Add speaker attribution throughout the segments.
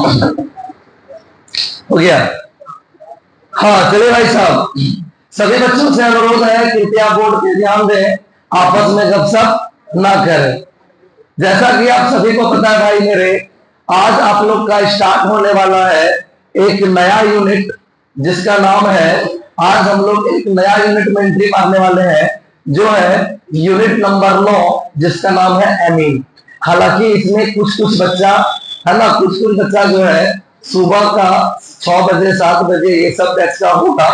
Speaker 1: हो गया। हाँ चलिए भाई साहब, सभी बच्चों से अनुरोध है कृपया बोर्ड पे ध्यान दें, आपस में गपशप ना करें। जैसा कि आप सभी को पता है भाई मेरे, आज आप लोग का स्टार्ट होने वाला है एक नया यूनिट जिसका नाम है, आज हम लोग एक नया यूनिट में एंट्री मारने वाले हैं जो है यूनिट नंबर 9 जिसका नाम है एमीन। हालांकि इसमें कुछ कुछ बच्चा है ना, कुछ कुछ बच्चा जो है सुबह का 6 बजे 7 बजे ये सब बैच का होगा,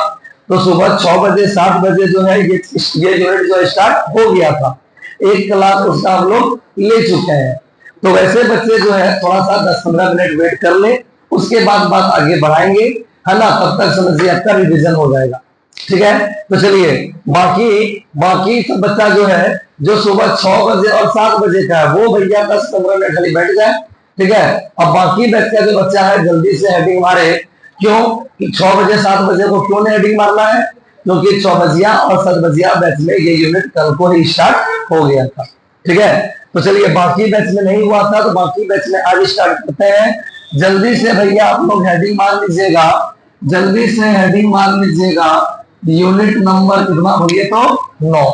Speaker 1: तो सुबह 6 बजे 7 बजे जो है ये यूनिट जो स्टार्ट हो गया था, एक क्लास उसका हम लोग ले चुके हैं। तो वैसे बच्चे जो है थोड़ा सा 10-15 मिनट वेट कर ले, उसके बाद बात आगे बढ़ाएंगे, है ना। तब तक समझिए आपका रिवीजन हो जाएगा, ठीक है। तो चलिए बाकी बाकी सब बच्चा जो है जो सुबह 6 बजे और 7 बजे का है वो भैया 10-15 मिनट खाली बैठ जाए, ठीक है। अब बाकी बैच का जो बच्चा है जल्दी से हेडिंग मारे। क्यों कि 6 बजे 7 बजे को क्यों नहीं हेडिंग मारना है, क्योंकि 6 बजिया और 7 बजिया बैच में ये यूनिट कल को ही स्टार्ट हो गया था, ठीक है। तो चलिए बाकी बैच में नहीं हुआ था तो बाकी बैच में आज स्टार्ट करते हैं। जल्दी से भैया आप लोग हेडिंग मार लीजिएगा, जल्दी से हेडिंग मार लीजिएगा। यूनिट नंबर कितना बोलिए तो 9।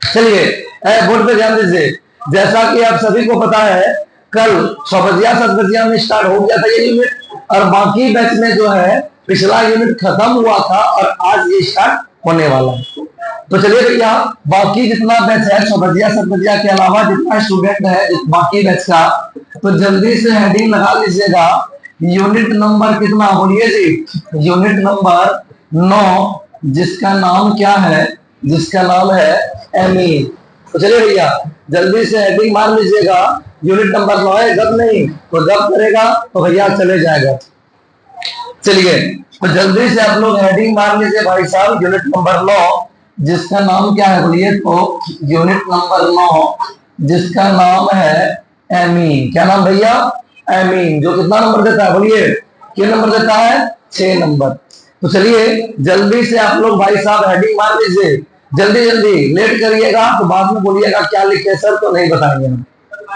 Speaker 1: चलिए बोर्ड पे ध्यान दीजिए। जैसा कि आप सभी को पता है कल 6 बजिया 7 बजिया में स्टार्ट हो गया था ये यूनिट, और बाकी बैच में जो है पिछला यूनिट खत्म हुआ था और आज ये स्टार्ट होने वाला है। तो चलिए भैया बाकी जितना बैच है 6 बजिया 7 बजिया के अलावा जितना स्टूडेंट है बाकी बैच का, तो जल्दी से हेडिंग लगा लीजिएगा। यूनिट नंबर कितना बोलिए जी, यूनिट नंबर 9 जिसका नाम क्या है, जिसका नाम है एमीन। तो चलिए भैया जल्दी से हेडिंग मार लीजिएगा। यूनिट नंबर 9 है, गप नहीं तो गप करेगा तो भैया चले जाएगा। चलिए तो जल्दी से आप लोग हेडिंग मार लीजिए भाई साहब। यूनिट नंबर 9 जिसका नाम क्या है बोलिए तो, यूनिट नंबर 9 जिसका नाम है एमीन। क्या नाम भैया, एमीन। जो कितना नंबर देता है बोलिए, कितना नंबर देता है, 6 नंबर। तो चलिए जल्दी से आप लोग भाई साहब हेडिंग मार लीजिए, जल्दी जल्दी, लेट करिएगा तो बाद में बोलिएगा क्या लिखे सर, तो नहीं बताएंगे हम,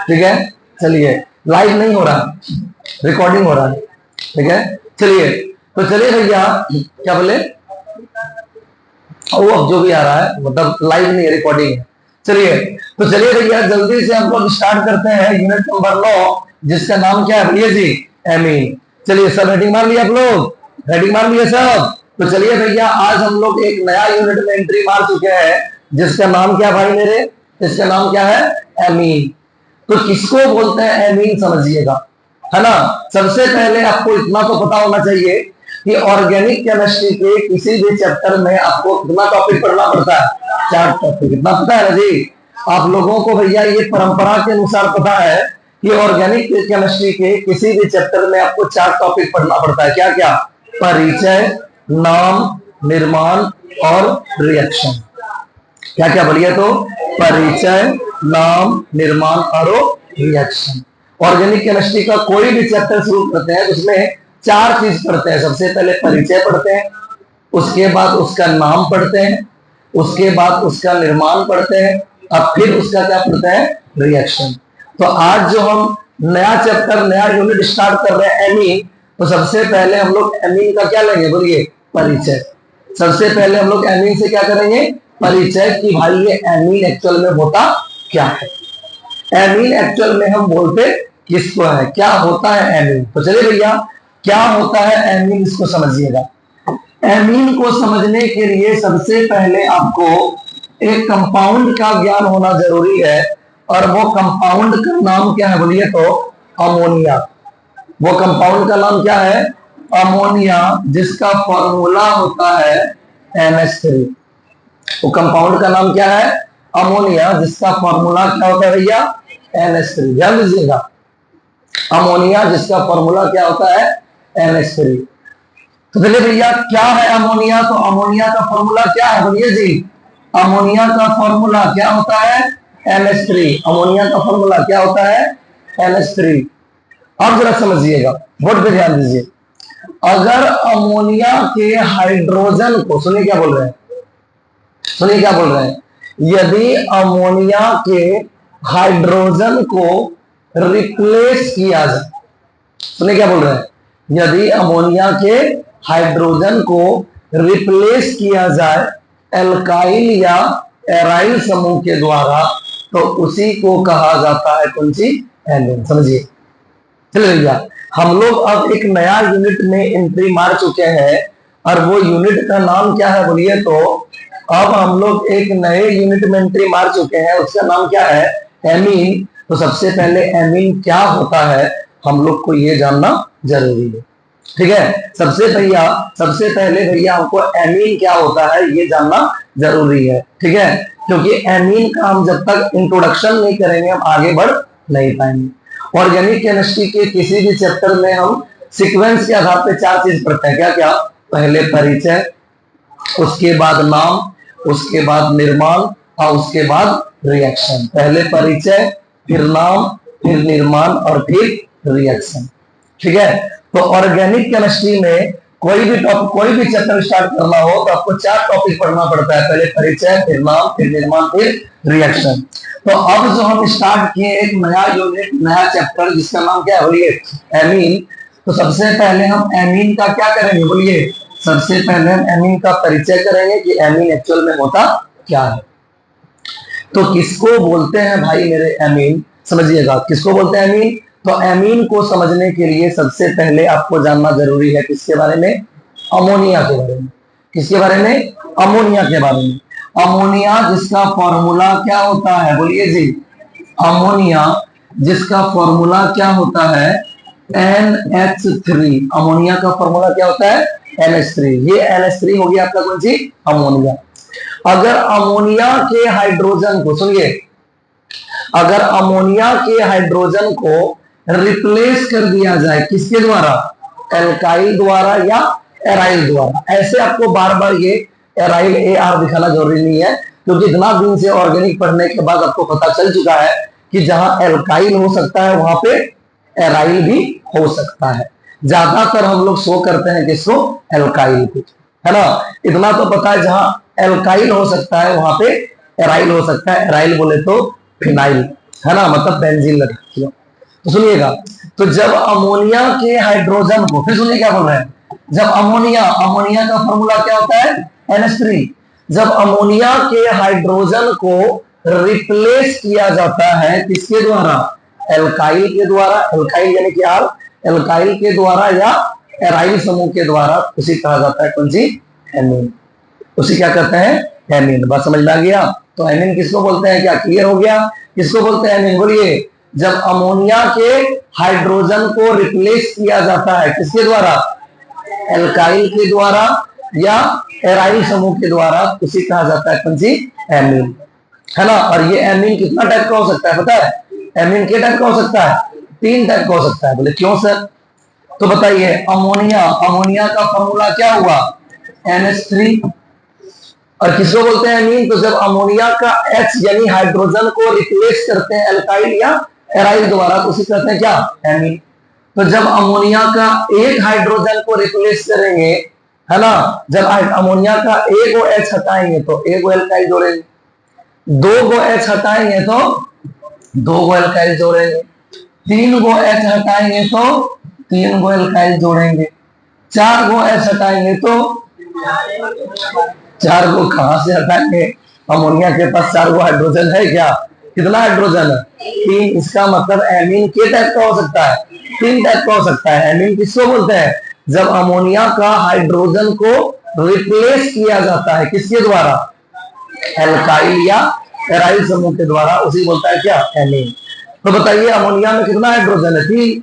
Speaker 1: ठीक है। चलिए लाइव नहीं हो रहा, रिकॉर्डिंग हो रहा है, ठीक है। चलिए तो चलिए भैया क्या बोले, वो अब जो भी आ रहा है मतलब लाइव नहीं है, रिकॉर्डिंग है। चलिए तो चलिए भैया जल्दी से हम लोग स्टार्ट करते हैं यूनिट नंबर 9 जिसका नाम क्या है बोलिए जी, एमीन। चलिए सब हेडिंग मार लिया आप लोग, हेडिंग मार लिए सब। तो चलिए भैया आज हम लोग एक नया यूनिट में एंट्री मार चुके हैं जिसका नाम क्या भाई मेरे, इसका नाम क्या है, एमीन। तो किसको बोलते हैं एमीन समझिएगा, है ना। सबसे पहले आपको इतना तो पता होना चाहिए कि ऑर्गेनिक केमिस्ट्री के किसी भी चैप्टर में आपको कितना टॉपिक पढ़ना पड़ता है, 4 टॉपिक। कितना पता है ना जी आप लोगों को भैया, ये परंपरा के अनुसार पता है कि ऑर्गेनिक केमिस्ट्री के किसी भी चैप्टर में आपको 4 टॉपिक पढ़ना पड़ता है। क्या क्या, परिचय, नाम, निर्माण और रिएक्शन। क्या क्या बोलिए तो, परिचय, नाम, निर्माण और रिएक्शन। ऑर्गेनिक केमिस्ट्री का कोई भी चैप्टर शुरू करते हैं उसमें 4 चीज पढ़ते हैं। सबसे पहले परिचय पढ़ते हैं, उसके बाद उसका नाम पढ़ते हैं, उसके बाद उसका निर्माण पढ़ते हैं, अब फिर उसका क्या पढ़ते हैं, रिएक्शन। तो आज जो हम नया चैप्टर नया यूनिट स्टार्ट कर रहे हैं एमीन, तो सबसे पहले हम लोग एमीन का क्या लेंगे बोलिए, परिचय। सबसे पहले हम लोग एमीन से क्या करेंगे, परिचय, कि भाई ये एमीन एक्चुअल में होता क्या है। एमीन एक्चुअल में हम बोलते किसको है, क्या होता है एमीन। तो चलिए भैया क्या होता है एमीन इसको समझिएगा। एमीन को समझने के लिए सबसे पहले आपको एक कंपाउंड का ज्ञान होना जरूरी है, और वो कंपाउंड का नाम क्या है बोलिए तो, अमोनिया। वो कंपाउंड का नाम क्या है, अमोनिया, जिसका फॉर्मूला होता है NH3। वो कंपाउंड का नाम क्या है, अमोनिया, जिसका फॉर्मूला क्या होता है भैया, NH3। ध्यान दीजिएगा, अमोनिया जिसका फॉर्मूला क्या होता है, NH3। तो चलिए भैया क्या है अमोनिया, तो अमोनिया का फॉर्मूला क्या है बोलिए जी, अमोनिया का फॉर्मूला क्या होता है, NH3। अमोनिया का फॉर्मूला क्या होता है, NH3। अब जरा समझिएगा, बोर्ड पे ध्यान दीजिए। अगर अमोनिया के हाइड्रोजन को, सुनिए क्या बोल रहे हैं, सुनिए क्या बोल रहे हैं, यदि अमोनिया के हाइड्रोजन को रिप्लेस किया जाए, सुनिए क्या बोल रहे हैं, यदि अमोनिया के हाइड्रोजन को रिप्लेस किया जाए एल्काइल या एराइल समूह के द्वारा तो उसी को कहा जाता है कौन सी, एमीन। समझिए, चलिए भैया, हम लोग अब एक नया यूनिट में एंट्री मार चुके हैं और वो यूनिट का नाम क्या है बोलिए तो, अब हम लोग एक नए यूनिट में एंट्री मार चुके हैं, उसका नाम क्या है, एमीन। तो सबसे पहले एमीन क्या होता है हम लोग को ये जानना जरूरी है, ठीक है। सबसे पहले भैया हमको एमीन क्या होता है ये जानना जरूरी है, ठीक है, क्योंकि एमीन का हम जब तक इंट्रोडक्शन नहीं करेंगे हम आगे बढ़ नहीं पाएंगे। ऑर्गेनिक केमिस्ट्री के किसी भी चैप्टर में हम सीक्वेंस के आधार पे 4 चीज पढ़ते हैं, क्या क्या, पहले परिचय, उसके बाद नाम, उसके बाद निर्माण और उसके बाद रिएक्शन। पहले परिचय, फिर नाम, फिर निर्माण और फिर रिएक्शन, ठीक है। तो ऑर्गेनिक केमिस्ट्री में कोई भी चैप्टर स्टार्ट करना हो तो आपको 4 टॉपिक पढ़ना पड़ता है, पहले परिचय, फिर नाम, फिर निर्माण, फिर रिएक्शन। तो अब जो हम स्टार्ट किए एक नया यूनिट, नया चैप्टर जिसका नाम क्या है बोलिए, एमीन। तो सबसे पहले हम एमीन का क्या करेंगे बोलिए, सबसे पहले हम एमीन का परिचय करेंगे कि एमीन एक्चुअल में होता क्या है। तो किसको बोलते हैं भाई मेरे एमीन, समझिएगा किसको बोलते हैं एमीन। तो एमीन को समझने के लिए सबसे पहले आपको जानना जरूरी है किसके बारे में, अमोनिया के बारे में। किसके बारे में, अमोनिया के बारे में। अमोनिया जिसका फॉर्मूला क्या होता है बोलिए जी, अमोनिया जिसका फॉर्मूला क्या होता है, NH3। अमोनिया का फॉर्मूला क्या होता है, NH3। ये NH3 हो गया आपका कौन सी, अमोनिया। अगर अमोनिया के हाइड्रोजन को, सुनिए, अगर अमोनिया के हाइड्रोजन को रिप्लेस कर दिया जाए किसके द्वारा, एल्काइल द्वारा या एराइल द्वारा। ऐसे आपको बार बार ये एराइल AR दिखाना जरूरी नहीं है, क्योंकि इतना दिन से ऑर्गेनिक पढ़ने के बाद आपको पता चल चुका है कि जहां एल्काइल हो सकता है वहां पे एराइल भी हो सकता है। ज्यादातर हम लोग शो करते हैं किसको, एल्काइल को, है ना। इतना तो पता है जहां एल्काइल हो सकता है वहां पे एराइल हो सकता है। एराइल बोले तो फिनाइल, है ना, मतलब बेंजीन लगा। तो सुनिएगा, तो जब अमोनिया के हाइड्रोजन को, फिर सुनिए क्या बोल रहे हैं, जब अमोनिया का फॉर्मूला क्या होता है, NH3। जब अमोनिया के हाइड्रोजन को रिप्लेस किया जाता है किसके द्वारा, एल्काइल के द्वारा, एल्काइल यानी कि R, एल्काइल के द्वारा या एराइल समूह के द्वारा, उसी कहा जाता है कौन सी, एमीन। उसी क्या कहते हैं, एमीन। बात समझ में आ गया। तो एमीन किसको बोलते हैं, क्या क्लियर हो गया, किसको बोलते हैं एमीन बोलिए, जब अमोनिया के हाइड्रोजन को रिप्लेस किया जाता है किसके द्वारा, एल्काइल के द्वारा या एराइल समूह के द्वारा, उसी कहा जाता है कौन सी, एमीन, है ना। और ये एमीन कितना टाइप का हो सकता है पता है, एमीन के टाइप का हो सकता है, 3 टाइप का हो सकता है। बोले क्यों सर, तो बताइए, अमोनिया का फॉर्मूला क्या हुआ, NH3। और किसको बोलते हैं एमीन, तो जब अमोनिया का H यानी हाइड्रोजन को रिप्लेस करते हैं एल्काइल या एराइल द्वारा तो उसे कहते हैं क्या, एमीन। तो जब अमोनिया का एक हाइड्रोजन को रिप्लेस करेंगे, है ना, जब अमोनिया का एक को H हटाएंगे तो एक को एल्काइल जोड़ेंगे, 2 को H हटाएंगे तो 2 को एल्काइल जोड़ेंगे, 3 को H हटाएंगे तो 3 को एल्काइल जोड़ेंगे, 4 को H हटाएंगे तो 4 को कहां से हटाएंगे, अमोनिया के पास 4 को हाइड्रोजन है क्या, कितना हाइड्रोजन है, 3। इसका मतलब एमीन के टाइप का हो सकता है, 3 टाइप का हो सकता है। एमीन किसको बोलते हैं, जब अमोनिया का हाइड्रोजन को रिप्लेस किया जाता है किसके द्वारा, एल्काइल या एराइल समूह के द्वारा, उसी बोलता है क्या, एमीन। तो बताइए अमोनिया में कितना हाइड्रोजन है, 3।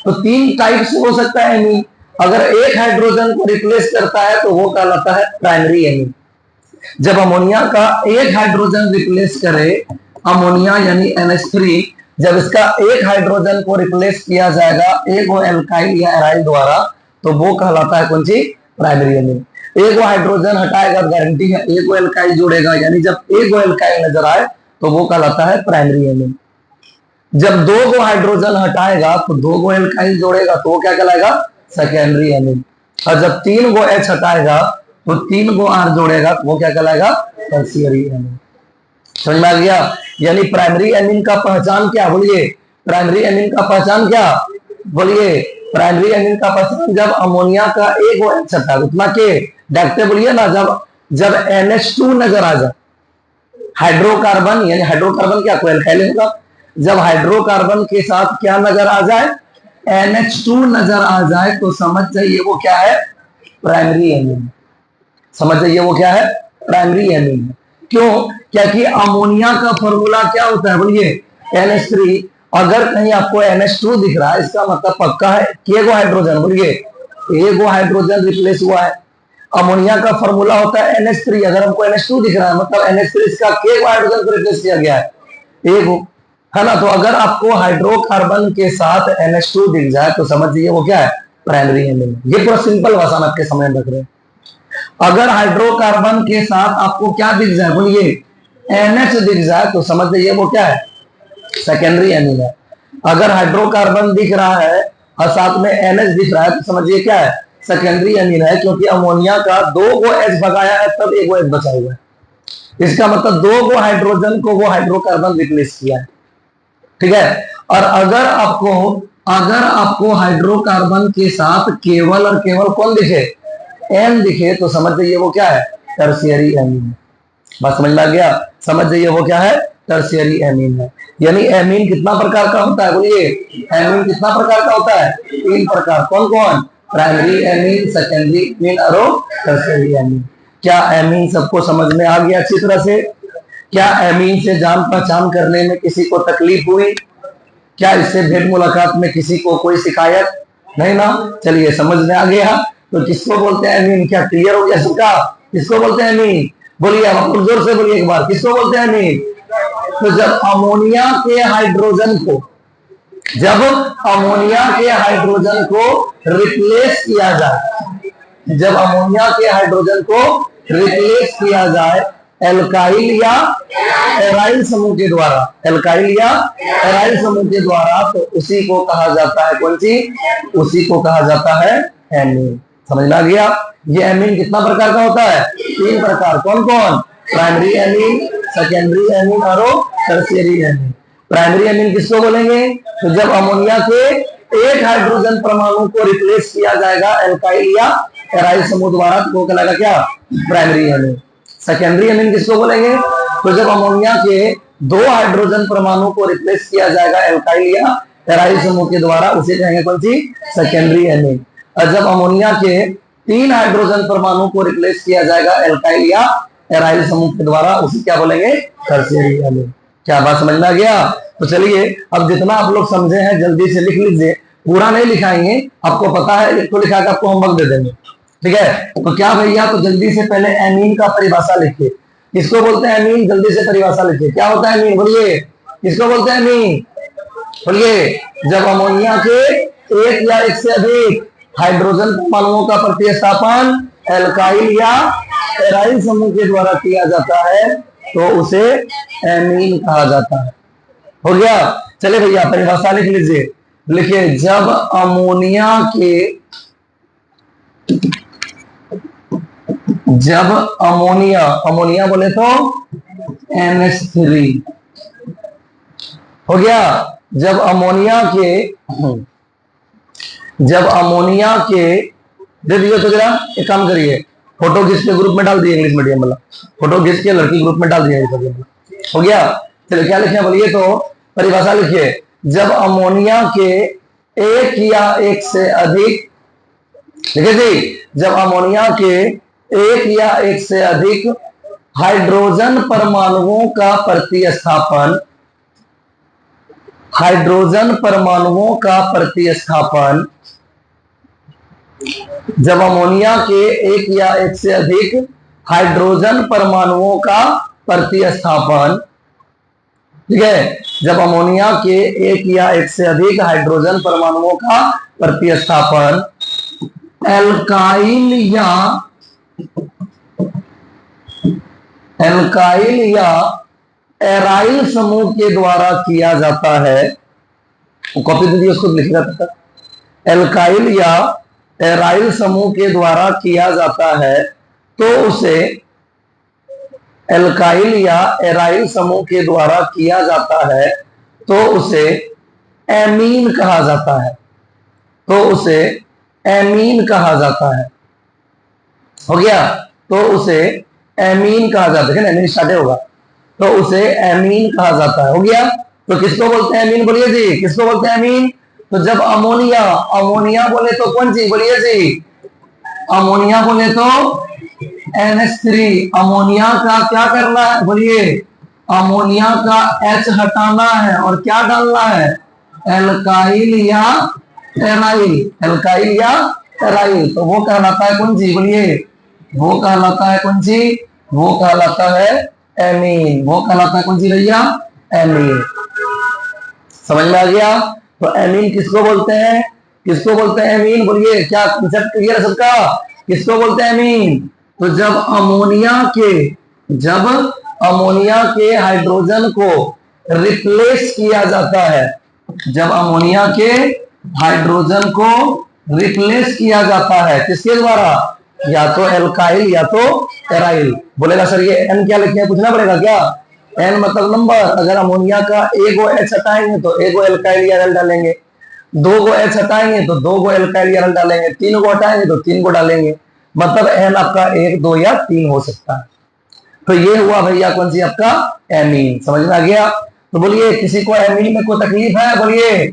Speaker 1: तो 3 टाइप से हो सकता है एमीन। अगर एक हाइड्रोजन को रिप्लेस करता है तो वो कहलाता है प्राइमरी एमीन। जब अमोनिया का एक हाइड्रोजन रिप्लेस करे, अमोनिया यानी NH3, जब इसका एक हाइड्रोजन को रिप्लेस किया जाएगा एक वो एल्काइल या एराइल द्वारा तो वो कहलाता है कौन सी, प्राइमरी एमीन। एक वो हाइड्रोजन हटाएगा गारंटी है एक वो एल्काइल जोड़ेगा, यानी जब एक वो एल्काइल नजर आए तो वो कहलाता है प्राइमरी एमीन। जब 2 को हाइड्रोजन हटाएगा तो 2 को एल्काइल जोड़ेगा तो वो क्या कहलाएगा, सेकेंडरी एमीन। और जब 3 को H हटाएगा तो 3 को R जोड़ेगा तो वो क्या कहलाएगा, टर्शियरी एमीन। समझ में आ गया। यानी प्राइमरी एमीन का पहचान क्या बोलिए, प्राइमरी एमीन का पहचान क्या बोलिए, प्राइमरी एमीन का पहचान जब अमोनिया का एक OH है उतना के देखते बोलिए ना, जब NH2 नजर आ जाए, हाइड्रोकार्बन यानी हाइड्रोकार्बन क्या कोई एल्काइल होगा, जब हाइड्रोकार्बन के साथ क्या नजर आ जाए, NH2 नजर आ जाए, तो समझ जाइए वो क्या है, प्राइमरी एमीन। समझ जाइए वो क्या है, प्राइमरी एमीन। क्यों? क्योंकि अमोनिया का फॉर्मूला क्या होता है बोलिए, NH3। अगर कहीं आपको NH2 दिख रहा है, इसका मतलब पक्का है कि एगो हाइड्रोजन, बोलिए एगो हाइड्रोजन रिप्लेस हुआ है। अमोनिया का फॉर्मूला होता है NH3, अगर हमको NH2 दिख रहा है मतलब NH3 इसका के हाइड्रोजन को रिप्लेस किया गया है, एगो, है ना। तो अगर आपको हाइड्रोकार्बन के साथ NH2 दिख जाए तो समझिए वो क्या है, प्राइमरी एमीन। ये पूरा सिंपल भाषा में आपके सामने रख रहे हैं। अगर हाइड्रोकार्बन के साथ आपको क्या दिख जाए बोलिए, NH दिख जाए, तो समझ जाइए वो क्या है, सेकेंडरी एमीन है। अगर हाइड्रोकार्बन दिख रहा है और साथ में NH दिख रहा है तो समझिए क्या है, सेकेंडरी एमीन है, क्योंकि अमोनिया का 2 को H भगाया है तब 1 H बचा हुआ है। इसका मतलब 2 को हाइड्रोजन को वो हाइड्रोकार्बन रिप्लेस किया है, ठीक है। और अगर आपको हाइड्रोकार्बन के साथ केवल और केवल कौन दिखे, N दिखे, तो समझ जाइए वो क्या है, टर्शियरी एमीन। बात समझ में आ गया? समझ जाइए वो क्या है, टर्शियरी एमीन है। यानी एमीन कितना प्रकार का होता है बोलिए, एमीन कितना प्रकार का होता है, 3 प्रकार। कौन कौन? प्राइमरी एमीन, सेकेंडरी एमीन और टर्शियरी एमीन। क्या एमीन सबको समझ में आ गया अच्छी तरह से? क्या एमीन से जान पहचान करने में किसी को तकलीफ हुई? क्या इससे भेंट मुलाकात में किसी को कोई शिकायत? नहीं ना। चलिए समझ में आ गया। तो किसको बोलते हैं एमीन? क्या क्लियर हो गया सबका? किसको बोलते हैं एमीन? बोलिए आप जोर से बोलिए एक बार, किसको बोलते हैं एमीन? तो जब अमोनिया के हाइड्रोजन को रिप्लेस किया जाए, जब अमोनिया के हाइड्रोजन को रिप्लेस किया जाए एल्काइल या एराइल समूह के द्वारा, एल्काइल या एराइल समूह के द्वारा, तो उसी को कहा जाता है कौन सी? उसी को कहा जाता है एमीन। समझ में आ गया? ये एमीन कितना प्रकार का होता है? 3 प्रकार। कौन कौन? प्राइमरी एमीन, सेकेंडरी एमीन और टर्शियरी एमीन। प्राइमरी एमीन किसको बोलेंगे? तो जब अमोनिया के एक हाइड्रोजन परमाणु को रिप्लेस किया जाएगा एल्काइल या एराइल समूह द्वारा, तो वो कहलाएगा क्या? Primary amine. सेकेंडरी एमीन किसको बोलेंगे? तो जब अमोनिया के 2 हाइड्रोजन परमाणु को रिप्लेस किया जाएगा एल्काइल या एराइल समूह के द्वारा, उसे कहेंगे कौन सी? Secondary amine. और जब अमोनिया के 3 हाइड्रोजन परमाणु को रिप्लेस किया जाएगा एल्काइल या एराइल समूह के द्वारा, उसे क्या बोलेंगे? Tertiary amine. क्या बात समझ में आ गया? तो चलिए अब जितना आप लोग समझे हैं जल्दी से लिख लीजिए, पूरा नहीं लिखाएंगे, आपको पता है एक तो लिखा के आपको होमवर्क दे देंगे, ठीक है। तो क्या भैया, तो जल्दी से पहले एमीन का परिभाषा लिखिए। किसको बोलते हैं एमीन? जल्दी से परिभाषा लिखिए। क्या होता है एमीन? बोलिए किसको बोलते हैं एमीन? बोलिए जब अमोनिया के एक या एक से अधिक हाइड्रोजन परमाणुओं का प्रतिस्थापन एल्काइल या एराइल समूह के द्वारा किया जाता है तो उसे एमीन कहा जाता है। हो गया? चले भैया परिभाषा लिख लीजिए। लिखिए जब अमोनिया बोले तो NH3। हो गया? जब अमोनिया के दे दीजिए तो जरा एक काम करिए, फोटो खींच के ग्रुप में डाल दिए, इंग्लिश मीडियम वाला फोटो खींच के लड़की ग्रुप में डाल दिया। हो गया? चलिए क्या लिखे बोलिए, तो परिभाषा लिखिए। जब अमोनिया के एक या एक से अधिक, देखिए जी, जब अमोनिया के एक या एक से अधिक हाइड्रोजन परमाणुओं का प्रतिस्थापन जब अमोनिया के एक या एक से अधिक हाइड्रोजन परमाणुओं का प्रतिस्थापन, ठीक है, जब अमोनिया के एक या एक से अधिक हाइड्रोजन परमाणुओं का प्रतिस्थापन एल्काइल या एराइल समूह के द्वारा किया जाता है, कॉपी दीजिए उसको लिखेगा तब तक। एल्काइल या एराइल समूह के द्वारा किया जाता है तो उसे एल्काइल या एराइल समूह के द्वारा किया जाता है तो उसे एमीन कहा जाता है। तो उसे एमीन कहा जाता है। हो गया, तो उसे एमीन कहा जाता है, एमीन स्टार्ट होगा तो उसे एमीन कहा जाता है। हो गया, तो किसको बोलते हैं एमीन, बोलिए जी, किसको बोलते हैं एमीन? तो जब अमोनिया, अमोनिया बोले तो कौन सी, बोलिए जी, अमोनिया बोले तो NH3, अमोनिया का क्या करना है, बोलिए, अमोनिया का H हटाना है और क्या डालना है, एल्काइल या टेराइल, एल्काइल या टेराइल, तो वो कहलाता है कौन सी, बोलिए, वो कहलाता है कौन सी, वो कहलाता है एमीन, वो कहलाता है कौन सी भैया, एमीन। समझ में आ गया? तो एमीन किसको बोलते हैं, किसको बोलते हैं एमीन, बोलिए, क्या कंसेप्ट क्लियर है सबका? किसको बोलते हैं एमीन? तो जब अमोनिया के हाइड्रोजन को रिप्लेस किया जाता है, जब अमोनिया के हाइड्रोजन को रिप्लेस किया जाता है किसके द्वारा, या तो एल्काइल या तो टेराइल। बोलेगा सर ये एन क्या लिखे, पूछना पड़ेगा क्या? एन मतलब नंबर, अगर अमोनिया का एक गो एच हटाएंगे तो एक गो एल्काइल या एल डालेंगे, दो गो एच हटाएंगे तो दो गो एल्काइल या एल डालेंगे, तीन गो हटाएंगे तो तीन गो डालेंगे, मतलब एन आपका एक, दो या तीन हो सकता है। तो ये हुआ भैया कौन सी, आपका एमीन। समझ में आ गया? तो बोलिए, किसी को एमीन में कोई तकलीफ है, बोलिए,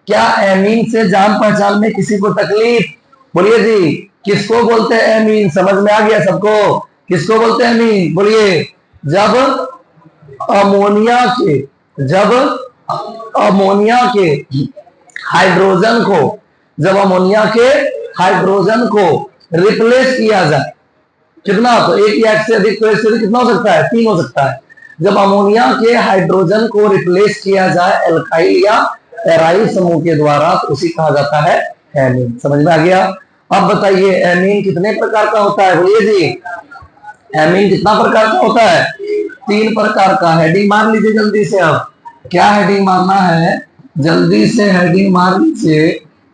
Speaker 1: क्या एमीन से जान पहचान में किसी को तकलीफ, बोलिए जी, किसको बोलते हैं एमीन? समझ में आ गया सबको? किसको बोलते हैं एमीन, बोलिए, जब अमोनिया के, जब अमोनिया के हाइड्रोजन को, जब अमोनिया के हाइड्रोजन को रिप्लेस किया जाए, कितना, तो एक या एक से अधिक, तो एक से अधिक कितना हो सकता है, तीन हो सकता है। जब अमोनिया के हाइड्रोजन को रिप्लेस किया जाए एल्काइल या एराइल समूह के द्वारा, तो उसी कहा जाता है एमीन। समझ में आ गया? अब बताइए एमीन कितने प्रकार का होता है, बोलिए जी, एमीन कितना प्रकार का होता है? तीन प्रकार का। हेडिंग मार लीजिए जल्दी से। अब क्या हेडिंग मारना है, जल्दी से हेडिंग मार लीजिए,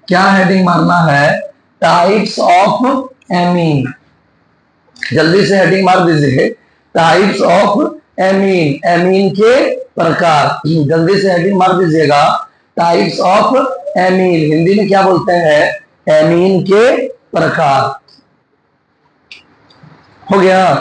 Speaker 1: क्या हेडिंग मारना है, टाइप्स ऑफ एमीन। जल्दी से हेडिंग मार दीजिए, टाइप्स ऑफ एमीन, एमीन के प्रकार। जल्दी से हेडिंग मार दीजिएगा, टाइप्स ऑफ एमीन, हिंदी में क्या बोलते हैं, एमीन के प्रकार। हो गया?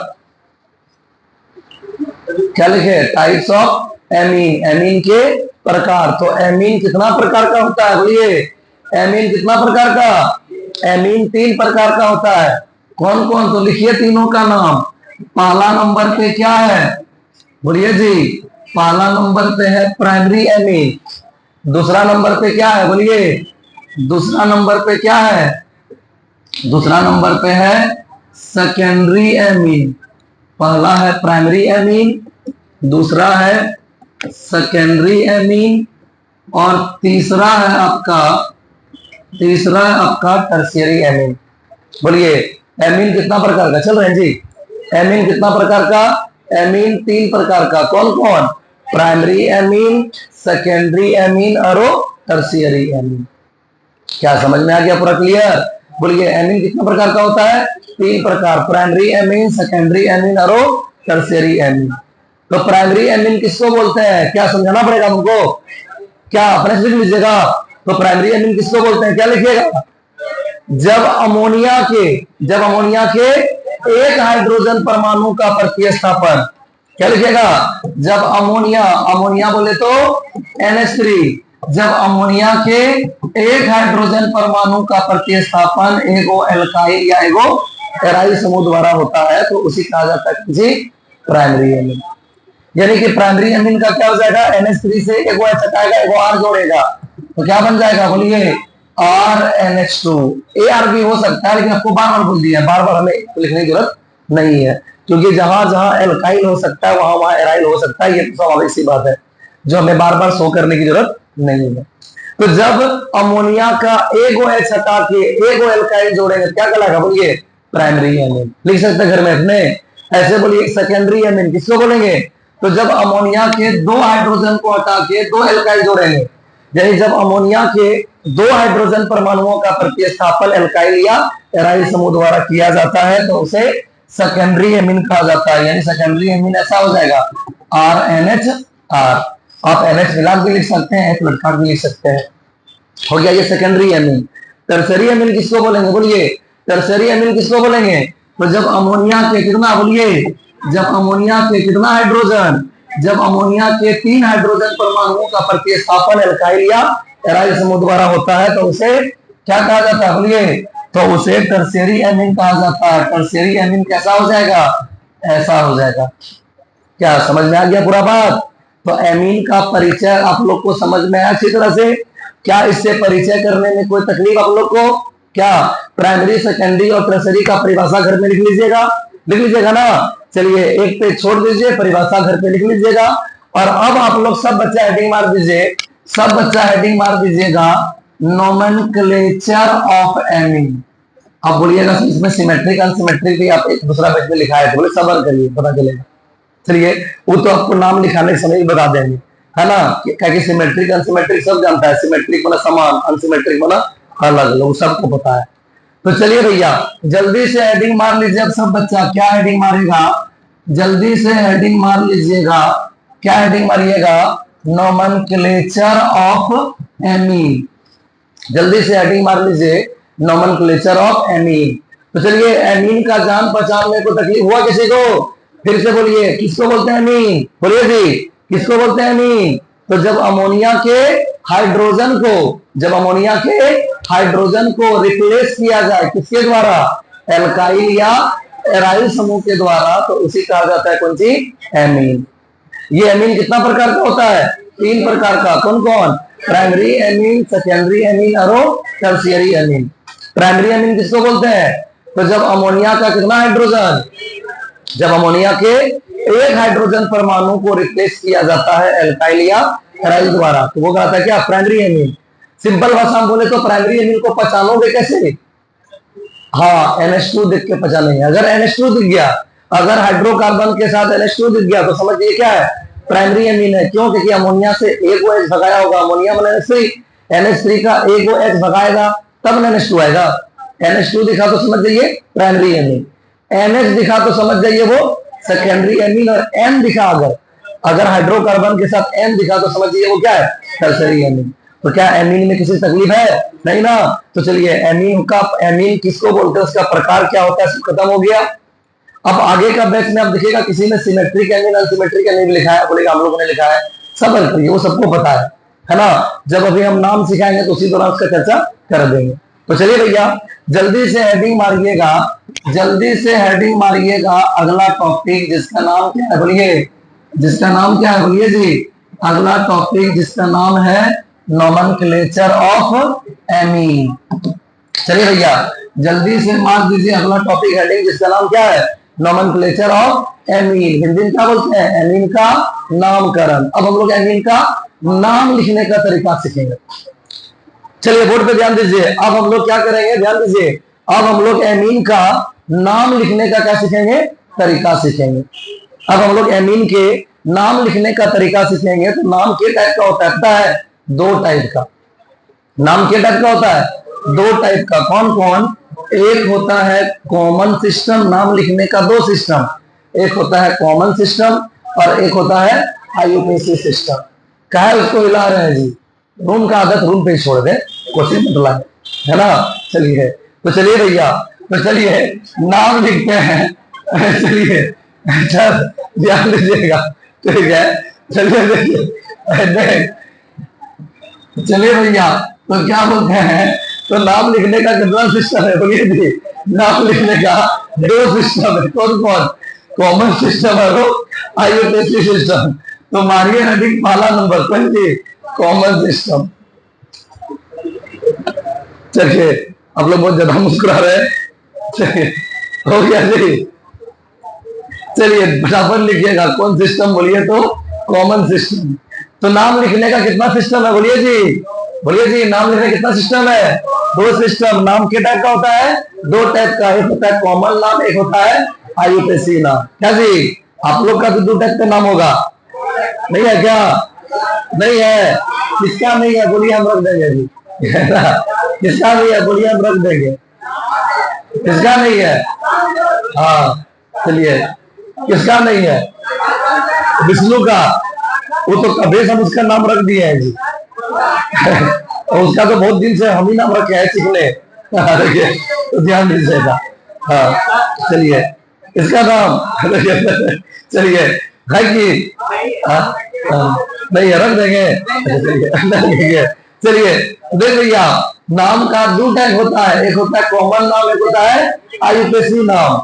Speaker 1: क्या लिखे, टाइप्स ऑफ एमीन, एमीन के प्रकार। तो एमीन कितना प्रकार का होता है, बोलिए, एमीन कितना प्रकार का, एमीन तीन प्रकार का होता है। कौन कौन, तो लिखिए तीनों का नाम। पहला नंबर पे क्या है, बोलिए जी, पहला नंबर पे है प्राइमरी एमीन। दूसरा नंबर पे क्या है, बोलिए, दूसरा नंबर पे क्या है, दूसरा नंबर पे है सेकेंडरी एमीन। पहला है प्राइमरी एमीन, दूसरा है सेकेंडरी एमीन, और तीसरा है आपका टर्शियरी एमीन। बोलिए, एमीन कितना प्रकार का, चल रहे हैं जी, एमीन कितना प्रकार का, एमीन तीन प्रकार का। कौन कौन, प्राइमरी एमीन, सेकेंडरी एमीन और टर्शियरी एमीन। क्या समझ में आ गया, पूरा क्लियर? बोलिए, एमीन कितना प्रकार का होता है, तीन प्रकार, प्राइमरी एमीन, सेकेंडरी एमीन और टर्शियरी एमीन। तो प्राइमरी एमीन किसको बोलते हैं, क्या समझाना पड़ेगा हमको, क्या अपने से लिख लीजिएगा। तो प्राइमरी एमीन किसको बोलते हैं, क्या लिखिएगा, जब अमोनिया के एक हाइड्रोजन परमाणु का प्रतिस्थापन, क्या लिखिएगा, जब अमोनिया बोले तो NH3, जब अमोनिया के एक हाइड्रोजन परमाणु का प्रतिस्थापन एगो एल्काइल या एगो एराइल समूह द्वारा होता है, तो उसी कहा जाता है जी प्राइमरी एमीन। यानी कि प्राइमरी एमीन का क्या हो जाएगा, NH3 से एगो H हटाएगा, एगो R जोड़ेगा, तो क्या बन जाएगा, बोलिए, RNH2। AR भी हो सकता है, लेकिन आपको बार बार बोल दिया, बार बार हमें लिखने की जरूरत नहीं है, क्योंकि जहां जहां एल्काइल हो सकता है वहां वहां एराइल हो सकता है। ये तो स्वाभाविक सी बात है, जो हमें बार बार शो करने की जरूरत नहीं है। तो जब अमोनिया का एगो H हटा के एगो एल्काइल जोड़ेंगे, क्या कहलाएगा, बोलिए, प्राइमरी एमीन। लिख सकते हैं घर में अपने, ऐसे बोलिए, सेकेंडरी एमीन किसको बोलेंगे, तो जब अमोनिया के दो हाइड्रोजन को हटा के दो एल्काइल जोड़ेंगे, यानी जब अमोनिया के दो हाइड्रोजन परमाणुओं का प्रतिस्थापन एल्काइल या एराइल समूह द्वारा किया जाता है, तो उसे सेकेंडरी एमीन कहा जाता है। यानी सेकेंडरी एमीन ऐसा हो जाएगा, RNHR। आप NH मिला भी लिख सकते हैं, H लटका भी लिख सकते हैं। हो गया ये सेकेंडरी एमीन। टर्सरी एमीन किसको बोलेंगे, बोलिए टर्सरी एमीन किसको बोलेंगे। तो जब अमोनिया के कितना, बोलिए जब अमोनिया के कितना हाइड्रोजन, जब अमोनिया के 3 हाइड्रोजन परमाणुओं का प्रतिस्थापन एल्काइल या एराइल समूह द्वारा होता है तो उसे क्या कहा जाता है, बोलिए तो उसे टर्शियरी एमीन कहा जाता है। टर्शियरी एमीन कैसा हो जाएगा, ऐसा हो जाएगा। क्या समझ में आ गया पूरा बात। तो एमीन का परिचय आप लोग को समझ में आया अच्छी तरह से। क्या इससे परिचय करने में कोई तकलीफ आप लोग को, क्या प्राइमरी सेकेंडरी और टर्शियरी का परिभाषा घर में लिख लीजिएगा ना। चलिए एक पे छोड़ दीजिए, परिभाषा घर पे लिख लीजिएगा। और अब आप लोग सब बच्चा हेडिंग मार दीजिए, सब बच्चा हेडिंग मार दीजिएगा नोमेनक्लेचर ऑफ एमीन। आप बोलिएगा इसमें सिमेट्रिक अनसिमेट्रिक भी आप एक दूसरा पेज में लिखा है, तो बोले सबर करिए पता चलेगा। चलिए वो तो आपको नाम लिखाने के समय ही बता देंगे, है ना। क्या कि सिमेट्रिक अनसिमेट्रिक सब जानता है, सिमेट्रिक माना समान, अनसिमेट्रिक माना अलग अलग, सबको पता है। तो चलिए भैया जल्दी से हेडिंग मार लीजिए। अब सब बच्चा क्या हेडिंग मारेगा, जल्दी से हेडिंग मार लीजिएगा। क्या हेडिंग मारिएगा, नोमेनक्लेचर ऑफ एमीन। जल्दी से हेडिंग मार लीजिए नोमेनक्लेचर ऑफ एमीन। तो चलिए एमीन का जान पहचान में कोई तकलीफ हुआ किसी को, फिर से बोलिए किसको बोलते हैं एमीन, बोलिए जी किसको बोलते हैं एमीन। तो जब अमोनिया के हाइड्रोजन को, जब अमोनिया के हाइड्रोजन को रिप्लेस किया जाए किसके द्वारा, एल्काइल या एराइल समूह के द्वारा, तो उसी कहा जाता है कौन सी, एमीन। ये एमीन कितना प्रकार का होता है, 3 प्रकार का। कौन कौन, प्राइमरी एमीन, सेकेंडरी एमीन और टर्शियरी एमीन। प्राइमरी एमीन किसको बोलते हैं, तो जब अमोनिया का कितना हाइड्रोजन, जब अमोनिया के 1 हाइड्रोजन परमाणु को रिप्लेस किया जाता है एल्काइल या एराइल द्वारा, तो वो कहता है क्या, प्राइमरी एमीन। सिंपल भाषा में बोले तो प्राइमरी एमीन को पहचानोगे कैसे, हाँ NH2 देख के पहचानेंगे। अगर NH2 दिख गया, अगर हाइड्रोकार्बन के साथ NH2 दिख गया तो समझिए क्या है, प्राइमरी एमीन है। क्यों, क्योंकि अमोनिया से एक OH भगाया होगा, अमोनिया में NH3 का एक OH भगाएगा तब NH2 आएगा। NH2 दिखा तो समझ जाइए प्राइमरी एमीन, NH दिखा तो समझ जाइए वो सेकेंडरी एमीन, और N दिखा अगर हाइड्रोकार्बन के साथ N दिखा तो समझिए वो क्या है, टर्शियरी एमीन। तो क्या एमीन में किसी तकलीफ है, नहीं ना। तो चलिए एमीन किसको बोलते हैं, उसका प्रकार क्या होता है, खत्म हो गया। अब आगे का बैच में आप देखिएगा किसी ने सिमेट्रिक एमीन अनसिमेट्रिक एमीन लिखा है, बोलेगा हम लोगों ने लिखा है, सब करिए वो सबको पता है ना। जब अभी हम नाम सिखाएंगे तो उसी दौरान उसका चर्चा कर देंगे। तो चलिए भैया जल्दी से हेडिंग मारिएगा, जल्दी से हेडिंग मारिएगा अगला टॉपिक जिसका नाम क्या है, बोलिए जिसका नाम क्या है, बोलिए जी अगला टॉपिक जिसका नाम है नोमेनक्लेचर ऑफ एमीन। चलिए भैया जल्दी से मार दीजिए अगला टॉपिक हेडिंग जिसका नाम क्या है, नोमेनक्लेचर ऑफ एमीन। हिंदी में क्या बोलते हैं, एमीन का नामकरण। अब हम लोग एमीन का नाम लिखने का तरीका सीखेंगे। चलिए बोर्ड पे ध्यान दीजिए। अब हम लोग क्या करेंगे, ध्यान दीजिए। अब हम लोग एमीन का नाम लिखने का क्या सीखेंगे, तरीका सीखेंगे। अब हम लोग एमीन के नाम लिखने का तरीका सीखेंगे। तो नाम के टाइप का होता है, 2 टाइप का। नाम के टाइप का होता है, 2 टाइप का। कौन कौन, एक होता है कॉमन सिस्टम, नाम लिखने का 2 सिस्टम, एक होता है कॉमन सिस्टम और एक होता है IUPAC सिस्टम। क्या है उसको हिला रहे हैं जी, रूम का आदत रूम पे छोड़ दे, क्वेश्चन मतलब है ना। चलिए तो चलिए भैया, तो चलिए नाम लिखते हैं। चलिए अच्छा ध्यान दीजिएगा, ठीक है। चलिए देखिए, चलिए भैया तो क्या बोलते हैं, तो नाम लिखने का कितना सिस्टम है, बोलिए जी नाम लिखने का 2 सिस्टम है। कौन कौन, कॉमन सिस्टम है वो IUPAC सिस्टम। तो मारिए हेडिंग पहला नंबर, कौन जी, कॉमन सिस्टम। चलिए आप लोग बहुत ज्यादा मुस्कुरा रहे हैं, चलिए हो गया जी। चलिए फटाफट लिखिएगा कौन सिस्टम, बोलिए तो कॉमन सिस्टम। तो नाम लिखने का कितना सिस्टम है, बोलिए जी, बोलिए जी नाम लिखने कितना सिस्टम है, 2 सिस्टम। नाम के टाइप का होता है, 2 टाइप का, एक होता है कॉमन नाम, एक होता है IUPAC नाम। क्या जी आप लोग का भी 2 टाइप का नाम होगा, नहीं है क्या, नहीं है, किसका नहीं है बोलिए हम रख देंगे जी। किसका नहीं है बोलिए हम रख देंगे, किसका नहीं है, हाँ चलिए किसका नहीं है, विष्णु का, वो तो कभी हम उसका नाम रख दिए है जी। और उसका तो बहुत दिन से हम ही नाम रखे है चिकने। तो ध्यान दीजिएगा। हाँ चलिए, इसका नाम चलिए है कि नहीं रख देंगे। चलिए देख भैया, नाम का दो टाइप होता है, एक होता है कॉमन नाम, एक होता है आयुपेशी नाम।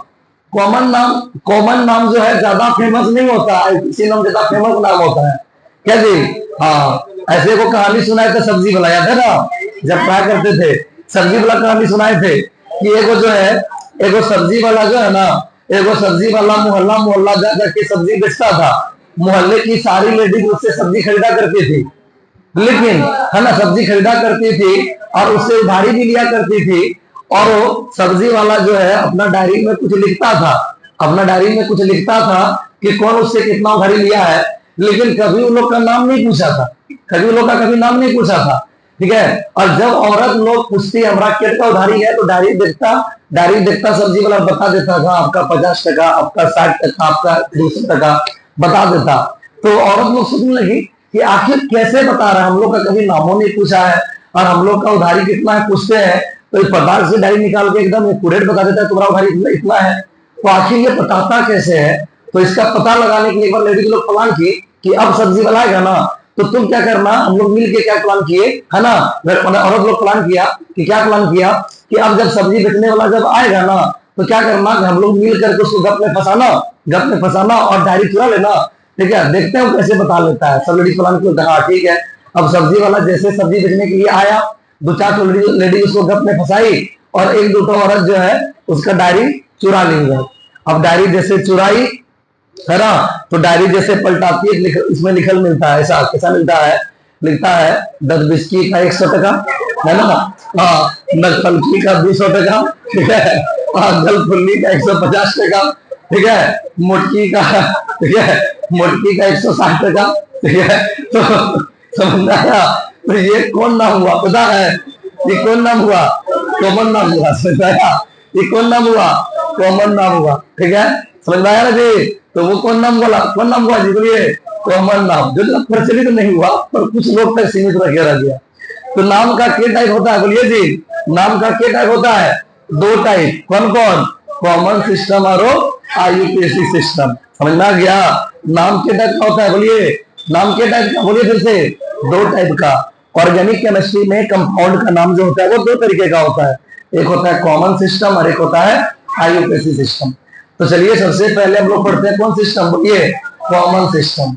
Speaker 1: कॉमन नाम जो है ज्यादा फेमस नहीं होता, आयुपेशी नाम ज्यादा फेमस नाम होता है। क्या जी? हाँ, ऐसे को कहानी सुनाए थे सब्जी वाला, याद है ना? जब क्या करते थे, सब्जी वाला कहानी सुनाए थे कि एगो जो है, एगो सब्जी वाला जो है ना, एगो सब्जी वाला मोहल्ला मोहल्ला जा करके सब्जी बेचता था। मोहल्ले की सारी लेडीज उससे सब्जी खरीदा करती थी, लेकिन है ना, सब्जी खरीदा करती थी और उससे उधारी भी लिया करती थी। और वो सब्जी वाला जो है अपना डायरी में कुछ लिखता था, अपना डायरी में कुछ लिखता था कि कौन उससे कितना उधारी लिया है, लेकिन कभी उन लोग का नाम नहीं पूछा था, कभी उन लोग का कभी नाम नहीं पूछा था। ठीक है। और जब औरत लोग पूछती हमारा कितना उधारी है, तो डायरी देखता सब्जी वाला बता देता था, आपका 50%, आपका 60%, आपका 200% बता देता। तो औरत लोग सोचने लगी कि आखिर कैसे बता रहा है, हम लोग का कभी नामों नहीं पूछा है और हम लोग का उधारी कितना है पूछते हैं, तो पटाख से डायरी निकाल के एकदम एक्यूरेट बता देता है तुम्हारा उधारी इतना है। तो आखिर ये बताता कैसे है? तो इसका पता लगाने के लिए एक बार लेडीज लोग प्लान की कि अब सब्जी वाला आएगा ना, तो तुम क्या करना, हम लोग मिल के क्या प्लान किए, है ना, औरत लोग प्लान किया कि क्या प्लान किया कि अब जब सब्जी बेचने वाला जब आएगा ना, तो क्या करना कि हम लोग मिल करके उसको गप में फंसाना और डायरी चुरा लेना। ठीक है, देखते हैं वो कैसे बता लेता है। सब लेडीज प्लान किया, हाँ ठीक है। अब सब्जी वाला जैसे सब्जी बेचने के लिए आया, 2-4 लेडीज उसको गप में फंसाई और 1-2 औरत जो है उसका डायरी चुरा ली गई। अब डायरी जैसे चुराई, है ना, तो डायरी जैसे पलटाती है, इसमें लिखल मिलता है, ऐसा कैसा मिलता है, लिखता है 10 बिस्की का 100%, है ना, हाँ, नगफलकी का 200%, ठीक है, गलफुल्ली का 150%, ठीक है, मोटकी का, ठीक है, मोटकी का 160%, ठीक है। तो समझ आया? तो ये कौन नाम हुआ पता है? ये कौन नाम हुआ? कॉमन नाम हुआ। समझ आया? ये कौन नाम हुआ? कॉमन नाम हुआ। ठीक है, समझ आया ना जी? तो वो कौन नाम हुआ जी? बोलिए, कॉमन नाम, जो प्रचलित नहीं हुआ पर कुछ लोग तक सीमित रह गया। तो नाम का क्या टाइप होता है? बोलिए जी, नाम का क्या टाइप होता है? 2 टाइप। कौन कौन? कॉमन सिस्टम और आईयूपीएसी सिस्टम। समझ में आ गया? नाम के टाइप का होता है, बोलिए, नाम के टाइप का, बोलिए फिर से, 2 टाइप का। ऑर्गेनिक केमिस्ट्री में कंपाउंड का नाम जो होता है वो 2 तरीके का होता है, एक होता है कॉमन सिस्टम और एक होता है आईयूपीएसी सिस्टम। तो चलिए सबसे पहले हम लोग पढ़ते हैं कौन सिस्टम? बोलिए, कॉमन सिस्टम।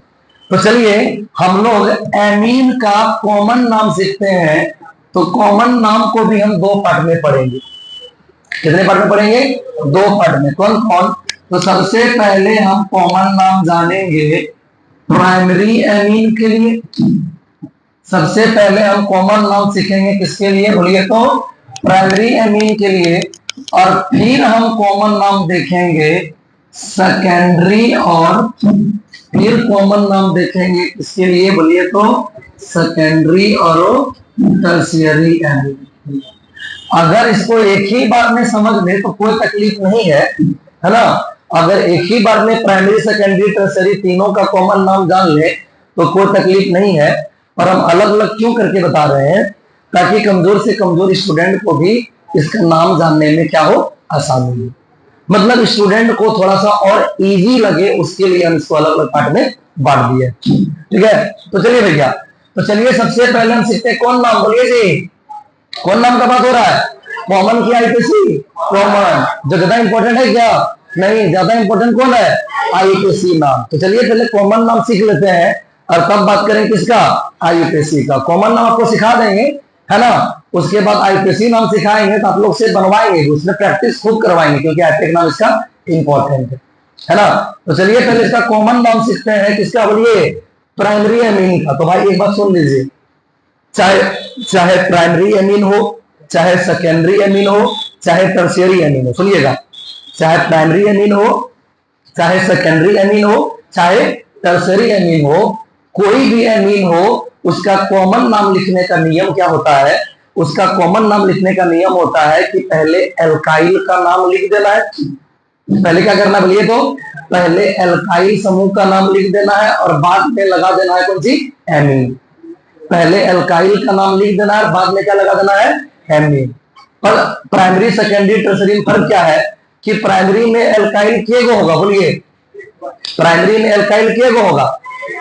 Speaker 1: तो चलिए हम लोग एमीन का कॉमन नाम सीखते हैं। तो कॉमन नाम को भी हम 2 पार्ट में पढ़ेंगे। कितने पार्ट में पढ़ेंगे? 2 पार्ट में। कौन कौन? तो सबसे पहले हम कॉमन नाम जानेंगे प्राइमरी एमीन के लिए। सबसे पहले हम कॉमन नाम सीखेंगे किसके लिए? बोलिए तो प्राइमरी एमीन के लिए। और फिर हम कॉमन नाम देखेंगे सेकेंडरी, और फिर कॉमन नाम देखेंगे किसके लिए? बोलिए तो सेकेंडरी और टर्शियरी एमीन। अगर इसको एक ही बार में समझ ले तो कोई तकलीफ नहीं है, है ना। अगर एक ही बार में प्राइमरी सेकेंडरी टर्शियरी तीनों का कॉमन नाम जान ले तो कोई तकलीफ नहीं है। और हम अलग अलग क्यों करके बता रहे हैं? ताकि कमजोर से कमजोर स्टूडेंट को भी इसका नाम जानने में क्या हो? आसानी हो। मतलब स्टूडेंट को थोड़ा सा और इजी लगे, उसके लिए हम इसको अलग अलग पार्ट में बांट दिए। ठीक है, तो चलिए भैया, तो चलिए सबसे पहले हम सीखते हैं कौन नाम। बोलिए जी, कौन नाम का बात हो रहा है? कॉमन की आईपीसी कॉमन। जो ज्यादा इंपॉर्टेंट है क्या? नहीं, ज्यादा इंपॉर्टेंट कौन है? आईपीसी नाम। तो चलिए पहले कॉमन नाम सीख लेते हैं और तब बात करें किसका? आईपीसी का। कॉमन नाम आपको सिखा देंगे, है ना, उसके बाद आईपीसी नाम सिखाएंगे तो आप लोग से बनवाएंगे, उसमें प्रैक्टिस खूब करवाएंगे क्योंकि आईपी नाम इसका इंपॉर्टेंट है ना। तो चलिए पहले इसका कॉमन नाम सीखते हैं किसका? बोलिए, प्राइमरी एमीन का। तो भाई एक बात सुन लीजिए, चाहे प्राइमरी एमीन हो, चाहे सेकेंडरी एमीन हो, चाहे टर्शियरी एमीन हो, सुनिएगा, चाहे प्राइमरी एमीन हो, चाहे सेकेंडरी एमीन हो, चाहे टर्शियरी एमीन हो, कोई भी एमीन हो, उसका कॉमन नाम लिखने का नियम क्या होता है? उसका कॉमन नाम लिखने का नियम होता है कि पहले एल्काइल का नाम लिख देना है। पहले क्या करना? बोलिए तो पहले एल्काइल समूह का नाम लिख देना है और बाद में लगा देना है कौन सी? एमीन। पहले एल्काइल का नाम लिख देना है, बाद में क्या लगा देना है, एमीन। पर प्राइमरी सेकेंडरी टर्सरी में फर्क क्या है कि प्राइमरी में एल्काइल के गो होगा, बोलिए प्राइमरी में एल्काइल के गो होगा,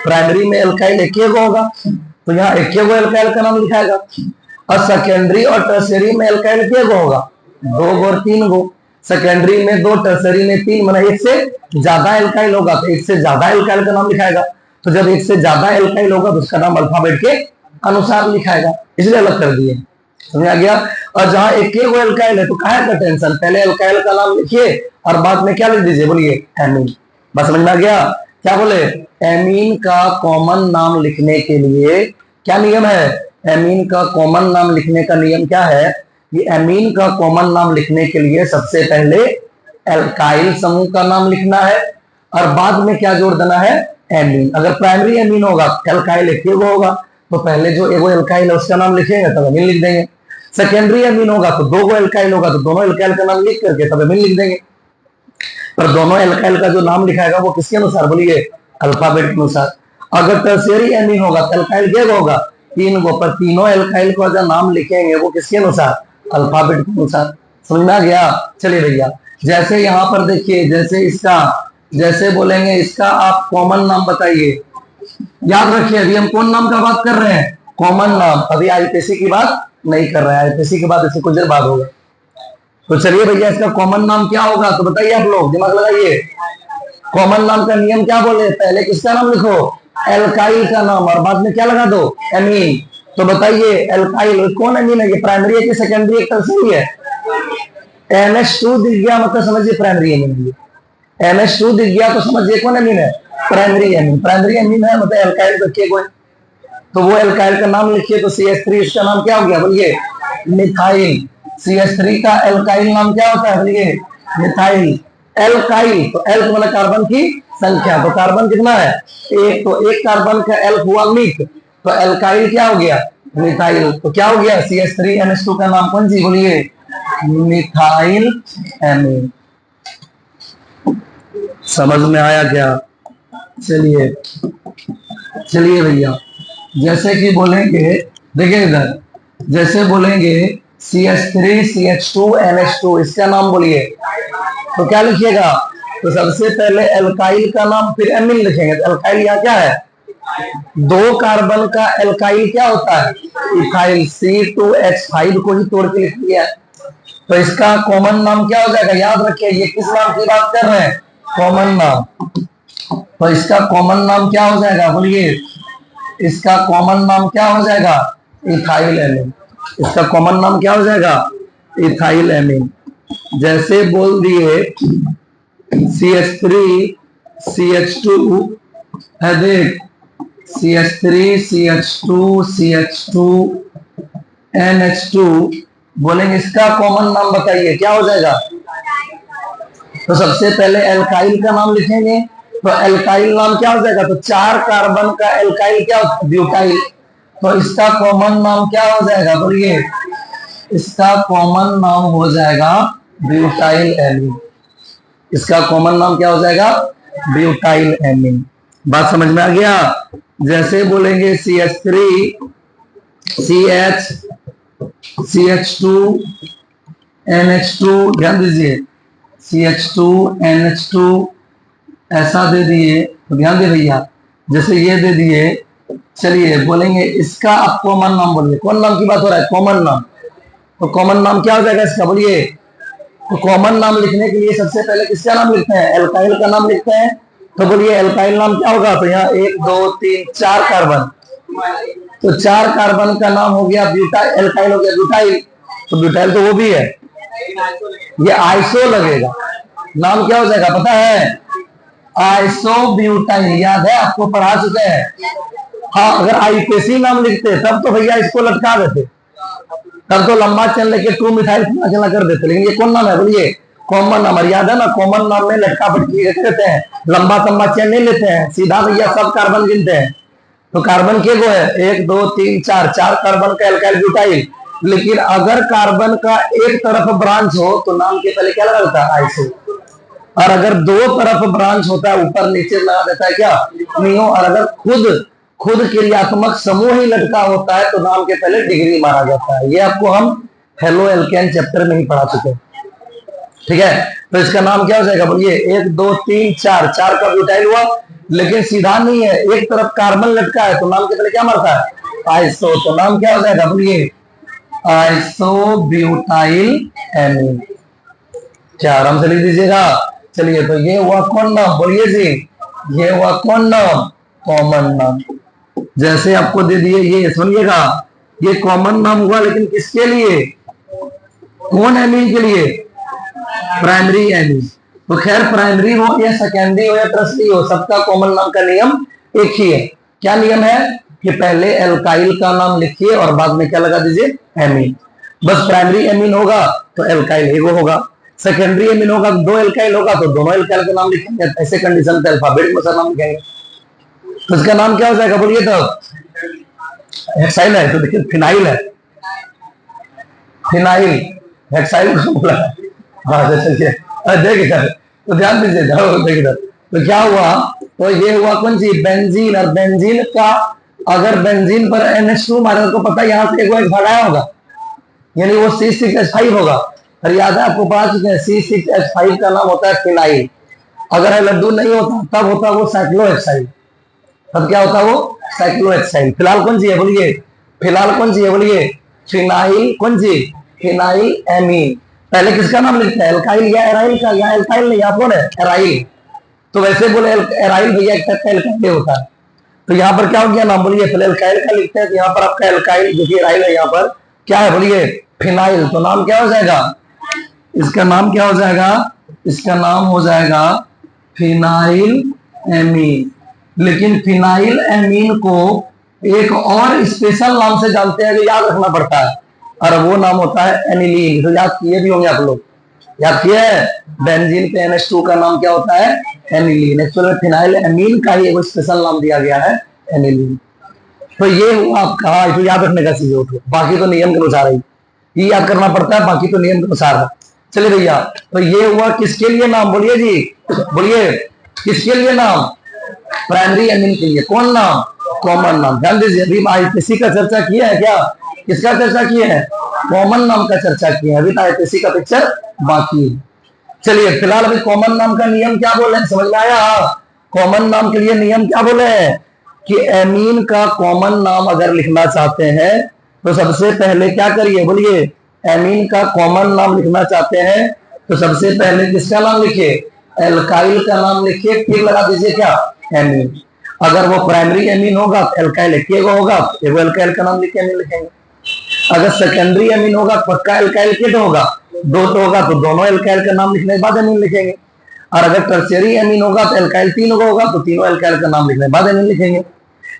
Speaker 1: प्राइमरी में एल्काइल एक गो होगा, तो यहाँ एक गो एल्काइल का नाम लिखाएगा। और सेकेंडरी और टर्सरी में एल्काइल के गो होगा, 2 गो और 3 गो। सेकेंडरी में 2, टर्सरी में 3, मतलब एक से ज्यादा एल्काइल होगा तो एक से ज्यादा एल्काइल का नाम लिखाएगा। तो जब एक से ज्यादा एल्काइल होगा तो उसका नाम अल्फाबेट के अनुसार लिखाएगा, इसलिए अलग कर दिए, समझ आ गया। और जहां एक गो एल्काइल है तो काहे का टेंशन, पहले एल्काइल का नाम लिखिए और बाद में क्या लिख दीजिए, बोलिए एमीन। बस समझ में आ गया। क्या बोले, एमीन का कॉमन नाम लिखने के लिए क्या नियम है, एमीन का कॉमन नाम लिखने का नियम क्या है, कि एमीन का कॉमन नाम लिखने के लिए सबसे पहले एल्काइल समूह का नाम लिखना है और बाद में क्या जोड़ देना है, एमीन। अगर प्राइमरी एमीन होगा, एल्काइल एक गो होगा, तो पहले जो एगो एल्काइल है उसका नाम लिखेंगे तब एमीन लिख देंगे। सेकेंडरी एमीन होगा तो 2 गो एल्काइल होगा तो दोनों एल्काइल का नाम लिख करके तब एमीन लिख देंगे। पर दोनों एल्काइल का जो नाम लिखाएगा वो किसके अनुसार, बोलिए अल्फाबेट के अनुसार। अगर टर्शियरी एमीन होगा तो एल्काइल के गो होगा, 3 गो, पर तीनों एल्काइल का जो नाम लिखेंगे वो किसके अनुसार, अल्फाबेट के अनुसार। समझ में आ गया। चलिए भैया, जैसे यहाँ पर देखिए, जैसे इसका, जैसे बोलेंगे इसका आप कॉमन नाम बताइए। याद रखिए अभी हम कौन नाम का बात कर रहे हैं, कॉमन नाम, अभी आईपीसी की बात नहीं कर रहे हैं, आईपीसी की बात इससे कुछ देर बाद होगा। तो चलिए भैया, इसका कॉमन नाम क्या होगा, तो बताइए आप लोग, दिमाग लगाइए। कॉमन नाम का नियम क्या बोले, पहले किसका नाम लिखो, एल्काइल का नाम, और बाद में क्या लगा दो, एमीन। तो बताइए एल्काइल कौन एमीन है, ये प्राइमरी है कि सेकेंडरी है, टर्शियरी है। NH2 दिख गया मतलब समझिए प्राइमरी एमीन है। NH2 दिख गया तो समझिए कौन एमीन है, प्राइमरी एमीन। प्राइमरी एमीन है मतलब एल्काइल रखिए कोई, तो वो एल्काइल का नाम लिखिए। तो CH3 इसका नाम क्या हो गया, बोलिए मिथाइल। CH3 का एल्काइल नाम क्या होता है, बोलिए मिथाइल। एल्काइल तो एल मतलब कार्बन की संख्या, तो कार्बन कितना है, एक, तो एक कार्बन का एल हुआ मिथ, तो एल्काइल क्या हो गया, मिथाइल। तो क्या हो गया, CH3NH2 का नाम कौन सी, बोलिए मिथाइल एमीन। समझ में आया क्या। चलिए चलिए भैया, जैसे कि बोलेंगे, देखिए इधर, जैसे बोलेंगे CH3CH2NH2, इसका नाम बोलिए, तो क्या लिखिएगा, तो सबसे पहले एल्काइल का नाम फिर एमीन लिखेंगे। तो एल्काइल यहाँ क्या है, 2 कार्बन का एल्काइल क्या होता है, इथाइल। C2H5 को ही तोड़ के लिख दिया। तो इसका कॉमन नाम क्या हो जाएगा, याद रखिए ये किस नाम की बात कर रहे हैं, कॉमन नाम। तो इसका कॉमन नाम क्या हो जाएगा, बोलिए इसका कॉमन नाम क्या हो जाएगा, इथाइल एमीन। इसका कॉमन नाम क्या हो जाएगा, इथाइल एमीन। जैसे बोल दिए CH3CH2 है, देख CH3CH2CH2NH2 बोलेंगे, इसका कॉमन नाम बताइए क्या हो जाएगा। तो सबसे पहले एल्काइल का नाम लिखेंगे, तो एल्काइल नाम क्या हो जाएगा, तो 4 कार्बन का एल्काइल क्या होता है, ब्यूटाइल। तो इसका कॉमन नाम क्या हो जाएगा, बोलिए इसका कॉमन नाम हो जाएगा ब्यूटाइल एमीन। इसका कॉमन नाम क्या हो जाएगा, ब्यूटाइल एमीन। बात समझ में आ गया। जैसे बोलेंगे CH3CH2NH2, ध्यान दीजिए CH2NH2 ऐसा दे दिए, तो ध्यान दे भैया, जैसे ये दे दिए। चलिए बोलेंगे इसका आप कॉमन नाम बोलिए, कौन नाम की बात हो रहा है, कॉमन नाम। तो कॉमन नाम क्या हो जाएगा इसका, बोलिए। तो कॉमन नाम लिखने के लिए सबसे पहले किसका नाम लिखते हैं, एल्काइल का नाम लिखते हैं। तो बोलिए एल्काइल नाम क्या होगा, तो यहाँ 1 2 3 4 कार्बन, तो 4 कार्बन का नाम हो गया ब्यूटाइल, एल्काइल हो गया ब्यूटाइल। तो ब्यूटाइल तो वो भी है, ये आइसो लगेगा, नाम क्या हो जाएगा पता है, आइसोब्यूटाइल। याद है, आपको पढ़ा चुके हैं। हाँ, अगर आईपीसी नाम लिखते तब तो भैया इसको लटका देते, तब तो लंबा चेन लेके 2 मिथाइल चला कर देते। लेकिन ये कौन नाम है, बोलिए कॉमन नाम। याद है ना, कॉमन नाम में लटका पटकी देते हैं, लंबा लंबा चेन नहीं लेते हैं, सीधा भैया सब कार्बन गिनते हैं। तो कार्बन के गो है 1 2 3 4, 4 कार्बन का एल्काइल ब्यूटाइल। लेकिन अगर कार्बन का एक तरफ ब्रांच हो तो नाम के पहले क्या लगा देता है, आइसो। और अगर 2 तरफ ब्रांच होता है, ऊपर नीचे लगा देता है क्या, नियो। और अगर खुद क्रियात्मक समूह ही लटका होता है तो नाम के पहले डिग्री मारा जाता है। ये आपको हम हेलो एल्केन चैप्टर में ही पढ़ा चुके हैं। ठीक है, तो इसका नाम क्या हो जाएगा बोलिए? 1 2 3 4, 4 का ब्यूटाइल हुआ, लेकिन सीधा नहीं है, एक तरफ कार्बन लटका है तो नाम के पहले क्या मारता है? आइसो। तो नाम क्या हो जाएगा बोलिए? Isobutyl amine. क्या आराम से लिख दीजिएगा। चलिए, तो ये हुआ कौन नाम बोलिए जी? ये हुआ कौन नाम? कॉमन नाम। जैसे आपको दे दिए, ये सुनिएगा, ये कॉमन नाम हुआ, लेकिन किसके लिए? कौन एमीन के लिए? Primary amine. तो खैर प्राइमरी हो या सेकेंडरी हो या टर्सरी हो, सबका कॉमन नाम का नियम एक ही है। क्या नियम है? कि पहले एल्काइल का नाम लिखिए और बाद में क्या लगा दीजिए? एमीन। बस प्राइमरी एमीन होगा तो एल्काइल एगो होगा, सेकेंडरी एमीन होगा तो 2 एल्काइल होगा तो दोनों एल्काइल का नाम लिखेंगे। ऐसे कंडीशन पे अल्फाबेट में सर नाम लिखेंगे। तो इसका नाम क्या हो जाएगा बोलिए? तो हेक्साइल है तो देखिए फिनाइल है, फिनाइल हेक्साइल को बोला है। हाँ चलिए देखिए सर, तो ध्यान दीजिए, देखिए सर, तो क्या हुआ? तो ये हुआ कौन सी? बेंजीन। और बेंजीन का अगर बेंजीन पर NH2 मारे तो पता है यहाँ से एक भगाया होगा, यानी वो C6H5 होगा। और याद है आपको पता चुके हैं C6H5 का नाम होता है फिनाइल। अगर लड्डू नहीं होता तब होता वो साइक्लोहेक्साइल। तब क्या होता वो? साइक्लोहेक्साइल। फिलहाल कौन सी है बोलिए? फिलहाल कौन सी है बोलिए? फिनाइल। कौन सी? Phenyl amine. पहले किसका नाम लिखता है? एल्काइल या एराइल का? या एल्काइल नहीं, आप कौन है? एराइल। तो वैसे बोले एराइल भैया एक टाइप का एल्काइल होता है। तो यहाँ पर क्या हो गया नाम बोलिए? पहले एल्काइल का लिखते हैं तो यहाँ पर आपका एल्काइल, देखिए एराइल है, यहाँ पर क्या है बोलिए? फिनाइल। तो नाम क्या हो जाएगा? इसका नाम क्या हो जाएगा? इसका नाम हो जाएगा फिनाइल एमीन। लेकिन फिनाइल एमीन को एक और स्पेशल नाम से जानते हैं जो याद रखना पड़ता है, और वो नाम होता है एनिलीन। तो याद किए भी होंगे आप लोग, याद किए हैं? बेंजीन पे NH2 का नाम क्या होता है? एनिलीन। एक्चुअली फिनाइल एमीन का ही एक स्पेशल नाम दिया गया है, एनिलीन। तो ये हुआ आपका, तो याद रखने का चीज उठो, बाकी तो नियम के अनुसार ही ये याद करना पड़ता है, बाकी तो नियम के अनुसार है। चलिए भैया, तो ये हुआ किसके लिए नाम बोलिए जी? बोलिए किसके लिए नाम? प्राइमरी एमीन के लिए। कौन नाम? कॉमन नाम। ध्यान दीजिए, अभी आईपीसी का चर्चा किया है क्या? किसका चर्चा किया है? कॉमन नाम का चर्चा किया है। अभी तो आईपीसी का पिक्चर बाकी है। चलिए फिलहाल अभी कॉमन नाम का नियम क्या बोले हैं समझ में आया? कॉमन नाम के लिए नियम क्या बोले हैं? कि एमीन का कॉमन नाम अगर लिखना चाहते हैं तो सबसे पहले क्या करिए बोलिए? एमीन का कॉमन नाम लिखना चाहते हैं तो सबसे पहले किसका नाम लिखिए? एल्काइल का नाम लिखिए, फिर लगा दीजिए क्या? एमीन। अगर वो प्राइमरी एमीन होगा तो एल्काइल एक होगा, एगो एल्काइल का नाम लिख के एमीन लिखेंगे। अगर सेकेंडरी एमीन होगा पक्का एल्काइल किट होगा, 2 तो होगा तो दोनों एल्काइल का नाम लिखने के बाद एमीन लिखेंगे। और अगर टर्शियरी एमीन होगा तो एल्काइल 3 होगा तो तीनों एल्काइल का नाम लिखने के बाद एमीन लिखेंगे।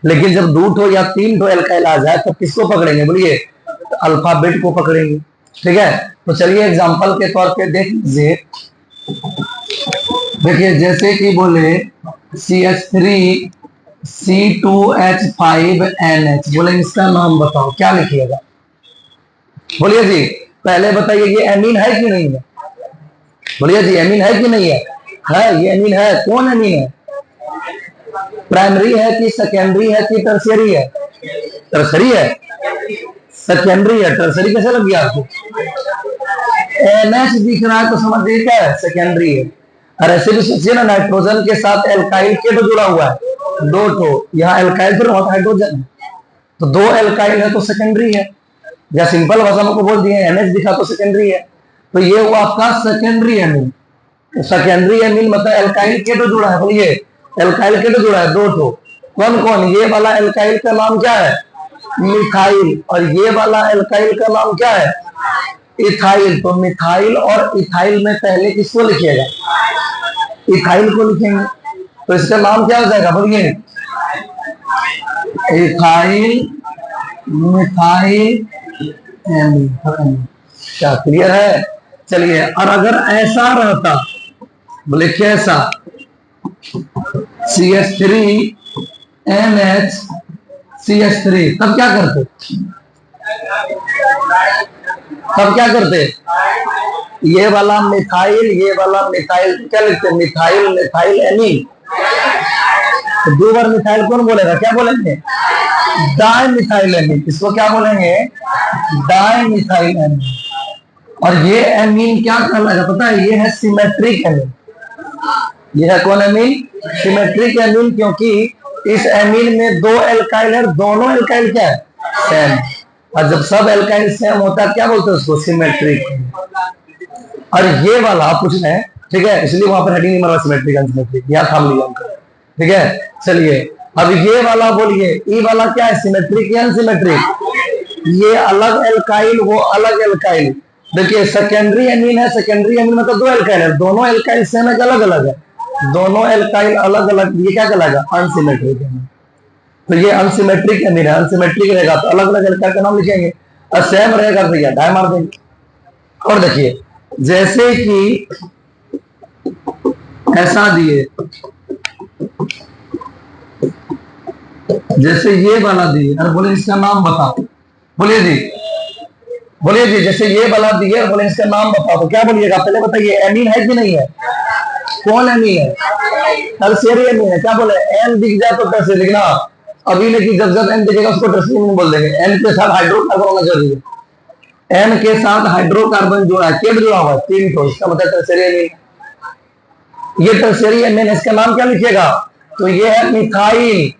Speaker 1: लेकिन जब 2 या 3 एल्काइल आ जाए तब किसको पकड़ेंगे बोलिए? तो अल्फाबेट को पकड़ेंगे। ठीक है, तो चलिए एग्जांपल के तौर पे देख लीजिए। देखिए जैसे कि बोले CH3 C2H5NH, बोले इसका नाम बताओ, क्या लिखिएगा बोलिए जी? पहले बताइए ये एमीन है कि नहीं है? बोलिए जी एमीन है कि नहीं है? है, ये एमीन है। कौन एमीन है? प्राइमरी है कि सेकेंडरी है कि टर्शियरी है? टर्शियरी है, सेकेंडरी है। टर्शियरी कैसे लग गया आपको? NH दिख रहा है तो समझिए क्या है? सेकेंडरी है। और ऐसे भी सोचिए ना, नाइट्रोजन के साथ एल्काइल के तो जुड़ा हुआ है 2 ठो, यहाँ एल्काइल तो हाइड्रोजन है, तो 2 एल्काइल है तो सेकेंडरी है। या सिंपल भाषा में को बोल दिए NH दिखा तो सेकेंडरी है। तो ये हुआ आपका सेकेंडरी एमीन। सेकेंडरी एमीन मतलब एल्काइल के तो जुड़ा है, बोलिए एल्काइल के तो जुड़ा है 2 ठो। कौन कौन? ये वाला एल्काइल का नाम क्या है? मिथाइल। और ये वाला एल्काइल का नाम क्या है? इथाइल। तो मिथाइल और इथाइल में पहले किसको लिखिएगा? इथाइल को लिखेंगे। तो इसका नाम क्या हो जाएगा बोलिए? Ethyl methyl amine. क्या क्लियर है? चलिए, और अगर ऐसा रहता बोले कैसा? CH3NH CH3, तब क्या करते? तब क्या करते? ये वाला मिथाइल, ये वाला मिथाइल, क्या लिखते? Methyl methyl amine. तो 2 बार मिथाइल कौन बोलेगा, क्या बोलेंगे, डाई मिथाइल एमीन। इसको क्या बोलेंगे, डाई मिथाइल एमीन। और ये एमीन क्या कहलाएगा पता है, ये है सिमेट्रिक एमीन। ये है कौन एमीन, सिमेट्रिक एमीन, क्योंकि इस एमीन में 2 एल्काइल है, दोनों एल्काइल क्या है, सेम। और जब सब एल्काइल सेम होता है क्या बोलते हैं उसको, सिमेट्रिक। और ये वाला आप पूछ रहे हैं, ठीक है, इसलिए वहां पर हेडिंग नहीं मारा, सिमेट्रिक अनसिमेट्रिक, यहाँ थाम लिया, ठीक है। चलिए अब ये वाला बोलिए, ई वाला क्या है, सिमेट्रिक या अनसिमेट्रिक, ये अलग एल्काइल वो अलग एल्काइल। देखिए सेकेंडरी एमीन है, सेकेंडरी एमीन मतलब 2 एल्काइल है, दोनों एल्काइल सेम है, अलग अलग है, दोनों एल्काइल अलग अलग, ये क्या कहलाएगा, अनसिमेट्रिक एमीन। तो ये अनसिमेट्रिक एमीन है, अनसिमेट्रिक रहेगा तो अलग अलग एल्काइल का नाम लिखेंगे, और सेम रहेगा तो डाई मार देंगे। और देखिए जैसे कि ऐसा दिए, जैसे ये वाला दिए, अरे बोले इसका नाम बताओ, बोलिए जी, बोलिए जी, जैसे ये वाला दिए, बोले इसका नाम बताओ, तो क्या बोलिएगा, पहले बताइए एमीन है कि नहीं है, कौन एमीन है, टर्शियरी एमीन है। क्या बोले, एन दिख जाए तो टर्शियरी लिखना, अभी लेकिन जब जब एन दिखेगा उसको टर्शियरी एमीन बोल देंगे। एन के साथ हाइड्रोकार्बन होना जरूरी है, एन के साथ हाइड्रोकार्बन जोड़ा है, केवल जुड़ा हुआ है 3 ठोस, इसका मतलब टर्शियरी एमीन। ये टर्शियरी एमीन, इसका नाम क्या लिखिएगा, तो ये है मिथाइल,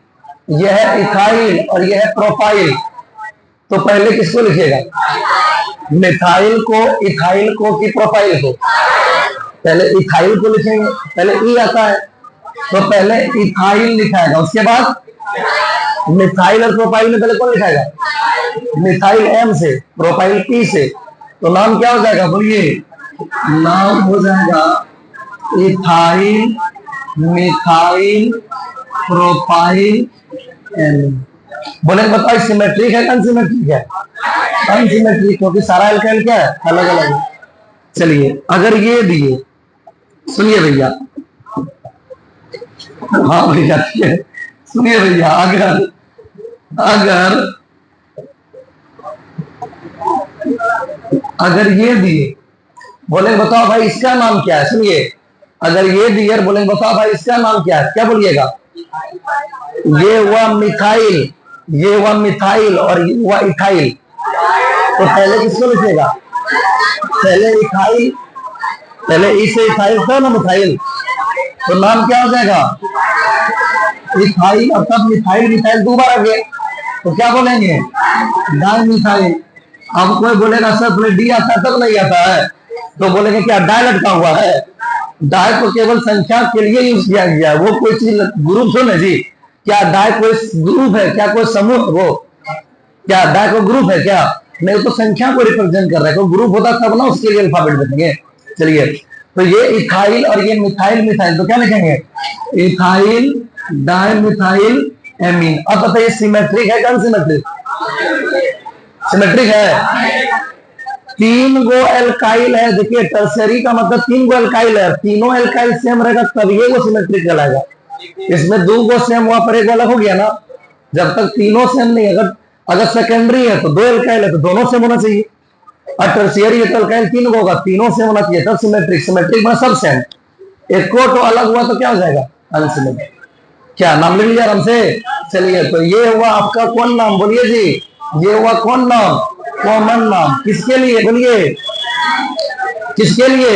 Speaker 1: ये है इथाइल और ये है प्रोपाइल। तो पहले किसको लिखिएगा, मिथाइल को, इथाइल को कि प्रोपाइल को, पहले इथाइल को लिखेंगे, पहले ई आता है तो पहले इथाइल लिखाएगा, उसके बाद मिथाइल और प्रोपाइल में पहले कौन लिखाएगा, मिथाइल एम से, प्रोपाइल पी से, तो नाम क्या हो जाएगा, बोलिए, नाम हो जाएगा इथाइल मिथाइल प्रोपाइल एमीन। बोले बताओ सिमेट्रिक है अनसिमेट्रिक है, अनसिमेट्रिक, क्योंकि सारा एल्काइल क्या है, अलग अलग है। चलिए अगर ये दिए, सुनिए भैया, हाँ भैया सुनिए भैया, अगर अगर अगर ये दिए, बोले बताओ भाई इसका नाम क्या है, सुनिए, अगर ये दिए बोले बताओ भाई इसका नाम क्या है, क्या बोलिएगा, ये हुआ मिथाइल, ये हुआ मिथाइल और ये हुआ इथाइल, तो पहले किसको लिखिएगा, पहले इथाइल, पहले ई से इथाइल था ना मिथाइल, तो नाम क्या हो जाएगा, इथाइल, और तब मिथाइल मिथाइल 2 बार आ गया, तो क्या बोलेंगे, डाई मिथाइल। अब कोई बोलेगा सर पहले डी आता है तब नहीं आता है, तो बोलेंगे क्या डाई लटका हुआ है, डाई को केवल संख्या के लिए यूज किया गया है, वो कोई चीज ग्रुप हो ना जी, क्या डाई कोई ग्रुप है, क्या कोई समूह, वो क्या डाई को ग्रुप है क्या, नहीं तो संख्या को रिप्रेजेंट कर रहा है, तो ग्रुप होता तब ना उसके लिए अल्फाबेट देंगे। चलिए तो ये इथाइल और ये मिथाइल, मिथाइल तो क्या लिखेंगे, इथाइल डाई मिथाइल एमीन। अब बताइए सिमेट्रिक है क्या अनसिमेट्रिक, सिमेट्रिक है, 3 गो एल्काइल है, देखिए टर्शियरी का मतलब 3 गो एल्काइल है, तीनों एल्काइल सेम रहेगा तब ये वो सिमेट्रिक कहलाएगा। इसमें 2 गो सेम हुआ पर एक अलग हो गया ना, जब तक तीनों सेम नहीं, अगर सेकेंडरी है तो 2 एल्काइल है तो दोनों सेम होना चाहिए, और टर्शियरी है तो एल्काइल 3 गो होगा, तीनों सेम होना चाहिए तब सिमेट्रिक। सिमेट्रिक में सब सेम, एक को तो अलग हुआ तो क्या हो जाएगा, अनसिमेट्रिक। क्या नाम लिख लिया आराम से। चलिए तो ये हुआ आपका कौन नाम, बोलिए जी, ये हुआ कौन नाम, कॉमन नाम, किसके लिए बोलिए, किसके लिए,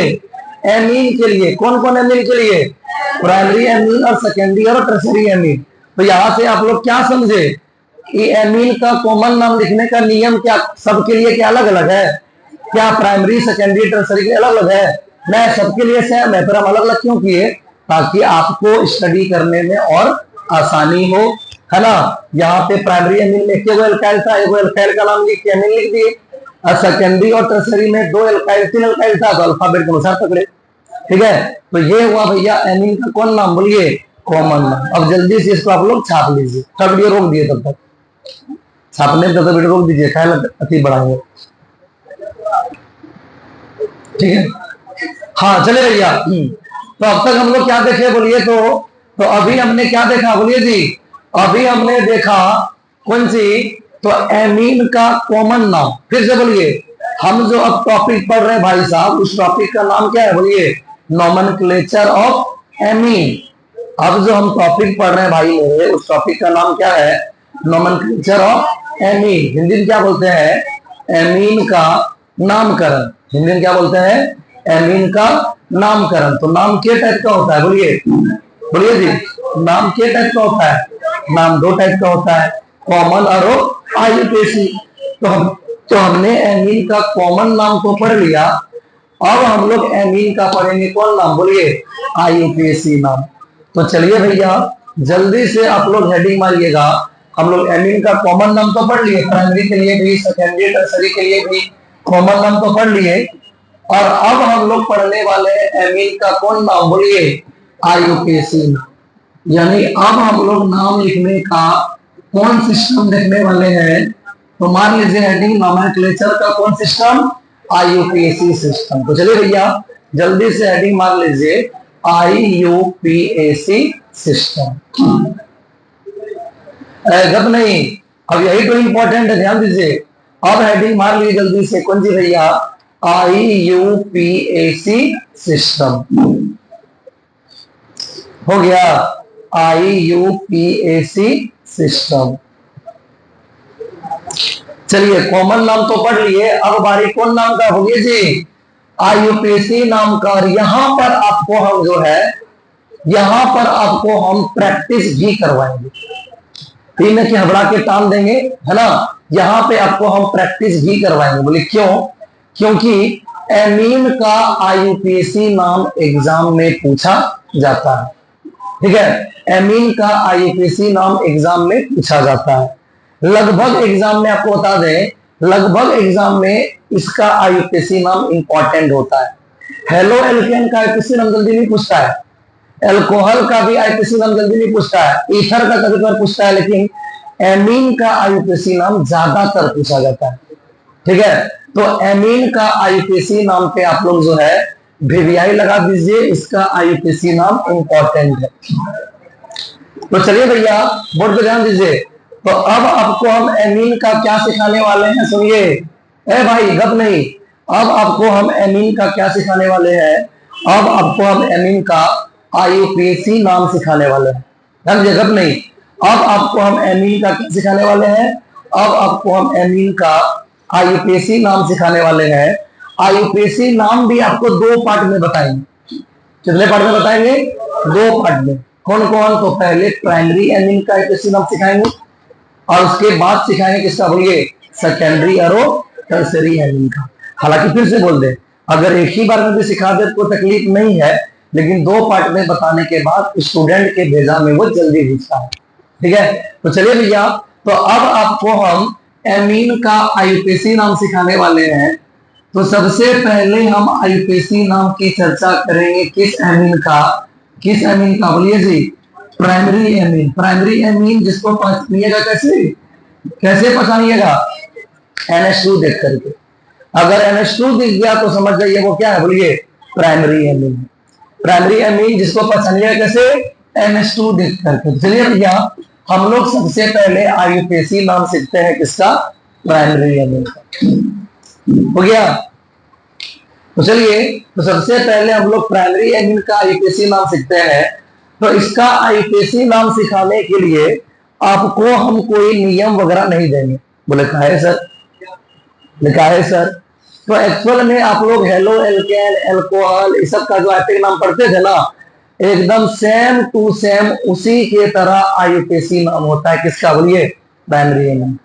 Speaker 1: एमीन के लिए। कौन कौन एमीन के लिए, प्राइमरी एमीन और सेकेंडरी और टर्शियरी एमीन। तो यहां से आप लोग क्या समझे कि एमीन का कॉमन नाम लिखने का नियम क्या सबके लिए क्या अलग अलग है, क्या प्राइमरी सेकेंडरी टर्शियरी के अलग अलग है, मैं सबके लिए सेम है, पर हम अलग अलग क्यों किए, ताकि आपको स्टडी करने में और आसानी हो, है ना। यहाँ पे प्राइमरी एमीन में एक एल्काइल था, एक एल्काइल का नाम लिख के एमीन लिख दिए, और सेकेंडरी और टर्शियरी में 2 एल्काइल 3 एल्काइल था तो अल्फाबेट के अनुसार पकड़े, ठीक है। तो ये हुआ भैया एमीन का कौन नाम, बोलिए, कॉमन नाम। अब जल्दी से इसको आप लोग छाप लीजिए, तब वीडियो रोक दिए, तब तक छापने तब तक वीडियो रोक दीजिए, ख्याल अति बढ़ाएंगे, ठीक है। हाँ चले भैया, तो अब तक हम लोग क्या देखे बोलिए, तो अभी हमने क्या देखा बोलिए जी, अभी हमने देखा कौन सी, तो एमीन का कॉमन नाम। फिर से बोलिए, हम जो अब टॉपिक पढ़ रहे हैं भाई साहब, उस टॉपिक का नाम क्या है बोलिए, नोमेनक्लेचर ऑफ एमीन। अब जो हम टॉपिक पढ़ रहे हैं भाई मेरे, उस टॉपिक का नाम क्या है? Nomenclature of amine. हिंदी में क्या बोलते हैं? एमीन का नामकरण। हिंदी में क्या बोलते हैं? एमीन का नामकरण। तो नाम के टाइप का होता है? बोलिए बोलिए जी, नाम के टाइप का होता है? नाम दो टाइप का होता है, कॉमन और आईयूपीएसी। तो हमने एमीन का कॉमन नाम तो पढ़ लिया, अब हम लोग एमीन का पढ़ेंगे कौन नाम? बोलिए आईयूपीएसी नाम। तो चलिए भैया जल्दी से आप लोग हेडिंग मारिएगा। हम लोग एमीन का कॉमन नाम तो पढ़ लिए, प्राइमरी के लिए भी, सेकेंडरी टर्सरी के लिए भी कॉमन नाम तो पढ़ लिए, और अब हम लोग पढ़ने वाले हैं एमीन का कौन नाम? बोलिए आईयूपीएसी नाम। यानी अब हम लोग नाम लिखने का कौन सिस्टम देखने वाले हैं? तो मान लीजिए हेडिंग नोमेनक्लेचर का कौन सिस्टम? IUPAC system. तो चलिए भैया जल्दी से हेडिंग मार लीजिए, आईयूपीएसी सिस्टम। गप नहीं, अब यही तो इंपॉर्टेंट है, ध्यान दीजिए। अब हेडिंग मार लीजिए जल्दी से, कौन सी भैया? IUPAC system. हो गया आईयूपीएसी सिस्टम। चलिए कॉमन नाम तो पढ़ लिए, अब बारी कौन नाम का? बोलिए जी आईयूपीएसी नाम का। और यहां पर आपको हम जो है, यहां पर आपको हम प्रैक्टिस भी करवाएंगे। तीन की हबड़ा के टान देंगे, है ना? यहां पे आपको हम प्रैक्टिस भी करवाएंगे। बोले क्यों? क्योंकि एमीन का आईयूपीएसी नाम एग्जाम में पूछा जाता है। ठीक है, एमीन का आईयूपीएसी नाम एग्जाम में पूछा जाता है। लगभग एग्जाम में आपको बता दें, लगभग एग्जाम में इसका आईयूपीएसी नाम इंपॉर्टेंट होता है। हेलो एल्केन का आईयूपीएसी नाम जल्दी नहीं पूछता है, एल्कोहल का भी आईयूपीएसी नाम जल्दी नहीं पूछता है, ईथर का कभी कभार पूछता है, लेकिन एमीन का आईयूपीएसी नाम ज्यादातर पूछा जाता है। ठीक है, तो एमीन का आईयूपीएसी नाम पे आप लोग जो है वीवीआई लगा दीजिए, इसका आईयूपीएसी नाम इंपॉर्टेंट है। तो चलिए भैया बोर्ड पे ध्यान दीजिए। तो अब आपको हम एमीन का क्या सिखाने वाले हैं? सुनिए ए भाई, गप नहीं। अब आपको हम एमीन का क्या सिखाने वाले हैं? अब आपको हम एमीन का आईयूपीएसी नाम सिखाने वाले हैं। ध्यान दीजिए, गप नहीं। अब आपको हम एमीन का क्या सिखाने वाले हैं? अब आपको हम एमीन का आईयूपीएसी नाम सिखाने वाले हैं। आईयूपीएसी नाम भी आपको दो पार्ट में बताएंगे। कितने पार्ट में बताएंगे? दो पार्ट में। कौन कौन? तो पहले प्राइमरी एमीन का आईयूपीएसी नाम सिखाएंगे, और उसके बाद सिखाएंगे किसका? बोलिए सेकेंडरी और टर्सरी एमीन का। हालांकि फिर से बोल दे, अगर एक ही बार में भी सिखा दे तो तकलीफ नहीं है, लेकिन दो पार्ट में बताने के बाद स्टूडेंट के भेजा में वो जल्दी घुसता है। ठीक है, तो चलिए भैया, तो अब आपको हम एमीन का आईयूपीएसी नाम सिखाने वाले हैं। तो सबसे पहले हम आईयूपीएसी नाम की चर्चा करेंगे किस एमीन का? किस एमीन का? बोलिए जी प्राइमरी एमीन। प्राइमरी एमीन जिसको पहचानिएगा कैसे? कैसे पहचानिएगा? NH2 देख करके। अगर NH2 दिख गया तो समझ जाइए वो क्या है? बोलिए प्राइमरी एमीन। प्राइमरी एमीन जिसको पहचानिएगा कैसे? NH2 देख करके। चलिए भैया हम लोग सबसे पहले आईयूपीएसी नाम सीखते हैं किसका? प्राइमरी एमीन का। हो गया? तो चलिए, तो सबसे पहले हम लोग प्राइमरी एमीन का आईयूपीएसी नाम सीखते हैं। तो इसका आईयूपीएसी नाम सिखाने के लिए आपको हम कोई नियम वगैरह नहीं देंगे। बोले कहा है सर? लिखा है सर। तो एक्चुअल में आप लोग हेलो एल्केन, एल्कोहल, इस सब का जो आईयूपीएसी नाम पढ़ते थे ना, एकदम सेम टू सेम उसी के तरह आईयूपीएसी नाम होता है किसका? बोलिए primary amine.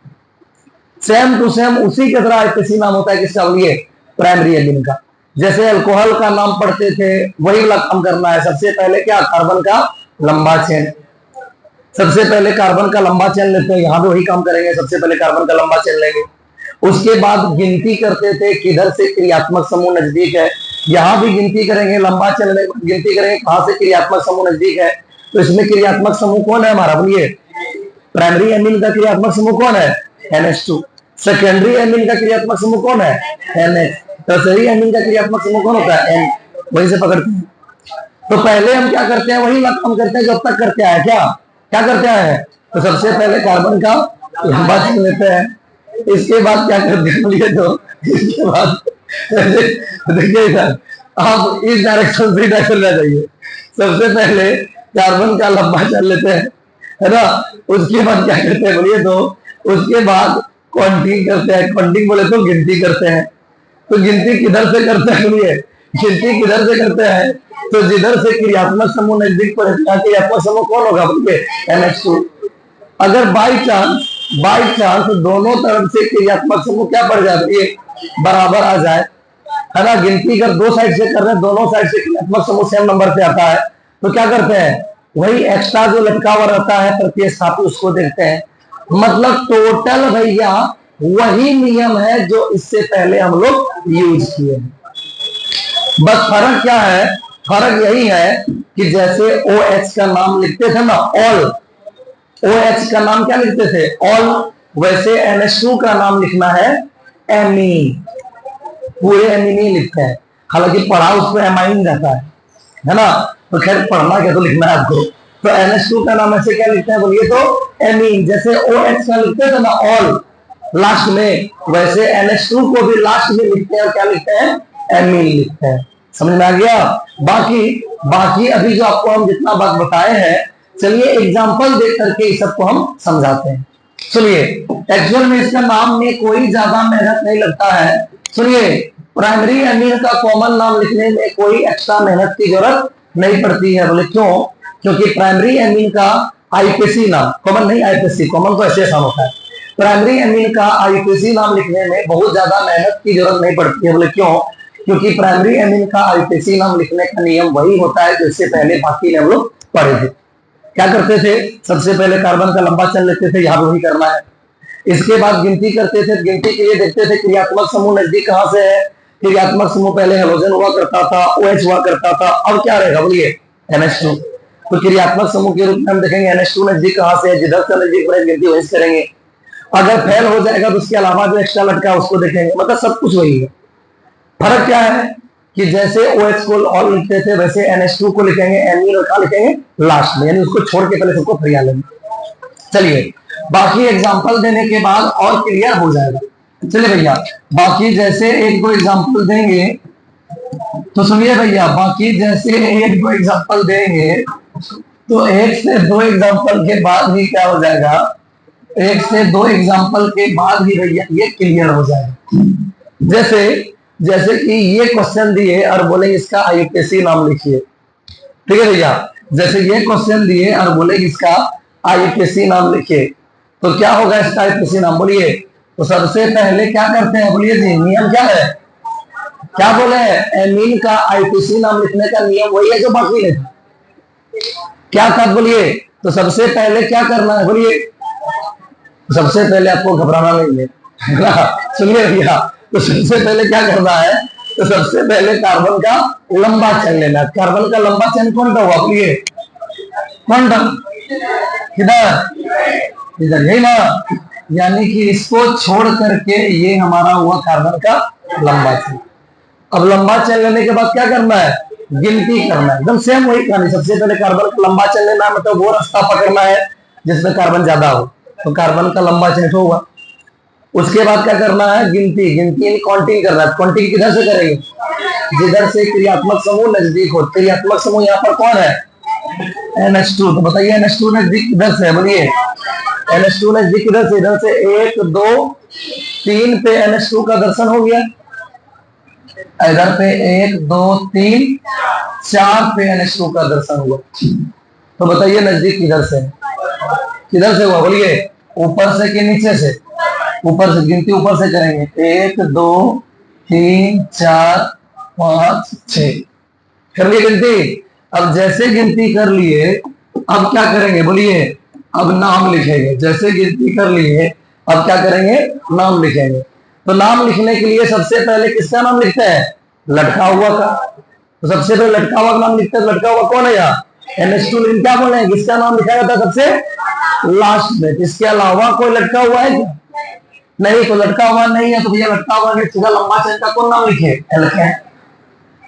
Speaker 1: Same to same उसी के तरह आईयूपीएसी नाम होता है किसका? बोलिए प्राइमरी एमीन का। जैसे अल्कोहल का नाम पढ़ते थे वही वाला काम करना है। सबसे पहले क्या? कार्बन का लंबा चेन। सबसे पहले कार्बन का लंबा चेन लेते हैं, यहां भी वही काम करेंगे। सबसे पहले कार्बन का लंबा चेन लेंगे, उसके बाद गिनती करते थे किधर से क्रियात्मक समूह नजदीक है, यहां भी गिनती करेंगे। लंबा चेन गिनती करेंगे कहां से क्रियात्मक समूह नजदीक है। तो इसमें क्रियात्मक समूह कौन है हमारा? बोलिए प्राइमरी एमीन का क्रियात्मक समूह कौन है? NH2। सेकेंडरी एमीन का क्रियात्मक समूह कौन है? NH। टर्सरी एमीन का क्रियात्मक समूह कौन होता है? N। वहीं से पकड़ते हैं। तो पहले हम क्या करते हैं? वही बात हम करते हैं जो अब तक करते आए। क्या क्या करते आए हैं? तो सबसे पहले कार्बन का लंबा चेन लेते हैं, इसके बाद क्या करते हैं? बोलिए तो इसके बाद देखिए सर, आप इस डायरेक्शन से चलना चाहिए। सबसे पहले कार्बन का लंबा चल लेते हैं, है ना। उसके बाद क्या करते हैं बोलिए, तो उसके बाद काउंटिंग करते हैं। काउंटिंग बोले तो गिनती करते हैं। तो गिनती किधर से करते हैं बोलिए, गिनती किधर से करते हैं, तो जिधर से क्रियात्मक समूह नजदीक पड़े। क्रियात्मक समूह कौन होगा बोलिए, NH2। अगर बाई चांस दोनों तरफ से क्रियात्मक समूह क्या पड़ जाती है, बराबर आ जाए, है ना। गिनती अगर दो साइड से कर रहे हैं, दोनों साइड से क्रियात्मक समूह सेम नंबर पे आता है, तो क्या करते हैं, वही एक्स्ट्रा जो लटका हुआ रहता है प्रतिस्थापी, उसको देखते हैं। मतलब टोटल भैया वही नियम है जो इससे पहले हम लोग यूज किए हैं। बस फर्क क्या है, फर्क यही है कि जैसे OH का नाम लिखते थे ना, ऑल, OH का नाम क्या लिखते थे, ऑल, वैसे NH2 का नाम लिखना है एमीन। पूरे एमीन ही लिखते हैं, हालांकि पढ़ा उसको एमाइन जाता है ना। तो खैर पढ़ना क्या, तो लिखना है आपको। तो NH2 का नाम ऐसे क्या लिखते हैं बोलिए, तो एमीन। जैसे OH का लिखते थे ना ऑल लास्ट में, वैसे NH2 को भी लास्ट में लिखते हैं, और क्या लिखते हैं, एमीन लिखते हैं। समझ में आ गया। बाकी अभी जो आपको हम जितना बात बताए हैं, चलिए एग्जांपल देख करके इस सबको हम समझाते हैं। सुनिए, एक्चुअल में इसका नाम में कोई ज्यादा मेहनत नहीं लगता है। सुनिए, प्राइमरी एमीन का कॉमन नाम लिखने में कोई एक्स्ट्रा मेहनत की जरूरत नहीं पड़ती है। बोले क्यों, क्योंकि प्राइमरी एमीन का IUPAC नाम, कॉमन नहीं IUPAC, कॉमन तो ऐसे आसान होता है। प्राइमरी एमीन का IUPAC नाम लिखने में बहुत ज्यादा मेहनत की जरूरत नहीं पड़ती है। बोले क्यों, क्योंकि प्राइमरी एमीन का IUPAC नाम लिखने का नियम वही होता है जिससे पहले बाकी हम लोग पढ़े थे। क्या करते थे, सबसे पहले कार्बन का लंबा चल लेते थे, यहाँ पे वही करना है। इसके बाद गिनती करते थे, गिनती के लिए देखते थे क्रियात्मक समूह नजदीक कहां से है। क्रियात्मक समूह पहले हेलोजन हुआ करता था, OH हुआ करता था, अब क्या रहेगा बोलिए, NH2। तो क्रियात्मक समूह के रूप में हम देखेंगे NH2 नजदीक कहां से है, जिधर से नजदीक पड़े गिनती वही करेंगे। अगर फेल हो जाएगा तो उसके अलावा जो एक्स्ट्रा लटका है उसको देखेंगे। मतलब सब कुछ वही है। फर्क क्या है कि जैसे OH को ऑल लिखते थे, वैसे NH2 को लिखेंगे एमीन, और क्या लिखेंगे लास्ट में, यानी उसको छोड़ के पहले सबको फरिया लेंगे। चलिए, बाकी एग्जांपल देने के बाद और क्लियर हो जाएगा। चलिए भैया, बाकी जैसे एक दो एग्जांपल देंगे, तो सुनिए भैया, बाकी जैसे एक दो एग्जांपल देंगे, तो एक से दो एग्जांपल के बाद ही क्या हो जाएगा, एक से दो एग्जांपल के बाद ही भैया ये क्लियर हो जाएगा। जैसे कि ये क्वेश्चन दिए और बोले इसका IUPAC नाम लिखिए। ठीक है भैया, जैसे ये क्वेश्चन दिए और बोले इसका IUPAC नाम लिखिए, तो क्या होगा इसका IUPAC नाम बोलिए। तो सबसे पहले क्या करते हैं बोलिए जी, नियम क्या है, क्या बोले, एमीन का IUPAC नाम लिखने का नियम वही है जो बाकी है। क्या था बोलिए, तो सबसे पहले क्या करना है बोलिए, सबसे पहले आपको घबराना नहीं है ना। सुनिए भैया, तो सबसे पहले क्या करना है, तो सबसे पहले कार्बन का लंबा चेन लेना। कार्बन का लंबा चेन कौन सा हुआ बोलिए, कौन सा, किधर, इधर, यही ना। यानी कि इसको छोड़ करके ये हमारा हुआ कार्बन का लंबा चेन। अब लंबा चेन लेने के बाद क्या करना है, गिनती करना है। एकदम सेम वही कहानी, सबसे पहले कार्बन का लंबा चेन लेना, मतलब वो रास्ता पकड़ना है जिसमें कार्बन ज्यादा हो, तो कार्बन का लंबा चेन होगा। उसके बाद क्या करना है, गिनती काउंटिंग करना है। काउंटिंग किधर से करेंगे, जिधर से क्रियात्मक समूह नजदीक हो। क्रियात्मक समूह यहाँ पर कौन है, NH2। तो बताइए NH2 नजदीक किधर से है बोलिए, NH2 नजदीक किधर से, इधर से 1 2 3 पे NH2 का दर्शन हो गया, इधर पे 1 2 3 4 पे NH2 का दर्शन हुआ। तो बताइए नजदीक किधर से, किधर से हुआ बोलिए, ऊपर से कि नीचे से, ऊपर से। गिनती ऊपर से करेंगे, 1 2 3 4 5 6, कर लिए गिनती। अब जैसे गिनती कर लिए, अब क्या करेंगे बोलिए, अब नाम लिखेंगे। जैसे गिनती कर लिए, अब क्या करेंगे, नाम लिखेंगे। तो नाम लिखने के लिए सबसे पहले किसका नाम लिखते हैं, लटका हुआ का। तो सबसे पहले लटका हुआ का नाम लिखते हैं। लटका हुआ कौन है यहाँ, NH2। लेकिन क्या बोले हैं, किसका नाम लिखा जाता है सबसे लास्ट में। इसके अलावा कोई लटका हुआ है क्या, नहीं। तो लटका हुआ नहीं है, तो भैया लटका हुआ है, सीधा लंबा चेन का कौन नाम लिखे, एल है।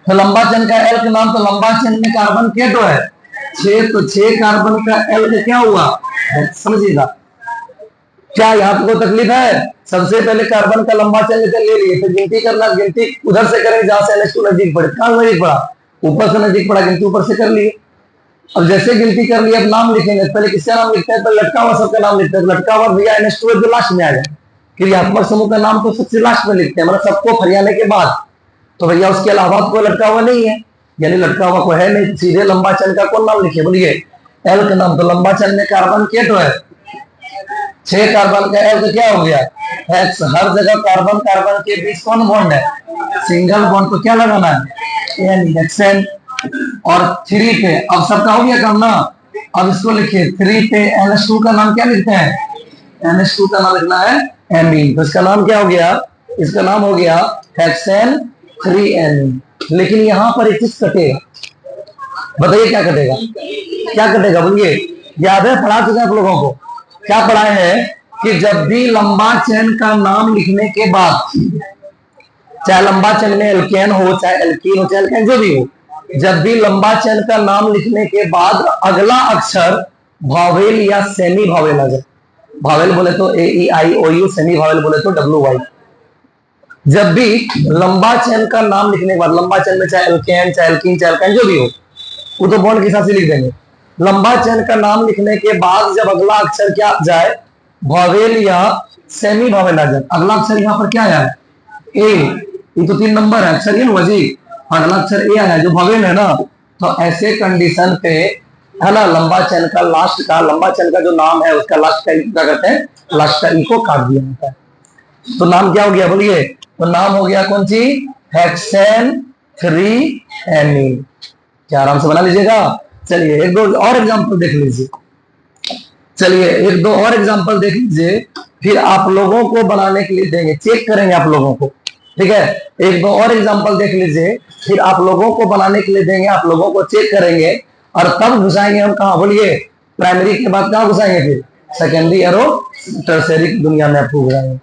Speaker 1: तो लंबा चेन का एल का नाम, तो लंबा चेन में कार्बन के तो है 6, तो 6 कार्बन का एल का क्या हुआ, समझिएगा। क्या यहाँ पे कोई तकलीफ है, सबसे पहले कार्बन का लंबा चेन लेकर ले लिए, फिर गिनती करना। गिनती उधर से करेंगे जहां से NH2 नजदीक पड़े। कहां नजदीक पड़ा, ऊपर से नजदीक पड़ा, गिनती ऊपर से कर लिए। अब जैसे गिनती कर लिया, अब नाम लिखेंगे, पहले किसका नाम लिखते हैं? पहले लटका हुआ सबका नाम लिखते हैं। लटका हुआ भैया NH2 जो लास्ट में आ जाए, क्रियात्मक समूह का नाम तो सबसे लास्ट में लिखते हैं, मतलब सबको फरियाने के बाद। तो भैया उसके अलावा कोई लटका हुआ नहीं है, यानी लटका हुआ कोई है नहीं, सीधे लंबा चरण का कौन नाम लिखे? बोलिए एल का नाम। तो लंबा चरण में कार्बन के तो है 6 कार्बन का, एल तो क्या हो गया एक्स। हर जगह कार्बन कार्बन के बीच कौन बॉन्ड है? Single bond. तो क्या लगाना है? एन एक्सएन। और 3 पे अब सबका हो गया काम ना। अब इसको लिखिए 3 पे NH2 का नाम क्या लिखते हैं? NH2 का नाम लिखना है एमीन। तो इसका नाम क्या हो गया? इसका नाम हो गया हेक्सेन 3 लेकिन यहां पर एक चीज कटेगा, बताइए क्या कटेगा? क्या कटेगा बोलिए? याद है, पढ़ा चुके आप लोगों को, क्या पढ़ाए हैं कि जब भी लंबा चेन का नाम लिखने के बाद, चाहे लंबा चेन में एल्केन हो, चाहे एल्कीन हो, चाहे एल्केन जो भी हो, जब भी लंबा चेन का नाम लिखने के बाद अगला अक्षर भावेल या सेमी भावेल आ जाए। भावेल बोले तो AEIOU, सेमी भावेल बोले तो WY। जब भी लंबा चेन का नाम लिखने के बाद, लंबा चेन में चाहे एल्केन, चाहे एल्कीन, चाहे एल्केन जो भी हो, वो तो बॉन्ड के हिसाब से लिख देंगे। लंबा चेन का नाम लिखने के बाद जब अगला अक्षर क्या जाए, भावेल या सेमी भावेल आ जाए, अगला अक्षर यहाँ पर क्या आया? ए। ये तो 3 नंबर है अक्षर, ये जी अगला अक्षर ए आया जो भावेल है ना। तो ऐसे कंडीशन पे है ना, लंबा चेन का लास्ट का, लंबा चेन का जो नाम है उसका लास्ट का क्या कहते हैं? लास्ट का ई को काट दिया जाता है। तो नाम क्या हो गया बोलिए? तो नाम हो गया कौन सी? हेक्सेन 3 क्या आराम से बना लीजिएगा। चलिए एक दो और एग्जांपल देख लीजिए। चलिए एक दो और एग्जांपल देख लीजिए, फिर आप लोगों को बनाने के लिए देंगे, चेक करेंगे आप लोगों को, ठीक है? एक दो और एग्जांपल देख लीजिए, फिर आप लोगों को बनाने के लिए देंगे, आप लोगों को चेक करेंगे, और तब घुसाएंगे हम कहा बोलिए? प्राइमरी के बाद कहाँ घुसाएंगे? फिर सेकेंडरी और टर्सरी की दुनिया में आपको घुसाएंगे।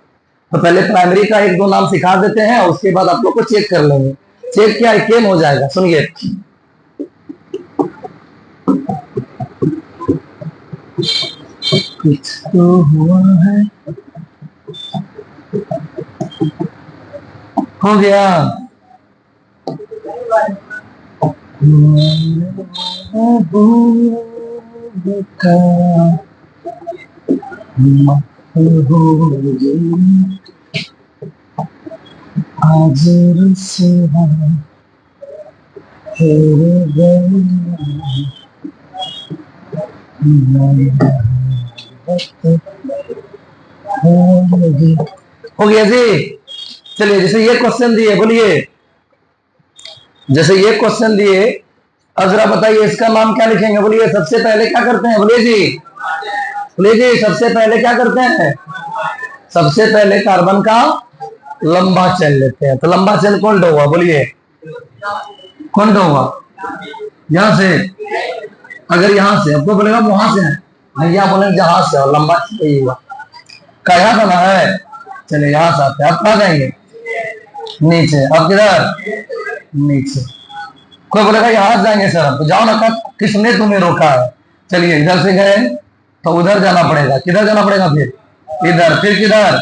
Speaker 1: तो पहले प्राइमरी का एक दो नाम सिखा देते हैं, उसके बाद आप लोग को चेक कर लेंगे। चेक क्या केम हो जाएगा, सुनिए। कुछ तो हुआ है, हो गया। आज से हो गया जी। चलिए जैसे ये क्वेश्चन दिए, बोलिए जैसे ये क्वेश्चन दिए, अब जरा बताइए इसका नाम क्या लिखेंगे? बोलिए सबसे पहले क्या करते हैं? बोलिए जी, बोलिए जी, सबसे पहले क्या करते हैं? सबसे पहले कार्बन का लंबा चेन लेते हैं। तो लंबा चेन कौन सा हुआ? बोलिए कौन सा हुआ? यहां से, अगर यहां से आपको बोलेगा वहां से है, भैया बोले जहां से, और लंबा यही हुआ। क्या बना है? चलिए यहां से आते हैं, आप कहा जाएंगे? नीचे। अब किधर? नीचे। कोई बोलेगा यहां जाएंगे सर, तो जाओ ना, किसने तुम्हें रोका है? चलिए इधर से गए तो उधर जाना पड़ेगा, किधर जाना पड़ेगा? फिर इधर, फिर किधर?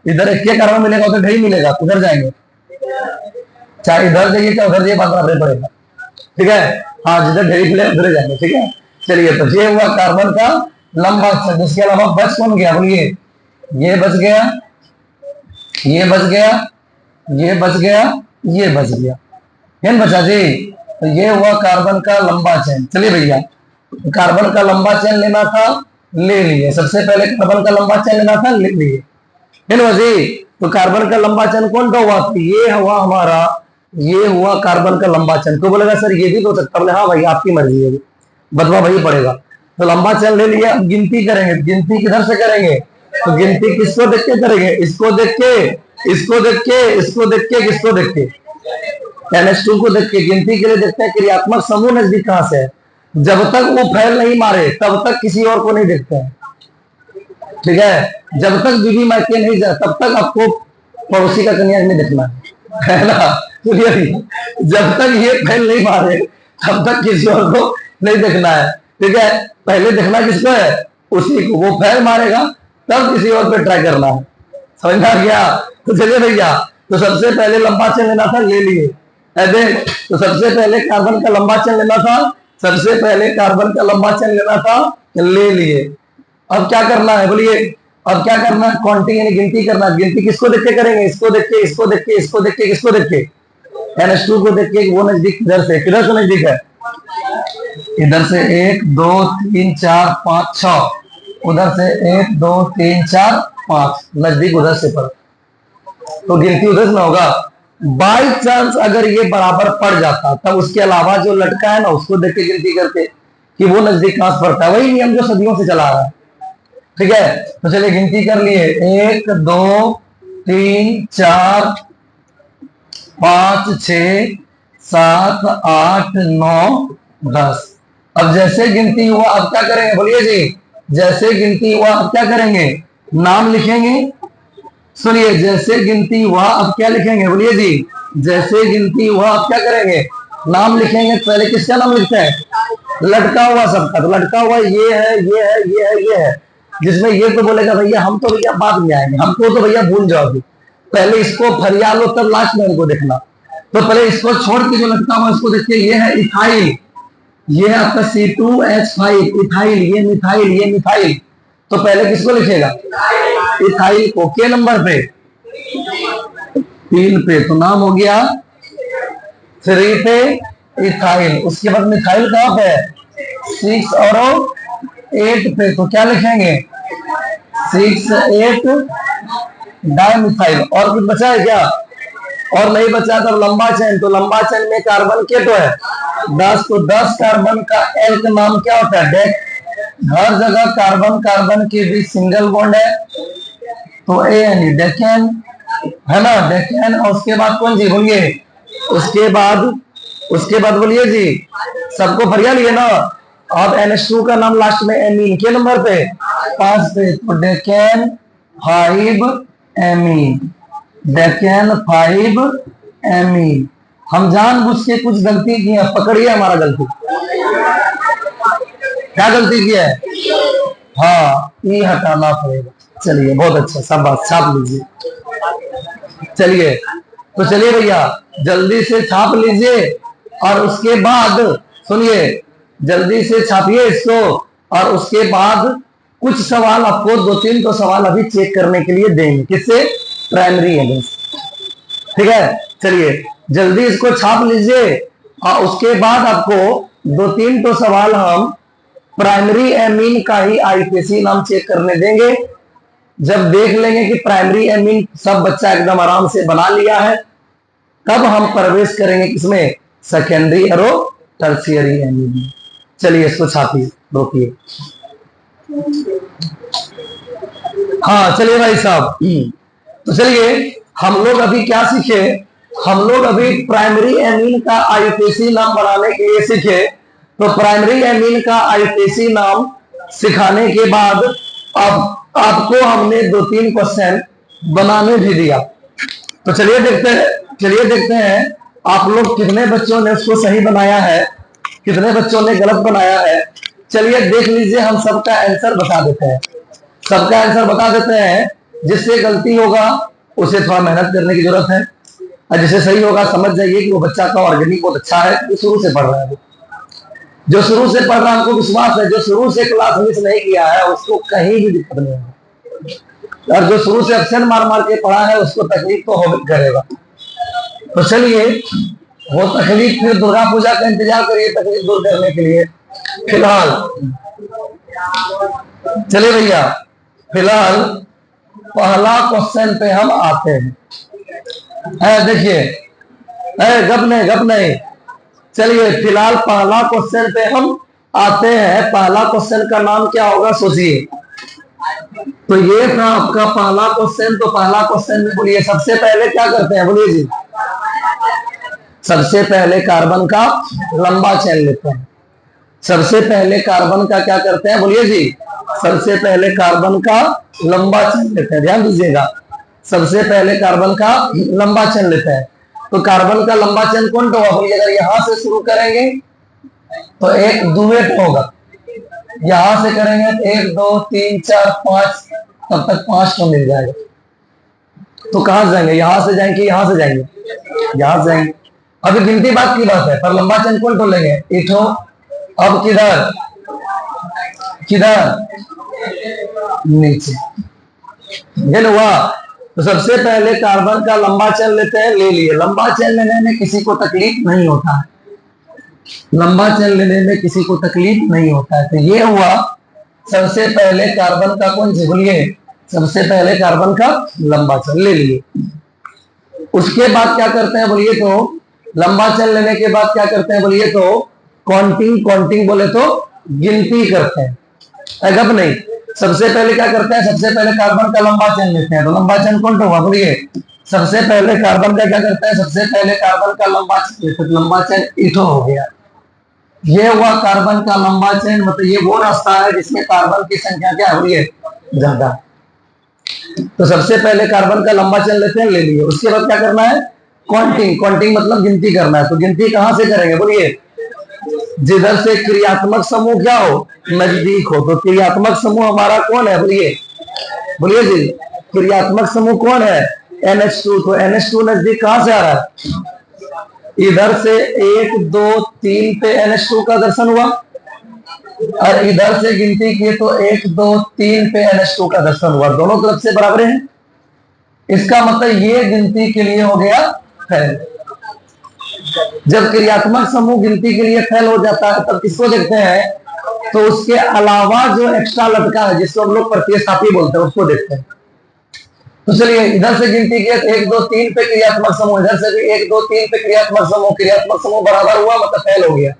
Speaker 1: इधर एक के कार्बन मिलेगा, उधर ढेरी मिलेगा, उधर जाएंगे। चाहे इधर जाइए चाहे उधर जाइए, बात करना पड़ेगा, ठीक है? हाँ, जिधर ढेरी मिले उधर जाएंगे, ठीक है? चलिए तो ये हुआ कार्बन का लंबा अक्षर। जिसके अलावा बच कौन गया? बोलिए ये बच गया, ये बच गया, ये बच गया, ये बच गया, है बचा जी। तो ये हुआ कार्बन का लंबा चेन। चलिए भैया, कार्बन का लंबा चेन लेना था, ले लिए। सबसे पहले कार्बन का लंबा चेन लेना था, ले लिए, है ना जी। तो कार्बन का लंबा चेन कौन सा हुआ? ये हुआ हमारा, ये हुआ कार्बन का लंबा चेन। तो बोलेगा सर ये भी हो सकता है। हाँ भाई आपकी मर्जी है, बदवा भाई पड़ेगा। तो लंबा चेन ले लिया, अब गिनती करेंगे। गिनती किधर से करेंगे? तो गिनती किसको देख के करेंगे? इसको देख के, इसको देख के, इसको देख के, किसको देख के? NH2 को देख के। गिनती के लिए देखते हैं क्रियात्मक समूह नजदीक कहां से है। जब तक वो फैल नहीं मारे तब तक किसी और को नहीं देखते हैं, ठीक है? जब तक बीबी मायके नहीं जाए तब तक आपको पड़ोसी का कन्या नहीं देखना है ना? जब तक ये फैल नहीं मारे तब तक किसी और को नहीं देखना है, ठीक है? पहले देखना किसको है? उसी को। वो फैल मारेगा तब किसी और पे ट्राई करना है, समझ में आ गया? तो चलिए भैया, तो सबसे पहले लंबा चेन लेना था, ले लिए। तो सबसे पहले कार्बन का लंबा चेन लेना था, सबसे पहले कार्बन का लंबा चेन लेना था, ले लिए। अब क्या करना है बोलिए, अब क्या करना है, काउंटिंग यानी गिनती करना। गिनती किसको देख के करेंगे, इसको देख के, इसको देख के, इसको देख के, किसको देख के, NH2 को देख के। वो नजदीक इधर से, किधर से नजदीक है, इधर से 1 2 3 4 5 6, उधर से 1 2 3 4 5, नजदीक उधर से पड़, तो गिनती उधर से होगा। बाई चांस अगर ये बराबर पड़ जाता, तब उसके अलावा जो लटका है ना, उसको देख के गिनती करते कि वो नजदीक कहां से पड़ता है। वही नियम जो सदियों से चला रहा है, ठीक है। तो चलिए गिनती कर लिए, 1 2 3 4 5 6 7 8 9 10। अब जैसे गिनती हुआ, अब क्या करेंगे बोलिए जी, जैसे गिनती हुआ अब क्या करेंगे, नाम लिखेंगे। सुनिए, जैसे गिनती हुआ अब क्या लिखेंगे बोलिए जी, जैसे गिनती हुआ अब क्या करेंगे, नाम लिखेंगे। पहले किसका नाम लिखते हैं, लटका हुआ सबका। तो लटका हुआ ये है, ये है, ये है, ये है, जिसमें ये तो बोलेगा भैया हम तो भैया बाद में आएंगे, हमको तो भैया भूल जाओगे, पहले इसको फरिया लो तब लास्ट में इनको देखना। तो पहले इसको छोड़ के जो लटका हुआ इसको देखिए, ये है इथाइल, ये है आपका C2H5 इथाइल, ये मिथाइल, ये मिथाइल। तो पहले किसको लिखेगा, इथाइल को। के नंबर पे, 3 पे, तो नाम हो गया 3 पे इथाइल। उसके बाद मिथाइल कहां पे है, 6 और 8 पे, तो क्या लिखेंगे, 6 8 डाइमिथाइल। और कुछ बचा है क्या, और नहीं बचा तो लंबा चेन, तो लंबा चेन में कार्बन के तो है 10, तो 10 कार्बन का एल का नाम क्या होता है, डेक। हर जगह कार्बन कार्बन के बीच सिंगल बॉन्ड है, तो ए यानी डेकेन, है ना, डेकेन। और उसके बाद कौन सी बोलिए, उसके बाद बोलिए जी, सबको फरिया लिए ना। अब NH2 का नाम लास्ट में एमीन, के नंबर पे, 5 पे, तो डेकेन 5 एमीन, डेकेन 5 एमीन। हम जानबूझ के कुछ गलती की है, पकड़िए हमारा गलती, क्या गलती की है, हाँ, ई हटाना पड़ेगा। चलिए बहुत अच्छा, सब बात छाप लीजिए। चलिए, तो चलिए भैया जल्दी से छाप लीजिए, और उसके बाद सुनिए, जल्दी से छापिए इसको, और उसके बाद कुछ सवाल आपको 2-3 तो सवाल अभी चेक करने के लिए देंगे, किससे, प्राइमरी एमिन, ठीक है। चलिए जल्दी इसको छाप लीजिए, और उसके बाद आपको 2-3 तो सवाल हम प्राइमरी एमीन का ही आईपीसी नाम चेक करने देंगे। जब देख लेंगे कि प्राइमरी एमीन सब बच्चा एकदम आराम से बना लिया है, तब हम प्रवेश करेंगे किसमें, सेकेंडरी और टर्शियरी एमीन। चलिए इसको छापिए, रोकिए। हाँ चलिए भाई साहब, तो चलिए हम लोग अभी क्या सीखे, हम लोग अभी प्राइमरी एमीन का आईपीसी नाम बनाने के लिए सीखे। तो प्राइमरी एमीन का आईपीसी नाम सिखाने के बाद अब आपको हमने 2-3 क्वेश्चन बनाने भी दिया। तो चलिए देखते हैं आप लोग कितने बच्चों ने उसको सही बनाया है, कितने बच्चों ने गलत बनाया है। चलिए देख लीजिए, हम सबका आंसर बता देते हैं, सबका आंसर बता देते हैं। जिससे गलती होगा उसे थोड़ा मेहनत करने की जरूरत है, और जिसे सही होगा समझ जाइए कि वो बच्चा का ऑर्गेनिक बहुत अच्छा है, वो शुरू से पढ़ रहा है। जो शुरू से पढ़ रहा है हमको विश्वास है, जो शुरू से क्लास मिस नहीं किया है उसको कहीं भी दिक्कत नहीं है, और जो शुरू से अक्षर मार मार के पढ़ा है उसको तकलीफ तो हो करेगा। तो चलिए, वो तकलीफ फिर दुर्गा पूजा का इंतजार करिए तकलीफ दूर करने के लिए। फिलहाल चलिए भैया, फिलहाल पहला क्वेश्चन पे हम आते हैं। देखिए, गप नहीं, चलिए फिलहाल पहला क्वेश्चन पे हम आते हैं। पहला क्वेश्चन का नाम क्या होगा सोचिए। तो ये था आपका पहला क्वेश्चन। तो पहला क्वेश्चन में बोलिए सबसे पहले क्या करते हैं, बोलिए जी, सबसे पहले कार्बन का लंबा चेन लेते हैं। सबसे पहले कार्बन का क्या करते हैं, बोलिए जी, सबसे पहले कार्बन का लंबा चेन लेते हैं। ध्यान दीजिएगा, सबसे पहले कार्बन का लंबा चेन लेते हैं। तो कार्बन का लंबा चेन कौन सा होगा, बोलिए, अगर यहां से शुरू करेंगे तो एक डुएट होगा, यहां से करेंगे 1 2 3 4 5, तब तक 5 को मिल जाएगा। तो कहां से जाएंगे, यहां से जाएंगे, यहां से जाएंगे, यहां से जाएंगे। अभी गिनती बात की बात है, पर लंबा चेन कौन तो लेंगे, इथो अब किधर किधर नीचे, ये हुआ। तो सबसे पहले कार्बन का लंबा चेन लेते हैं, ले लिए। लंबा चेन लेने में किसी को तकलीफ नहीं होता है, लंबा चेन लेने में किसी को तकलीफ नहीं होता है। तो ये हुआ सबसे पहले कार्बन का कौन से, बोलिए, सबसे पहले कार्बन का लंबा चेन ले लिए। उसके बाद क्या करते हैं बोलिए, तो लंबा चेन लेने के बाद क्या करते हैं बोलिए, तो काउंटिंग, काउंटिंग बोले तो गिनती करते हैं, अगब नहीं। सबसे पहले क्या करते हैं, सबसे पहले कार्बन का लंबा चेन लेते हैं। तो लंबा चेन कौन हुआ बोलिए, सबसे पहले कार्बन का क्या करते हैं, सबसे पहले कार्बन का लंबा चेन लेते हैं। लंबा चेन इथो हो गया, ये हुआ कार्बन का लंबा चेन। मतलब ये वो रास्ता है जिसमें कार्बन की संख्या क्या हो रही है, ज्यादा। तो सबसे पहले कार्बन का लंबा चेन लेते हैं, ले लिए। उसके बाद क्या करना है, काउंटिंग, काउंटिंग मतलब गिनती करना है। तो गिनती कहां से करेंगे बोलिए, जिधर से क्रियात्मक समूह क्या हो, नजदीक हो। तो क्रियात्मक समूह हमारा कौन है बोलिए, बोलिए जी, क्रियात्मक समूह कौन है, NH2। तो NH2 नजदीक कहां से आ रहा है, इधर से 1 2 3 पे NH2 का दर्शन हुआ, और इधर से गिनती किए तो 1 2 3 पे NH2 का दर्शन हुआ, दोनों तरफ से बराबर है। इसका मतलब ये गिनती के लिए हो गया फैल। जब क्रियात्मक समूह गिनती के लिए फैल हो जाता है तब किसको देखते हैं, तो उसके अलावा जो एक्स्ट्रा लटका है जिसको हम लोग प्रतिस्थापी बोलते हैं उसको देखते हैं। तो चलिए इधर से गिनती किए 1 2 3 पे क्रियात्मक समूह, इधर से भी 1 2 3 पे क्रियात्मक समूह बराबर हुआ, मतलब फैल हो गया।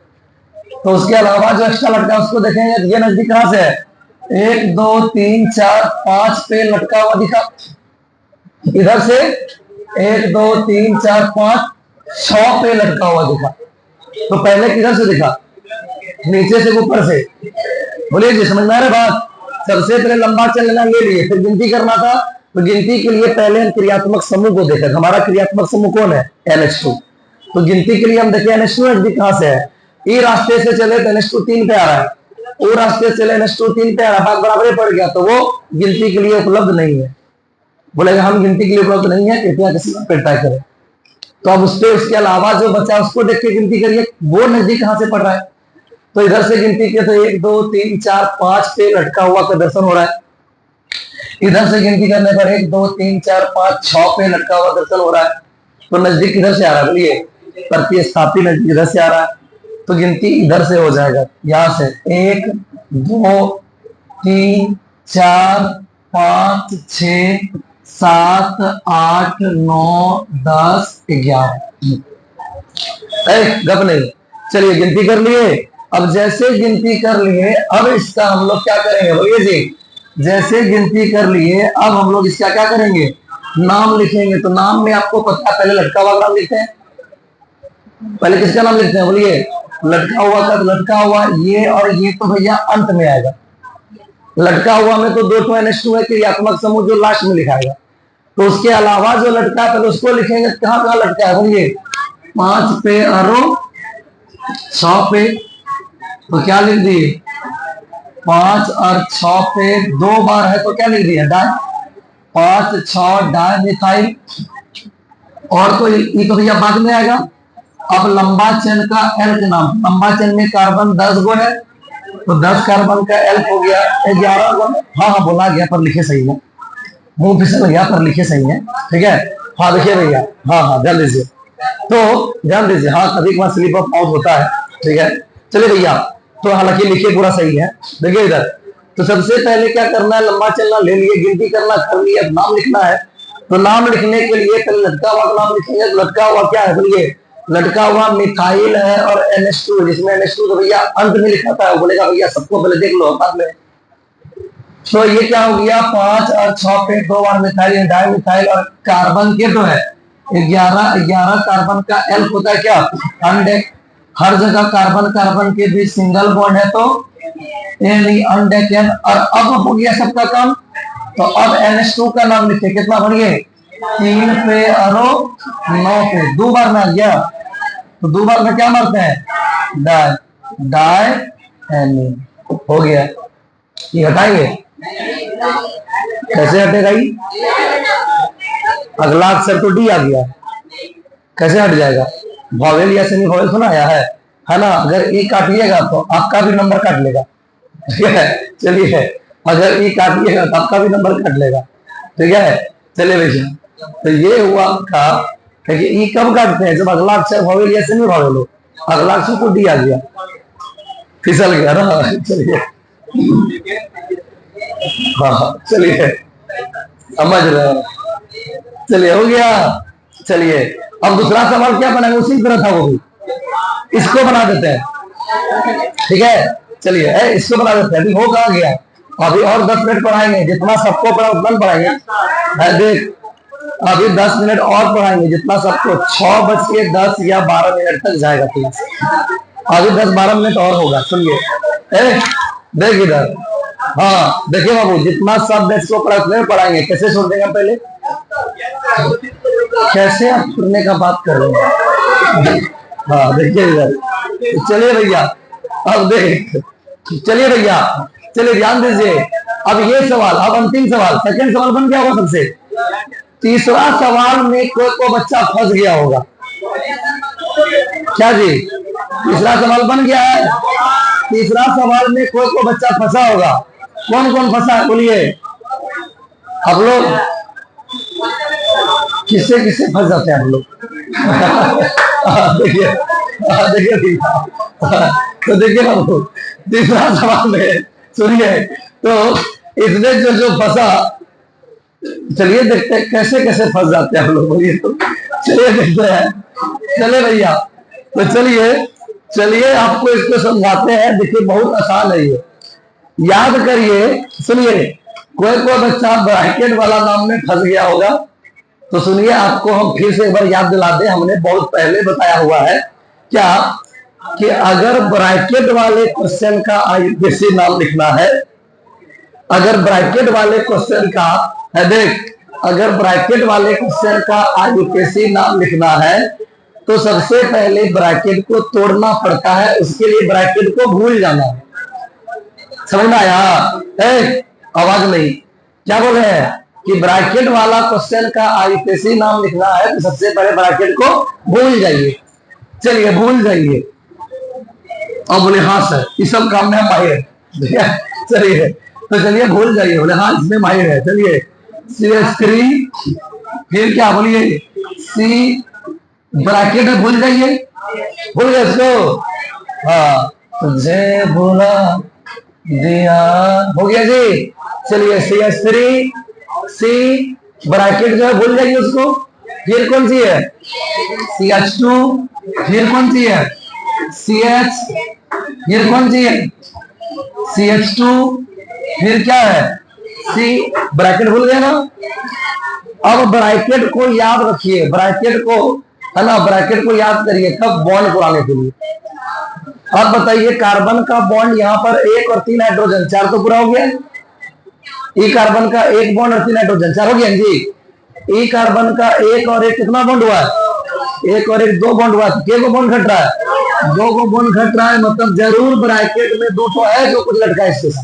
Speaker 1: तो उसके अलावा जो एक्स्ट्रा लटका उसको देखेंगे, ये नजदीक कहां से है, 1 2 3 4 5 पे लटका हुआ दिखा। इधर से 1 2 3 4 5 6 पे लटका हुआ दिखा। तो पहले किधर से दिखा, नीचे से ऊपर से, बोलिए जी, समझ में आ रहा है बात। सबसे पहले लंबा चेन लेना, ले लिए, फिर गिनती करना था। तो गिनती के लिए पहले हम क्रियात्मक समूह को देखा। हमारा क्रियात्मक समूह कौन है, NH2। तो गिनती के लिए हम देखें NH2 नजदीक कहां से है, ये रास्ते से चले तो NH2 3 पे आ रहा है, वो रास्ते से चले NH2 3 पे आ रहा है, भाग बराबर पड़ गया, तो वो गिनती के लिए उपलब्ध नहीं है। बोलेगा हम गिनती के लिए उपलब्ध नहीं है, कृपया किसी का पेट करें। तो अब उस पे उसके अलावा जो बचा उसको देख के गिनती करिए, वो नजदीक कहां से पड़ रहा है। तो इधर से गिनती किया तो 1 2 3 4 5 पे लटका हुआ का दर्शन हो रहा है। इधर से गिनती करने पर 1 2 3 4 5 6 पे लटका हुआ दर्शन हो रहा है। तो नजदीक किधर से आ रहा है बोलिए, प्रतिस्थापी नजदीक इधर से आ रहा है। तो गिनती इधर से हो जाएगा, यहां से 1 2 3 4 5 6 7 8 9 10 11। गप नहीं, चलिए गिनती कर लिए। अब जैसे गिनती कर लिए, अब इसका हम लोग क्या करेंगे बोलिए जी, जैसे गिनती कर लिए अब हम लोग इसका क्या करेंगे, नाम लिखेंगे। तो नाम में आपको पता है, पहले लटका हुआ नाम लिखते हैं, पहले किसका नाम लिखते हैं बोलिए, लटका हुआ का। लटका हुआ ये और ये तो भैया अंत में आएगा। लटका हुआ में तो 2 तो NH2 है, क्रियात्मक समूह जो लास्ट में लिखाएगा। तो उसके अलावा जो लटका है पहले उसको लिखेंगे, कहां कहां लटका है बोलिए, 5 पे अरो 6 पे। तो क्या लिख दिए, 5 और 6 पे 2 बार है तो क्या लिख दिया, डाई। 5 6 di methyl. और तो ये तो भैया बाद में आएगा। अब लंबा चेन का एल के नाम, लंबा चेन में कार्बन 10 गो है, तो 10 कार्बन का एल हो गया 11 गो। हाँ हाँ बोला गया पर लिखे सही है, मुंह फिसल गया पर लिखे सही है, ठीक है। हाँ देखिए भैया, हाँ हाँ ध्यान दीजिए, तो ध्यान दीजिए, हाँ कभी कभार स्लिप ऑफ आउट होता है, ठीक है। चलिए भैया, तो हालांकि लिखिए पूरा सही है, देखिए इधर। तो सबसे पहले क्या करना है, लंबा चलना ले लिए, गिनती करना कर लिया, नाम लिखना है। तो नाम लिखने के लिए पहले लटका हुआ का नाम लिखेंगे। लटका हुआ क्या है बोलिए, लटका हुआ मिथाइल है और NH2, जिसमें NH2 तो भैया अंत में लिखा था। बोलेगा भैया सबको पहले देख लो बाद में। तो ये क्या हो गया, 5 और 6 पे 2 बार मिथाइल, डाई मिथाइल, और कार्बन के तो है 11 कार्बन का एल होता है क्या, अनडेक। हर जगह कार्बन कार्बन के बीच सिंगल बॉन्ड है तो अनडेकन। और अब हो गया सबका काम। तो अब NH2 का नाम लिखे, कितना बढ़िए, 3 पे अरो 9 पे 2 बार में आ गया। तो 2 बार में क्या मारते हैं, डाई, डाई एन हो गया। ये हटाएंगे, कैसे हटेगा ये, अगला अक्षर तो डी आ गया, कैसे हट जाएगा, वॉवेल या सेमी वॉवेल सुना आया है, है ना। अगर ई काटिएगा तो आपका भी नंबर काट लेगा, ठीक है। चलिए, अगर ई काटिएगा तो आपका भी नंबर काट लेगा, ठीक है। चलिए भैया, तो ये हुआ आपका, क्योंकि ई कब काटते हैं, जब अगला अक्षर भावेल या सेमी भावेल हो। अगला अक्षर को डी आ गया, फिसल गया ना। चलिए, हाँ चलिए, समझ रहे हैं। चलिए हो गया। चलिए अब दूसरा सवाल क्या बनाएंगे, उसी तरह था वो भी, इसको बना देते हैं, ठीक है। चलिए इसको बना देते हैं। अभी हो कहा गया, अभी और 10 मिनट पढ़ाएंगे, जितना सबको पढ़ा उतना पढ़ाएंगे। देख अभी 10 मिनट और पढ़ाएंगे, जितना सबको 6:10 या 12 मिनट तक जाएगा क्लास। अभी 10-12 मिनट और होगा। सुनिए, देख इधर, हाँ देखिए बाबू, जितना सब बैच को पढ़ाएंगे। कैसे छोड़ देंगे पहले, कैसे आप छोड़ने का बात कर रहे हैं। हाँ देखिए इधर, चलिए भैया, अब देख, चलिए भैया, चलिए ध्यान दीजिए। अब ये सवाल, अब अंतिम सवाल, सेकंड सवाल बन गया होगा सबसे। तीसरा सवाल में कोई को बच्चा फंस गया होगा, क्या जी, तीसरा सवाल बन गया है। तीसरा सवाल में कोई को बच्चा फंसा होगा। कौन कौन फंसा है बोलिए। आप लोग किससे किससे फंस जाते हैं आप लोग। देखिए, देखिए, तो देखिए ना, तीसरा सवाल में सुनिए, तो इसमें जो फंसा, चलिए देखते हैं कैसे कैसे फंस जाते हैं आप लोग, बोलिए तो। चलिए देखते हैं, चले भैया, तो चलिए आपको इसको समझाते हैं। देखिए बहुत आसान है ये, याद करिए। सुनिए, कोई बच्चा ब्रैकेट वाला नाम में फंस गया होगा, तो सुनिए आपको हम फिर से एक बार याद दिला दें। हमने बहुत पहले बताया हुआ है क्या, कि अगर ब्रैकेट वाले क्वेश्चन का आईयूपीएससी नाम लिखना है, अगर ब्रैकेट वाले क्वेश्चन का है, देख, अगर ब्रैकेट वाले क्वेश्चन का आईयूपीएससी नाम लिखना है, तो सबसे पहले ब्रैकेट को तोड़ना पड़ता है। उसके लिए ब्रैकेट को भूल जाना है। समझ में आया, आवाज नहीं, क्या बोले हैं कि ब्रैकेट वाला क्वेश्चन का आईयूपीएससी नाम लिखना है, तो सबसे पहले ब्रैकेट को भूल जाइए। चलिए भूल जाइए, और बोले हाँ सर इस सब काम में हम माहिर है। चलिए, तो चलिए भूल जाइए, बोले हाँ इसमें माहिर है। चलिए CS3, फिर क्या बोलिए, सी ब्रैकेट में भूल जाइए, भूल गए इसको। हाँ, तुझे भूला दिया, हो गया जी। चलिए CS3, सी ब्रैकेट जो है भूल जाइए उसको। फिर कौन सी है, CH2, फिर कौन सी है, CH, फिर कौन सी है, CH2, फिर क्या है, C, ब्रैकेट भूल गए ना। अब ब्रैकेट को याद रखिए, ब्रैकेट को, है ना, ब्रैकेट को याद करिए कब, बॉन्ड पुराने के लिए। अब बताइए, कार्बन का बॉन्ड यहाँ पर 1 और 3 हाइड्रोजन, 4 तो पूरा हो गया। ई कार्बन का 1 बॉन्ड और 3 हाइड्रोजन, 4 हो गया जी। ई कार्बन का 1 और 1 कितना बॉन्ड हुआ है, 1 और 1 2 बॉन्ड हुआ है। कितने बॉन्ड घट रहा है, 2 को बॉन्ड घट रहा है, मतलब जरूर ब्रैकेट में 2 तो है जो कुछ लटका है इसके साथ,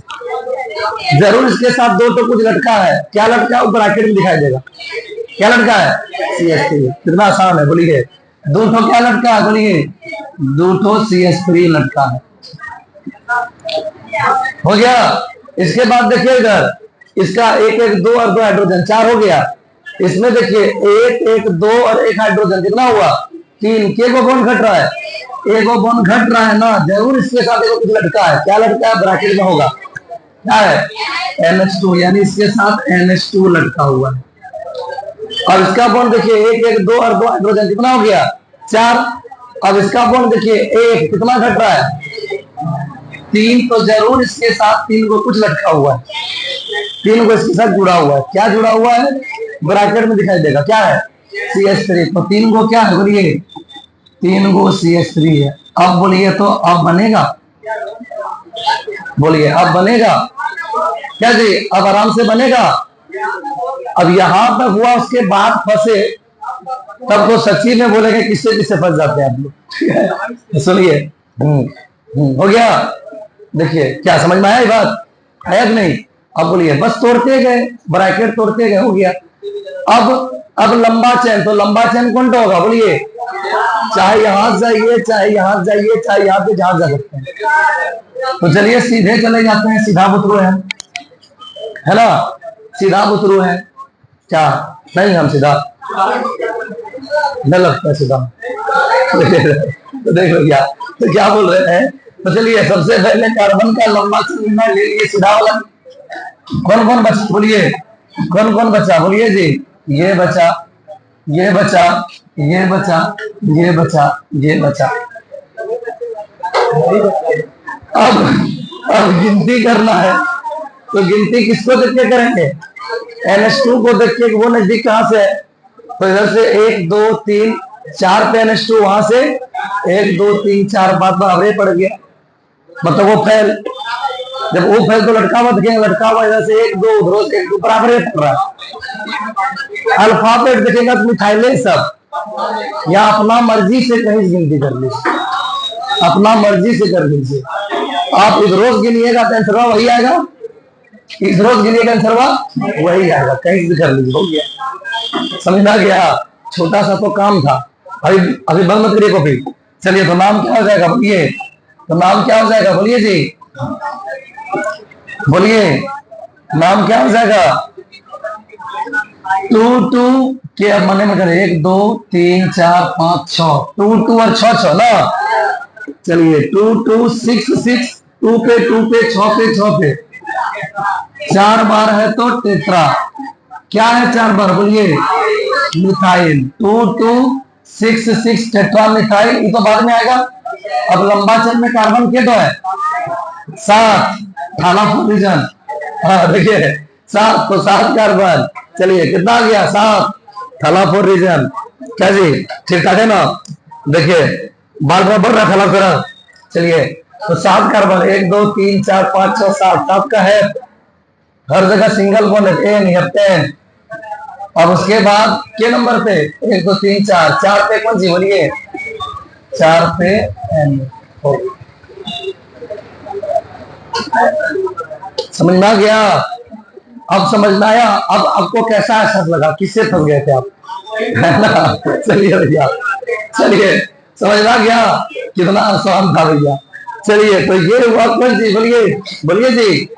Speaker 1: जरूर इसके साथ 2 तो कुछ लटका है। क्या लटका है वो ब्रैकेट में दिखाई देगा। क्या लटका है, CH3। कितना आसान है, बोलिए 2 तो क्या लटका है, बोलिए 2 तो CH3 लटका है। हो गया। इसके बाद देखिए इधर, इसका 1 1 2 और 2 हाइड्रोजन, 4 हो गया। इसमें देखिए 1 1 2 और 1 हाइड्रोजन, कितना हुआ, 3। के को बॉन्ड घट रहा है, एक बॉन्ड घट रहा है ना, जरूर इसके साथ एक कुछ लटका है। क्या लटका है, ब्रैकेट में होगा, क्या है, NH2, यानी इसके साथ NH2 लटका हुआ है। और इसका बॉन्ड देखिए 1 1 2 और 2 हाइड्रोजन, कितना हो गया, 4। अब इसका बॉन्ड देखिए 1, कितना घट रहा है, 3, तो जरूर इसके साथ 3 को कुछ लटका हुआ है, 3 को इसके साथ जुड़ा हुआ है। क्या जुड़ा हुआ है, ब्रैकेट में दिखाई देगा, क्या है, CH3। तो 3 को क्या है, बोलिए 3 को CH3 है। अब बोलिए, तो अब बनेगा, बोलिए अब बनेगा क्या जी, अब आराम से बनेगा। अब यहां तक हुआ, उसके बाद फंसे, तब तो सच्ची में बोलेंगे किससे किससे फंस जाते हैं आप लोग। सुनिए, हो गया। देखिए क्या समझ में आया ये बात, आया कि नहीं। अब बोलिए, बस तोड़ते गए, ब्रैकेट तोड़ते गए, हो गया। अब लंबा चेन, तो लंबा चेन कौन सा होगा बोलिए? चाहे यहां जाइए, चाहे यहां जाइए, चाहे यहां पे जहां जा सकते हैं। तो चलिए सीधे चले जाते हैं, सीधा बुतरू है ना, सीधा बुतरू है क्या? नहीं, हम सीधा नहीं लगता सीधा। तो देख लो क्या, तो क्या बोल रहे हैं? तो चलिए सबसे पहले कार्बन का लंबा चेन ले लिए, सीधा वाला। कौन कौन बचा बोलिए? कौन कौन बचा बोलिए जी? ये बचा, ये बचा, ये बचा, ये बचा, ये बचा। अब गिनती करना है, तो गिनती किसको देख के करेंगे? NH2 को देख के, वो नजदीक कहां से है? तो इधर से 1 2 3 4 पे NH2, वहां से 1 2 3 4 5 बराबर पड़ गया, मतलब वो फैल। जब वो फैल तो लटका हुआ दिखेगा, लटका हुआ इधर से 1 2 उधर से 1 2 बराबर पड़ रहा है। अल्फाबेट दिखेगा तो मिथाइलें सब, या अपना मर्जी से कहीं गिनती कर लीजिए, अपना मर्जी से कर लीजिए। आप इस रोज गिनिएगा तो आंसर वही आएगा, इस रोज गिनिएगा आंसर वही आएगा, कहीं से कर लीजिए, हो गया। समझ आ गया? छोटा सा तो काम था, अभी अभी बंद मत करिए कॉपी। चलिए तो नाम क्या हो जाएगा बोलिए? तो नाम क्या हो जाएगा बोलिए जी? बोलिए नाम क्या हो जाएगा? 2 2 के, अब मने में करें 1 2 3 4 5 6, 2 2 और 6 6 ना। चलिए 2 2 6 6, 2 पे 2 पे 6 पे 6 पे 4 बार है तो टेट्रा। क्या है 4 बार बोलिए? मिथाइल। 2 2 6 6 टेट्रा मिथाइल, ये तो बाद में आएगा। अब लंबा चेन में कार्बन के तो है 7, थाना रीजन। हाँ देखिए 7, तो 7 कार्बन। चलिए कितना आ गया? 7 थाला फोर रीजन। क्या जी ठीक ठाक है ना? देखिए बार बार बढ़ रहा था फिर। चलिए तो 7 कार्बन, 1 2 3 4 5 6 7, 7 का है हर जगह सिंगल बॉन्ड है, हेप्टेन। अब उसके बाद के नंबर पे 1 2 3 4, 4 पे कौन सी बोलिए? 4 पे N। समझ में आ गया? अब समझ में आया? अब आपको कैसा एहसास लगा? किससे फंस गए थे आप? है ना? चलिए भैया, चलिए समझ में आ गया कितना आसान था भैया। चलिए तो ये हुआ कौन सी बोलिए? बोलिए जी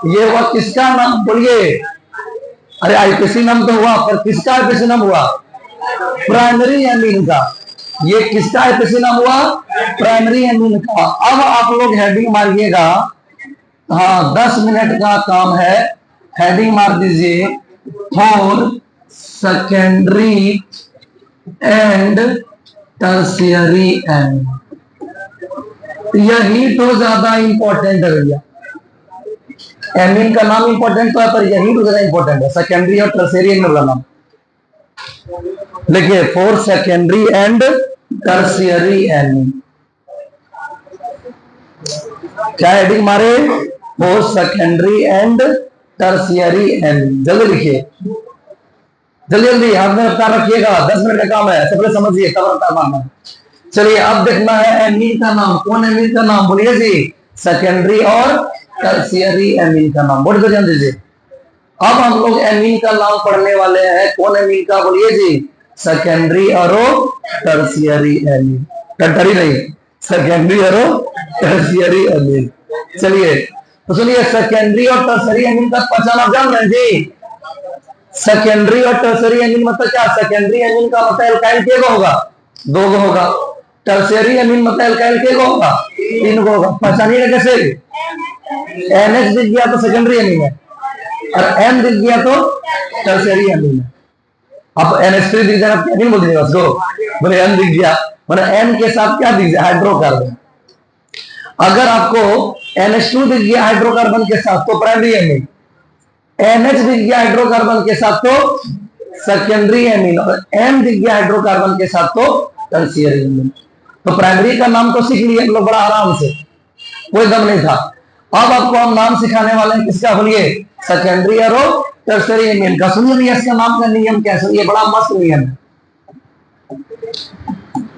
Speaker 1: ये हुआ किसका नाम बोलिए? अरे आईपीसी नाम तो हुआ, पर किसका आईपीसी नाम हुआ? प्राइमरी एमीन का। ये किसका आईपीसी नाम हुआ? प्राइमरी एमीन का। अब आप लोग हेडिंग मारिएगा, हाँ 10 मिनट का काम है, हेडिंग मार दीजिए for secondary and tertiary amine. यही तो ज्यादा इंपॉर्टेंट है भैया। एमीन का नाम इंपॉर्टेंट तो है, पर यही तो ज्यादा इंपॉर्टेंट है, सेकेंडरी और टर्शियरी एमीन का नाम। देखिए for secondary and tertiary amine, क्या हेडिंग मारे? For secondary and tertiary amine. जल्दी लिखिए, जल्दी जल्दी हाथ में रफ्तार रखिएगा, 10 मिनट का काम है, सबसे समझिए तब रफ्तार मारना। चलिए अब देखना है एमीन का नाम। कौन एमीन का नाम बोलिए जी? सेकेंडरी और टर्शियरी एमीन का नाम। बोल दो ध्यान दीजिए। अब हम लोग एमीन का नाम पढ़ने वाले हैं। कौन एमीन का बोलिए जी? सेकेंडरी और टर्शियरी एमीन। टर्टरी नहीं, सेकेंडरी और टर्शियरी एमीन। चलिए तो सुनिए, सेकेंडरी और टर्शियरी एमीन का पहचान आप जान रहे हैं जी? सेकेंडरी और टर्शियरी एमीन मतलब क्या? सेकेंडरी एमीन का मतलब एल्काइल के को होगा, 2 को होगा। टर्शियरी एमीन मतलब एल्काइल के को होगा, 3 को होगा। पहचानिएगा कैसे? NH दिख गया तो सेकेंडरी एमीन है, और N दिख गया तो टर्शियरी एमीन है। अब NH3 दिख जाएगा तो एमीन बोल दीजिएगा उसको। बोले N दिख गया, मतलब N के साथ क्या दिख जाए? हाइड्रोकार्बन। अगर आपको NH2 दिख गया हाइड्रोकार्बन के साथ तो प्राइमरी एमीन, NH दिख गया हाइड्रोकार्बन के साथ तो सेकेंडरी एमीन, और M दिख गया हाइड्रोकार्बन के साथ तो टर्शियरी एमीन। तो प्राइमरी का नाम तो सीख लिए हम लोग बड़ा आराम से, कोई दम नहीं था। अब आपको हम नाम सिखाने वाले हैं किसका बोलिए? सेकेंडरी और टर्शियरी एमीन का। सुनिए भैया इसका नाम का नियम क्या है, ये बड़ा मस्त नियम है।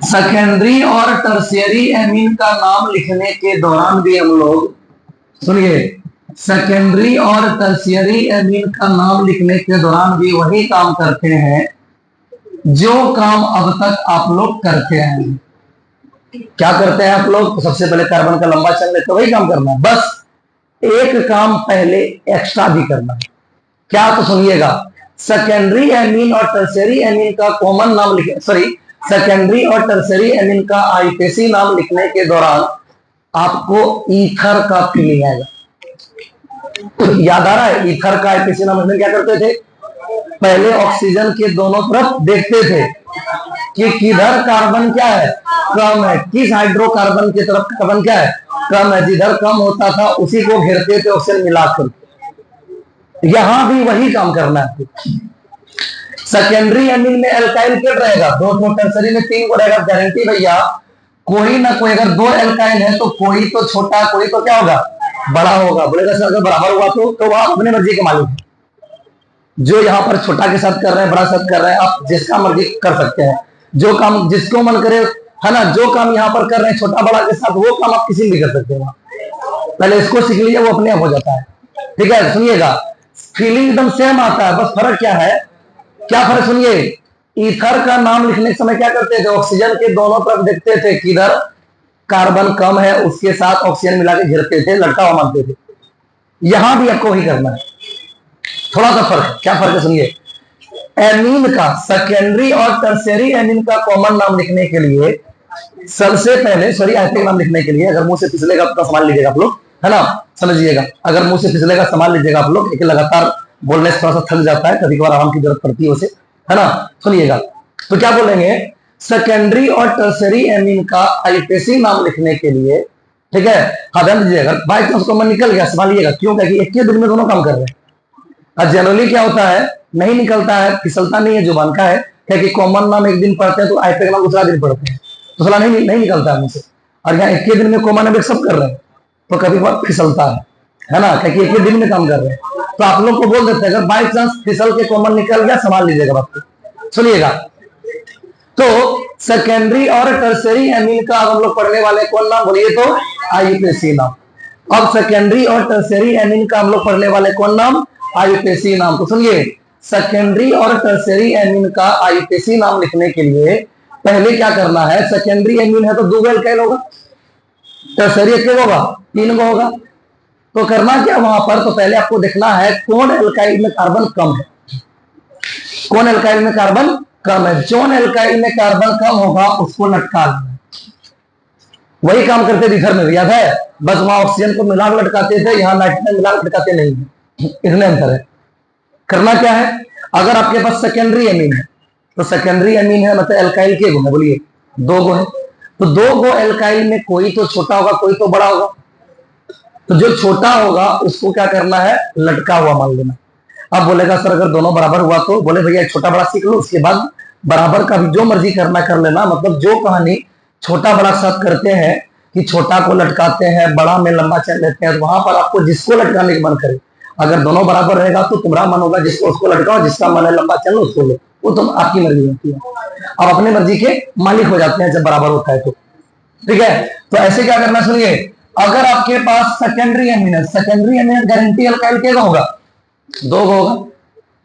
Speaker 1: सेकेंडरी और टर्शियरी एमीन का नाम लिखने के दौरान भी हम लोग, सुनिए, सेकेंडरी और टर्शियरी एमीन का नाम लिखने के दौरान भी वही काम करते हैं जो काम अब तक आप लोग करते हैं। क्या करते हैं आप लोग? तो सबसे पहले कार्बन का लंबा चेन लेते वही काम करना है, बस एक काम पहले एक्स्ट्रा भी करना है। क्या? तो सुनिएगा, सेकेंडरी एमीन और टर्शियरी एमीन का कॉमन नाम लिखे, सॉरी, सेकेंडरी और टर्शियरी एमीन का आईपीसी नाम लिखने के दौरान आपको ईथर का फीलिंग आएगा। याद आ रहा है? ईथर का आईपीसी नाम लिखने क्या करते थे? पहले ऑक्सीजन के दोनों तरफ देखते थे कि किधर कार्बन क्या है, कम है, किस हाइड्रोकार्बन की तरफ कार्बन क्या है, कम है। जिधर कम होता था उसी को घेरते थे ऑक्सीजन मिलाकर। यहां भी वही काम करना है। सेकेंडरी एमीन में एल्काइल क्या रहेगा? 2 टर्शियरी में 3 को रहेगा। गारंटी भैया, कोई ना कोई, अगर 2 एल्काइल है तो कोई तो छोटा, कोई तो क्या होगा, बड़ा होगा। बोलेगा सर अगर बराबर हुआ तो वह अपने मर्जी के मालिक है। जो यहाँ पर छोटा के साथ कर रहे हैं, बड़ा साथ कर रहे हैं, आप जिसका मर्जी कर सकते हैं। जो काम जिसको मन करे, है ना, जो काम यहाँ पर कर रहे हैं छोटा बड़ा के साथ, वो काम आप किसी भी कर सकते हैं। पहले इसको सीख लीजिए, वो अपने आप हो जाता है। ठीक है, सुनिएगा, फीलिंग एकदम सेम आता है, बस फर्क क्या है? क्या फर्क? सुनिए, ईथर का नाम लिखने के समय क्या करते थे? ऑक्सीजन के दोनों तरफ देखते थे, किधर कार्बन कम है उसके साथ ऑक्सीजन मिला के घेरते थे, लटका हुआ मानते थे। यहां भी आपको वही करना है। थोड़ा सा फर्क है। क्या फर्क है? सुनिए, एमीन का, सेकेंडरी और टर्शियरी एमीन का कॉमन नाम लिखने के लिए सबसे पहले, सॉरी, आइपीसी नाम लिखने के लिए, अगर मुंह से फिसलेगा तो संभाल लीजिएगा आप लोग, है ना, समझिएगा। अगर मुंह से फिसलेगा संभाल लीजिएगा आप लोग, एक लगातार बोलने से थोड़ा सा थक जाता है, कभी कभार आराम की जरूरत पड़ती है उसे, है ना। सुनिएगा, तो क्या बोलेंगे? सेकेंडरी और टर्शियरी एमीन का आईपीसी नाम लिखने के लिए, ठीक है, हाँ ध्यान दीजिएगा, बाई चांस कॉमन निकल गया संभालिएगा, क्यों? क्योंकि एक ही दिन में दोनों काम कर रहे हैं। और जनरली क्या होता है, नहीं निकलता है, फिसलता नहीं है, जुबान का है, क्योंकि कॉमन नाम एक दिन पढ़ते हैं तो आईपीसी नाम दूसरा दिन पढ़ते हैं, तो सलाह नहीं निकलता है मुझसे। और यहाँ एक ही दिन में कॉमन नाम सब कर रहे हैं तो कभी कभार फिसलता है ना, क्योंकि एक ही दिन में काम कर रहे हैं। तो आप लोग को बोल देते हैं, अगर बाई चांस फिसल के कॉमन निकल गया संभाल लीजिएगा बात को। सुनिएगा, तो सेकेंडरी और टर्शियरी एमीन का हम लोग पढ़ने वाले कौन नाम? बोलिए तो आईपीसी नाम। अब सेकेंडरी और टर्शियरी एमीन का हम लोग पढ़ने वाले कौन नाम? आईपीसी नाम। तो सुनिए, सेकेंडरी और टर्शियरी एमीन का आईपीसी नाम लिखने के लिए पहले क्या करना है? सेकेंडरी एमीन है तो 2 एल्काइल होगा, टर्शियरी एक होगा, 3 को होगा। तो करना क्या वहां पर? तो पहले आपको देखना है कौन एल्काइल में कार्बन कम है, कौन एल्काइल में कार्बन कम है। जोन एल्काइल में कार्बन कम होगा उसको लटका लेना। वही काम करते थे इधर में, याद है? बस वहां ऑक्सीजन को मिला लटकाते थे, यहाँ नाइट्रोजन मिला लटकाते नहीं है, इतने अंतर है। करना क्या है? अगर आपके पास सेकेंडरी एमीन है तो सेकेंडरी एमीन है मतलब एल्काइल के गुण है, बोलिए 2 गो है, तो 2 गो एल्काइल में कोई तो छोटा होगा कोई तो बड़ा होगा। तो जो छोटा होगा उसको क्या करना है? लटका हुआ मान लेना। अब बोलेगा सर अगर दोनों बराबर हुआ तो? बोले भैया छोटा बड़ा सीख लो, उसके बाद बराबर का भी जो मर्जी करना कर लेना। मतलब जो कहानी छोटा बड़ा साथ करते हैं कि छोटा को लटकाते हैं, बड़ा में लंबा चल लेते हैं, तो वहां पर आपको जिसको लटकाने का मन करे, अगर दोनों बराबर रहेगा तो तुम्हारा मन होगा जिसको उसको लटकाओ, जिसका मन है लंबा चलो उसको लो, वो तुम आपकी मर्जी होती है। आप अपने मर्जी के मालिक हो जाते हैं जब बराबर होता है तो। ठीक है, तो ऐसे क्या करना? सुनिए, अगर आपके पास सेकेंडरी एमीन है, सेकेंडरी एमीन गारंटी एल्काइल के होगा 2 गो होगा,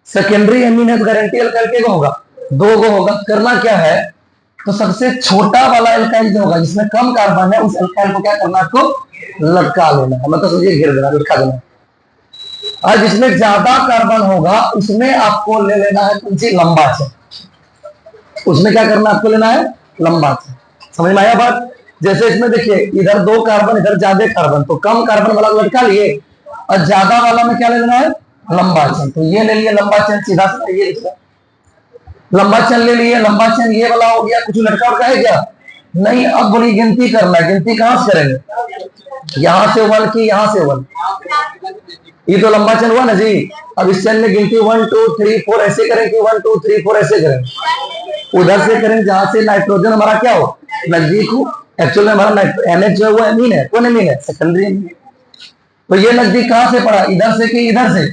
Speaker 1: सेकेंडरी एमीन है गारंटी एल्काइल के होगा 2 गो होगा। करना क्या है? तो सबसे छोटा वाला एल्काइल जो होगा जिसमें कम कार्बन है उस एल्काइल को क्या करना? आपको लटका लेना है, मतलब समझिए घेर देना, लटका देना। और जिसमें ज्यादा कार्बन होगा उसमें आपको ले लेना है कौन सी? लंबा चेन। उसमें क्या करना आपको? लेना है लंबा चेन। समझ में आया बात? जैसे इसमें देखिए, इधर 2 कार्बन, इधर ज्यादा कार्बन, तो कम कार्बन वाला लटका लिए और ज्यादा वाला में क्या ले लेना है? लंबा चेन। तो ये ले लिए लंबा चेन, सीधा सीधा ये लंबा चेन ले लिए। लंबा चेन ये वाला हो गया, कुछ लटका उटका है क्या? नहीं। अब बोली गिनती करना है, गिनती कहां से करेंगे? यहां से 1 की, यहां से 1, ये तो लंबा चेन हुआ ना जी। अब इस चेन में गिनती 1 2 3 4 ऐसे करेंगे, 1 2 3 4 ऐसे करेंगे। उधर से करेंगे जहां से नाइट्रोजन हमारा क्या हो? नजदीक हो। एक्चुअल में हमारा NH जो है वो एमीन है, कौन एमीन है? Secondary amine. तो ये नजदीक कहां से पड़ा? इधर से कि इधर से?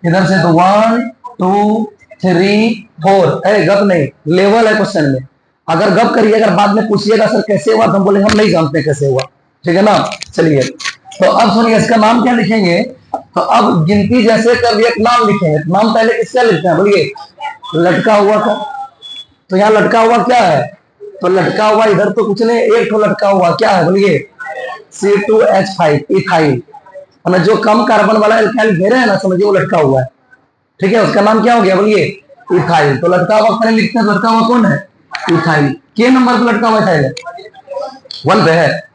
Speaker 1: इधर से। तो 1 2 3 4 है, गप नहीं, लेवल है क्वेश्चन में। अगर गप करिए, अगर बाद में पूछिएगा सर कैसे हुआ, तो हम बोले हम नहीं जानते कैसे हुआ। ठीक है ना? चलिए, तो अब सुनिए, इसका नाम क्या लिखेंगे? तो अब गिनती जैसे कर लिया, नाम लिखेंगे। नाम पहले किसका लिखते हैं बोलिए? लटका हुआ का। तो यहाँ लटका हुआ क्या है? तो लटका हुआ इधर तो कुछ नहीं, एक तो लटका हुआ क्या है बोलिए? C2H5 ethyl. और जो कम कार्बन वाला एल्काइल घेरे है ना, समझिए वो लटका हुआ है। ठीक है, उसका नाम क्या हो गया बोलिए? इथाइल। तो लटका हुआ पहले लिखते हैं, लटका हुआ कौन है? इथाइल। के नंबर पे लटका हुआ इथाइल है? 1 पे है।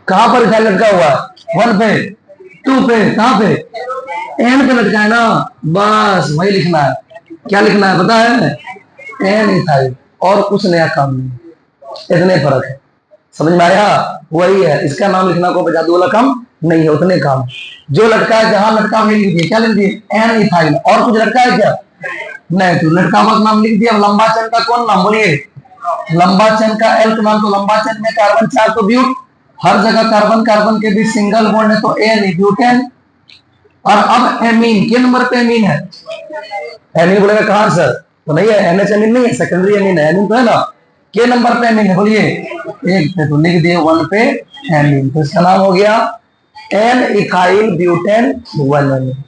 Speaker 1: कहां पर इथाइल लटका हुआ है? 1 पे, 2 पे, कहां पे? एन पे लटका है ना, बस वही लिखना है। क्या लिखना है पता है? एन इथाइल, और कुछ नया काम नहीं, इतने फर्क है। समझ में आया? वही है, इसका नाम लिखना को जादू वाला काम नहीं है, उतने काम। जो लटका है, जहां लटका वही लिख दिए। क्या लिख दिए? N ethyl. और कुछ लटका है क्या? नहीं, तो लटका हुआ नाम लिख दिया। लंबा चेन का कौन नाम बोलिए? लंबा चेन का एल का नाम। तो लंबा चेन में कार्बन 4 तो ब्यूट, हर जगह कार्बन कार्बन के बीच सिंगल बॉन्ड है, तो एन ब्यूटेन। और अब एमीन, के नंबर पे एमीन है? एमीन बोलेगा कहां सर? तो नहीं है, एनएच एमीन नहीं है, सेकेंडरी एमीन है। एमीन तो है ना, के नंबर पे एमीन है बोलिए? 1 पे, तो लिख दिए 1 पे एमीन। तो इसका नाम हो गया एन इथाइल ब्यूटेन 1 एमीन।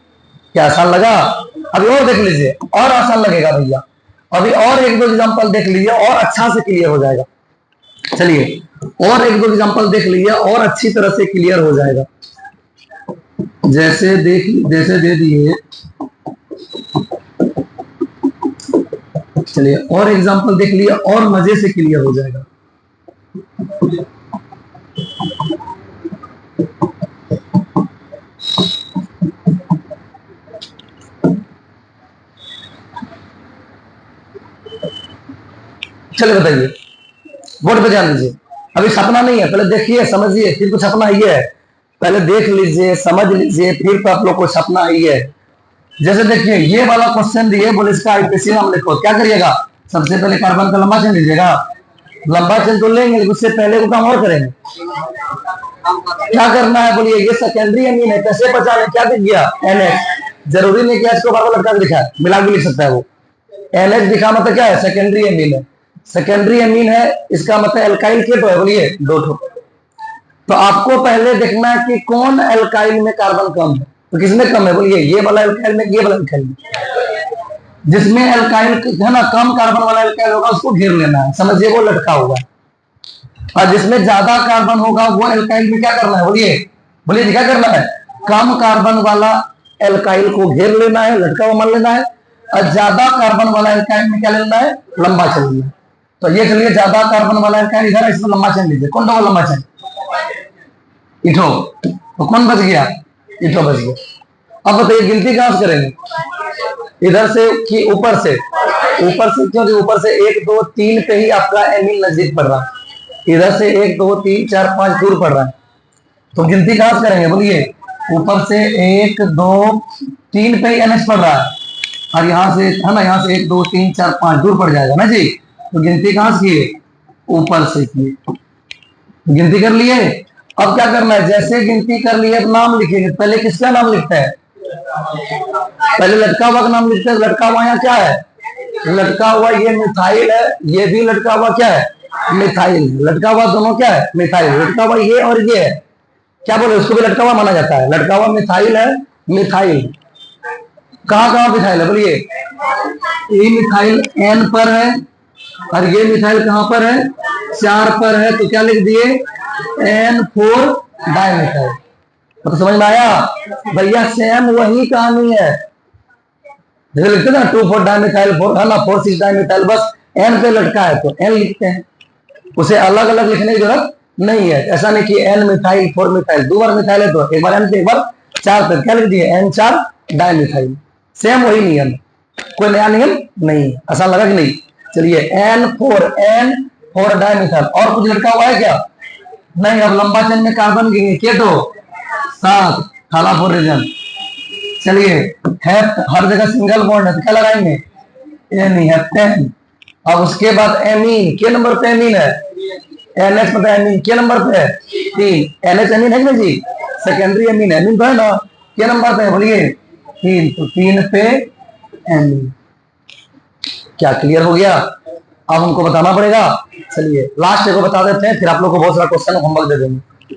Speaker 1: क्या आसान लगा? अभी और देख लीजिए, और आसान लगेगा भैया। अभी और एक दो एग्जांपल देख लीजिए, और अच्छा से क्लियर हो जाएगा। चलिए और एक दो एग्जांपल देख लीजिए, और अच्छी तरह से क्लियर हो जाएगा। जैसे दे दिए, चलिए और एग्जांपल देख लिया, और मजे से क्लियर हो जाएगा। चलिए बताइए, बोर्ड पे ध्यान दीजिए। अभी सपना नहीं है, पहले देखिए समझिए, फिर कुछ सपना ही है। पहले देख लीजिए, समझ लीजिए, फिर तो आप लोग को सपना ही है। जैसे देखिए ये वाला क्वेश्चन दिए, बोले इसका आईपीसी नाम लिखो। क्या करिएगा? सबसे पहले कार्बन का लंबा चेन लीजिएगा। लंबा चेन तो लेंगे, लेकिन उससे पहले को काम और करेंगे। क्या करना है बोलिए? ये सेकेंडरी एमीन है, कैसे पहचाने? क्या दिख गया? NH। जरूरी नहीं कि एच को बार लटका के लिखा है, मिला भी लिख सकता है वो। NH दिखा मतलब क्या है? सेकेंडरी एमीन है। सेकेंडरी एमीन है, इसका मतलब एल्काइल केटो है बोलिए, 2 ठो। तो आपको पहले देखना है कि कौन एल्काइल में कार्बन कम है। तो किसमें कम है बोलिए? ये वाला एल्काइल में, ये वाला एल्काइल में। जिसमें एल्काइल है ना, कम कार्बन वाला एल्काइल होगा, उसको घेर लेना है, समझिए वो लटका हुआ है। और जिसमें ज्यादा कार्बन होगा, वो एल्काइल में क्या करना है बोलिए? बोलिए क्या करना है? कम कार्बन वाला एल्काइल को घेर लेना है, लटका हुआ मान लेना है। और ज्यादा कार्बन वाला एल्काइल में क्या लेना है? लंबा चेन लेना है। तो ये चलिए, ज्यादा कार्बन वाला एल्काइल इधर है, इसमें लंबा चेन लीजिए। कौन सा लंबा चेन? इठो। तो कौन बच गया? इठो बच गया। अब बताइए गिनती कहां से करेंगे? इधर से कि ऊपर से? ऊपर से, क्योंकि ऊपर से 1 2 3 पे ही आपका एमीन नजदीक पड़ रहा है। इधर से 1 2 3 4 5 दूर पड़ रहा है। तो गिनती कहां से करेंगे बोलिए? ऊपर से 1 2 3 पे ही NH पड़ रहा है, और यहाँ से है ना, यहाँ से 1 2 3 4 5 दूर पड़ जाएगा ना जी। तो गिनती कहां से किए? ऊपर से किए। गिनती कर लिए। अब क्या करना है? जैसे गिनती कर लिए, अब नाम लिखेंगे। पहले किसका नाम लिखते हैं? पहले लटका हुआ का नाम लिखते हैं। लटका हुआ यहाँ क्या है? लटका हुआ ये मिथाइल है, ये भी लटका हुआ क्या है? मिथाइल। लटका हुआ दोनों क्या है? मिथाइल। लटका हुआ ये और ये है, क्या बोले? उसको भी लटका हुआ माना जाता है। लटका हुआ मिथाइल है। मिथाइल कहाँ कहाँ मिथाइल है बोलिए? ये मिथाइल N पर है, और ये मिथाइल कहां पर है? 4 पर है। तो क्या लिख दिए? N4 dimethyl. तो समझ में आया भैया? सेम वही कहानी है, जैसे लिखते ना 2,4 डाइमिथाइल 4 है ना, 4,6 डाइमिथाइल। बस N पे लटका है तो N लिखते हैं, उसे अलग अलग लिखने की जरूरत नहीं है। ऐसा नहीं कि N मिथाइल 4 मिथाइल, 2 बार मिथाइल है तो एक बार N पे एक बार 4 पे। क्या लिख दिए? N4 dimethyl. सेम वही नियम, कोई नया नियम नहीं। आसान लगा कि नहीं? चलिए N4 डाइमिथाइल। और कुछ लटका हुआ है क्या? नहीं। अब लंबा चेन में कार्बन गिनेंगे, केटो 7, थालाफोर रीजन। चलिए है, हर जगह सिंगल बॉन्ड है, तो क्या लगाएंगे? नहीं है 10। अब उसके बाद एमीन, के नंबर पे एमीन है? NH पता है, एमीन के नंबर पे है? 3। NH एमीन है कि नहीं जी? सेकेंडरी एमीन है। एमीन तो है ना, के नंबर पे है बोलिए? 3। तो 3 पे एमीन। क्या क्लियर हो गया? अब हमको बताना पड़ेगा। चलिए लास्ट को बता देते हैं, फिर आप लोग को बहुत सारा क्वेश्चन होमवर्क दे देंगे।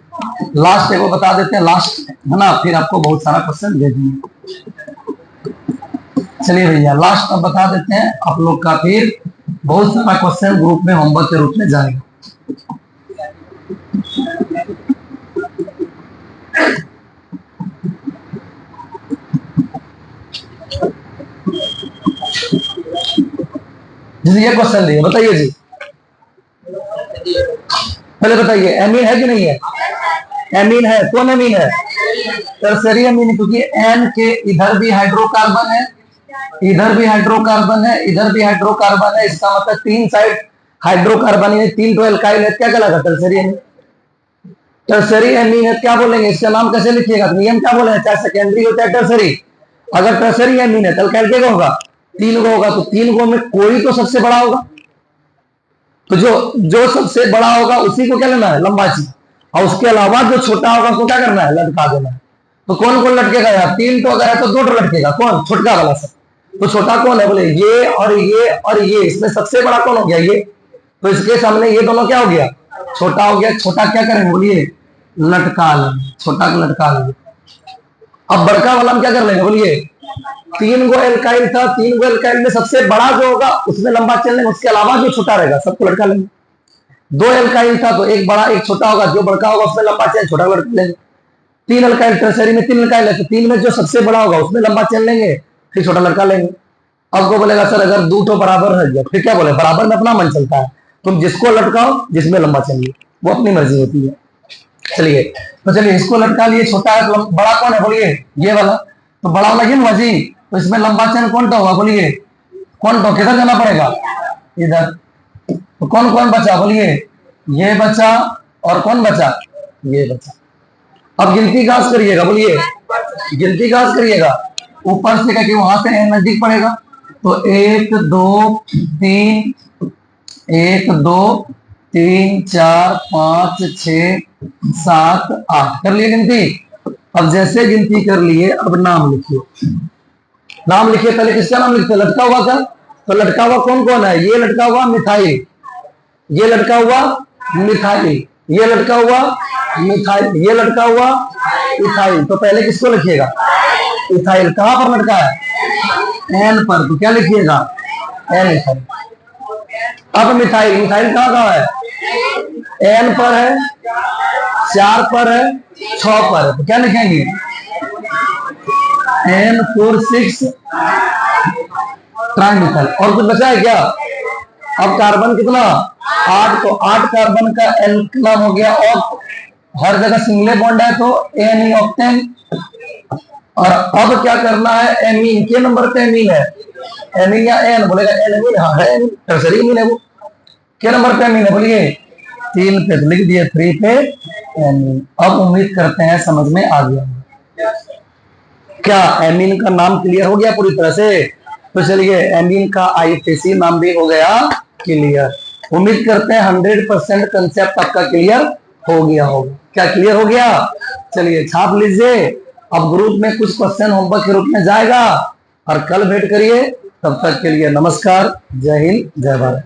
Speaker 1: लास्ट को बता देते हैं, लास्ट है ना, फिर आपको बहुत सारा क्वेश्चन दे देंगे। चलिए भैया लास्ट अब बता देते हैं आप लोग का, फिर बहुत सारा क्वेश्चन ग्रुप में होमवर्क के रूप में जाएगा। जी ये क्वेश्चन दिए, बताइए जी, पहले बताइए एमीन है कि नहीं है? एमीन है। कौन एमीन है? टर्सरी एमीन, क्योंकि एन के इधर भी हाइड्रोकार्बन है, इधर भी हाइड्रोकार्बन है, इधर भी हाइड्रोकार्बन है, इसका मतलब तीन साइड हाइड्रोकार्बन है, तीन तो एल्काइल है, क्या कहलाएगा? Tertiary amine. टर्सरी एमीन है, क्या बोलेंगे इसका नाम? कैसे लिखिएगा? नियम क्या बोले, चाहे सेकेंडरी हो चाहे टर्सरी, अगर टर्सरी एमीन है तो एल्काइल क्या होगा? तीन गो होगा, तो तीन गो में कोई तो सबसे बड़ा होगा, तो जो सबसे बड़ा होगा उसी को क्या लेना है? लंबा ची, और उसके अलावा जो छोटा होगा उसको क्या करना है? लटका देना है। तो कौन कौन लटकेगा यार? तीन तो अगर है तो दो लटकेगा, कौन? छोटका वाला सब। तो छोटा कौन है? बोले ये और ये और ये, इसमें सबसे बड़ा कौन हो गया? ये। तो इसके सामने ये दोनों क्या हो गया? छोटा हो गया। छोटा क्या करेंगे? बोलिए लटका लेंगे, छोटा को लटका लेंगे। अब बड़का वाला हम क्या कर लेंगे? बोलिए तीन गो एल्काइल था, तीन गो एल्काइल में सबसे बड़ा जो होगा उसमें लंबा चल लेंगे, उसके अलावा जो छोटा रहेगा सबको लटका लेंगे। दो एल्काइल था तो एक बड़ा एक छोटा होगा, जो बड़का होगा उसमें लंबा चल छोटा लटका लेंगे। तीन एल्काइल टर्सरी में तीन एल्काइल है, तो तीन में जो सबसे बड़ा होगा उसमें लंबा चल लेंगे, फिर छोटा लटका लेंगे। अब को बोलेगा सर अगर दो तो बराबर है, फिर क्या बोले? बराबर में अपना मन चलता है, तुम जिसको लटकाओ जिसमें लंबा चलिए, वो अपनी मर्जी होती है। चलिए तो चलिए इसको लटका लिए, छोटा है तो बड़ा कौन है? बोलिए ये वाला, तो बड़ा वाला ये ना जी, तो इसमें लंबा चैन कौन सा होगा? बोलिए कौन तो? किधर जाना पड़ेगा? इधर। तो कौन कौन बचा? बोलिए ये बचा, और कौन बचा? ये बचा। अब गिनती घास करिएगा, बोलिए गिनती घास करिएगा, ऊपर से क्या कि वहां से एन नजदीक पड़ेगा, तो एक दो तीन, एक दो तीन चार पांच छह सात आठ, कर लिए गिनती। अब जैसे गिनती कर लिए, अब नाम लिखिए, नाम लिखिए। पहले किसका नाम लिखते? लटका हुआ का। तो लटका हुआ कौन कौन है? ये लटका हुआ मिथाइल, ये लटका हुआ मिथाइल, ये लटका हुआ मिथाइल, ये लटका हुआ इथाइल। तो पहले किसको लिखिएगा? इथाइल। कहां पर लटका है? एन पर, तो क्या लिखिएगा? N ethyl. अब मिथाइल, मिथाइल कहां कहां है? एन पर है, चार पर है, 6 पर है, तो क्या लिखेंगे? N4 6 trimethyl. और कुछ बचा है क्या? अब कार्बन कितना? 8, तो 8 कार्बन का एल नाम हो गया, और हर जगह सिंगल बॉन्ड है तो एन ऑक्टेन। और अब क्या करना है? एमीन के नंबर पे एमीन है, एमीन या एन? बोलेगा एन एमीन, हाँ है एमीन, टर्सरी एमीन है वो। के नंबर पे एमीन है? बोलिए 3 पे, तो लिख दिए 3 पे एमीन। अब उम्मीद करते हैं समझ में आ गया। क्या एमीन का नाम क्लियर हो गया पूरी तरह से? तो चलिए एमीन का आईयूसीएन नाम भी हो गया क्लियर। उम्मीद करते हैं 100% कंसेप्ट आपका क्लियर हो गया होगा। क्या क्लियर हो गया? चलिए छाप लीजिए। अब ग्रुप में कुछ क्वेश्चन होमवर्क के रूप में जाएगा, और कल भेंट करिए। तब तक के लिए नमस्कार, जय हिंद, जय भारत।